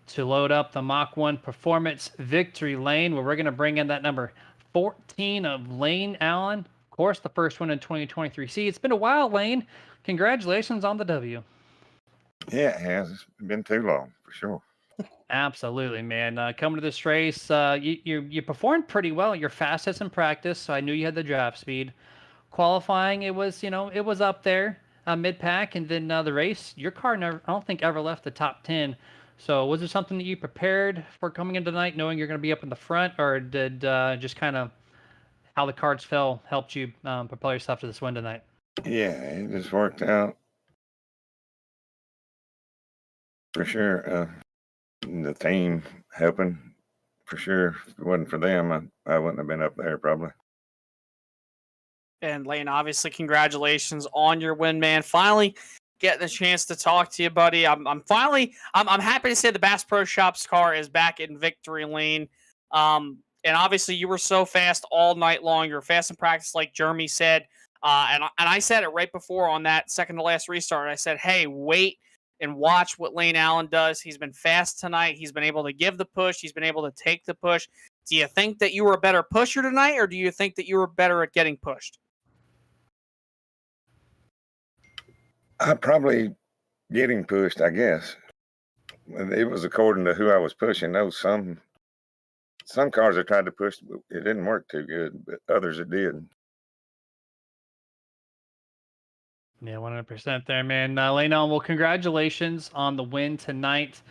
to load up the Mach-1 Performance Victory Lane, where we're going to bring in that number 14 of Lane Allen. Of course, the first one in 2023. See, it's been a while, Lane. Congratulations on the W. Yeah, it has. It's been too long, for sure. Absolutely, man. Coming to this race, you performed pretty well. You're fastest in practice, so I knew you had the drive speed. Qualifying, it was up there, mid pack, and then the race, your car never, I don't think ever left the top 10. So was there something that you prepared for coming in tonight, knowing you're going to be up in the front, or did just kind of how the cards fell helped you propel yourself to this win tonight? Yeah, it just worked out for sure. The team helping for sure. If it wasn't for them, I wouldn't have been up there probably. And Lane, obviously, congratulations on your win, man. Finally getting the chance to talk to you, buddy. I'm happy to say the Bass Pro Shops car is back in victory lane. And obviously, you were so fast all night long. You were fast in practice, like Jeremy said. And I said it right before on that second to last restart. I said, hey, wait and watch what Lane Allen does. He's been fast tonight. He's been able to give the push. He's been able to take the push. Do you think that you were a better pusher tonight, or do you think that you were better at getting pushed? I probably getting pushed, I guess. It was according to who I was pushing. Those some cars I tried to push, it didn't work too good, but others it did. Yeah, 100% there, man. Lane Allen, well, congratulations on the win tonight.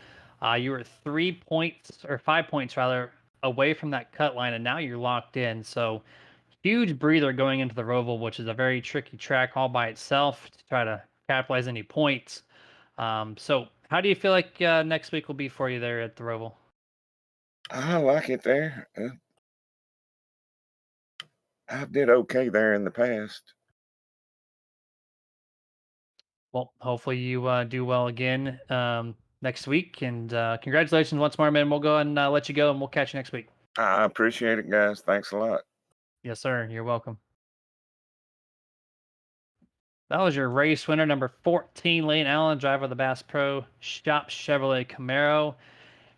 You were 3 points, or 5 points rather, away from that cut line, and now you're locked in. So huge breather going into the Roval, which is a very tricky track all by itself to try to capitalize any points. So how do you feel like next week will be for you there at the Roval? I like it there. I did okay there in the past. Well, hopefully you do well again next week. And congratulations once more, man. We'll go and let you go, and we'll catch you next week. I appreciate it, guys. Thanks a lot. Yes, sir. You're welcome. That was your race winner, number 14, Lane Allen, driver of the Bass Pro Shops Chevrolet Camaro.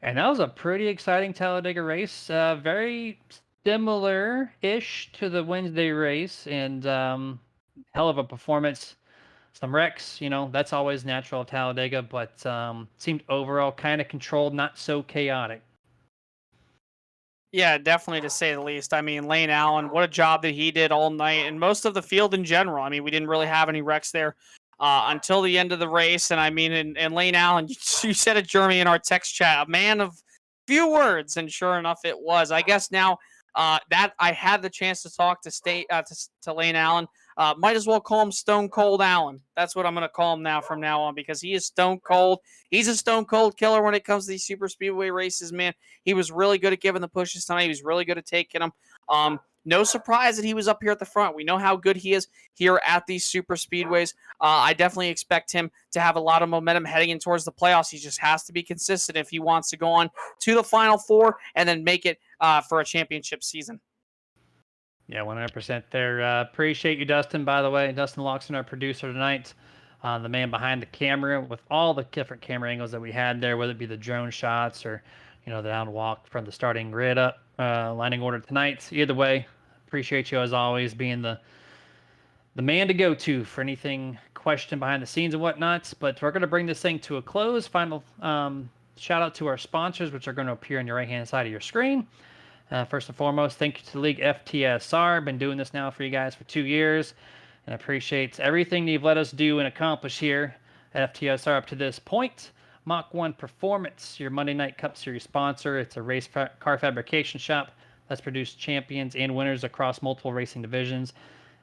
And that was a pretty exciting Talladega race. Very similar-ish to the Wednesday race, and hell of a performance. Some wrecks, that's always natural of Talladega, but seemed overall kind of controlled, not so chaotic. Yeah, definitely, to say the least. I mean, Lane Allen, what a job that he did all night, and most of the field in general. I mean, we didn't really have any wrecks there until the end of the race. And I mean, and Lane Allen, you said it, Jeremy, in our text chat, a man of few words, and sure enough, it was. I guess now that I had the chance to talk to Lane Allen, might as well call him Stone Cold Allen. That's what I'm going to call him now from now on, because he is stone cold. He's a stone cold killer when it comes to these super speedway races, man. He was really good at giving the pushes tonight. He was really good at taking them. no surprise that he was up here at the front. We know how good he is here at these super speedways. I definitely expect him to have a lot of momentum heading in towards the playoffs. He just has to be consistent if he wants to go on to the Final Four and then make it for a championship season. Yeah, 100% there. Appreciate you, Dustin, by the way. Dustin Loxton, our producer tonight, the man behind the camera with all the different camera angles that we had there, whether it be the drone shots or, the down walk from the starting grid up, lining order tonight. Either way, appreciate you as always being the man to go to for anything question behind the scenes and whatnot. But we're going to bring this thing to a close. Final shout out to our sponsors, which are going to appear on your right-hand side of your screen. First and foremost, thank you to the league FTSR. Been doing this now for you guys for 2 years, and appreciate everything you've let us do and accomplish here at FTSR up to this point. Mach-1 Performance, your Monday Night Cup Series sponsor. It's a race car fabrication shop that's produced champions and winners across multiple racing divisions.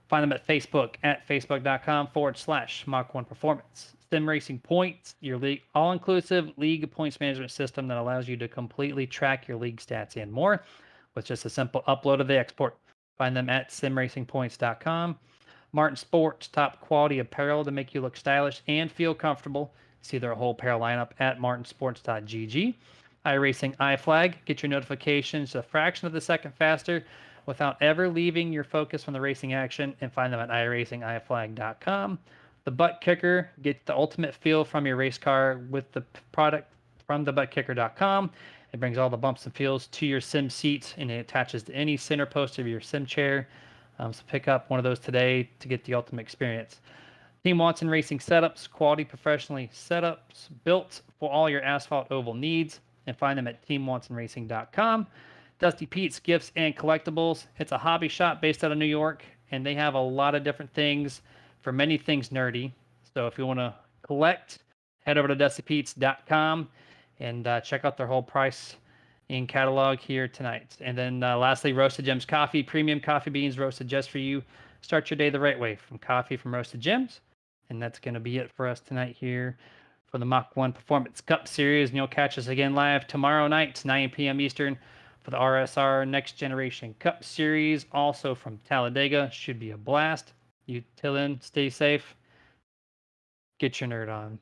Find them at Facebook at facebook.com/Mach-1 Performance. Sim Racing Points, your league all-inclusive league points management system that allows you to completely track your league stats and more with just a simple upload of the export. Find them at simracingpoints.com. Martin Sports, top quality apparel to make you look stylish and feel comfortable. See their whole apparel lineup at martinsports.gg. iRacing iFlag, get your notifications a fraction of the second faster without ever leaving your focus from the racing action, and find them at iRacingIFlag.com. The Butt Kicker, get the ultimate feel from your race car with the product from thebuttkicker.com. It brings all the bumps and feels to your sim seat, and it attaches to any center post of your sim chair. So pick up one of those today to get the ultimate experience. Team Watson Racing Setups, quality professionally setups built for all your asphalt oval needs, and find them at teamwatsonracing.com. Dusty Pete's Gifts and Collectibles. It's a hobby shop based out of New York, and they have a lot of different things for many things nerdy. So if you want to collect, head over to dustypete's.com and check out their whole price in catalog here tonight. And then lastly, Roasted Gems Coffee, premium coffee beans roasted just for you. Start your day the right way from coffee from Roasted Gems. And that's going to be it for us tonight here for the Mach-1 Performance Cup Series. And you'll catch us again live tomorrow night, 9 p.m. Eastern, for the RSR Next Generation Cup Series, also from Talladega. Should be a blast. You till then, stay safe. Get your nerd on.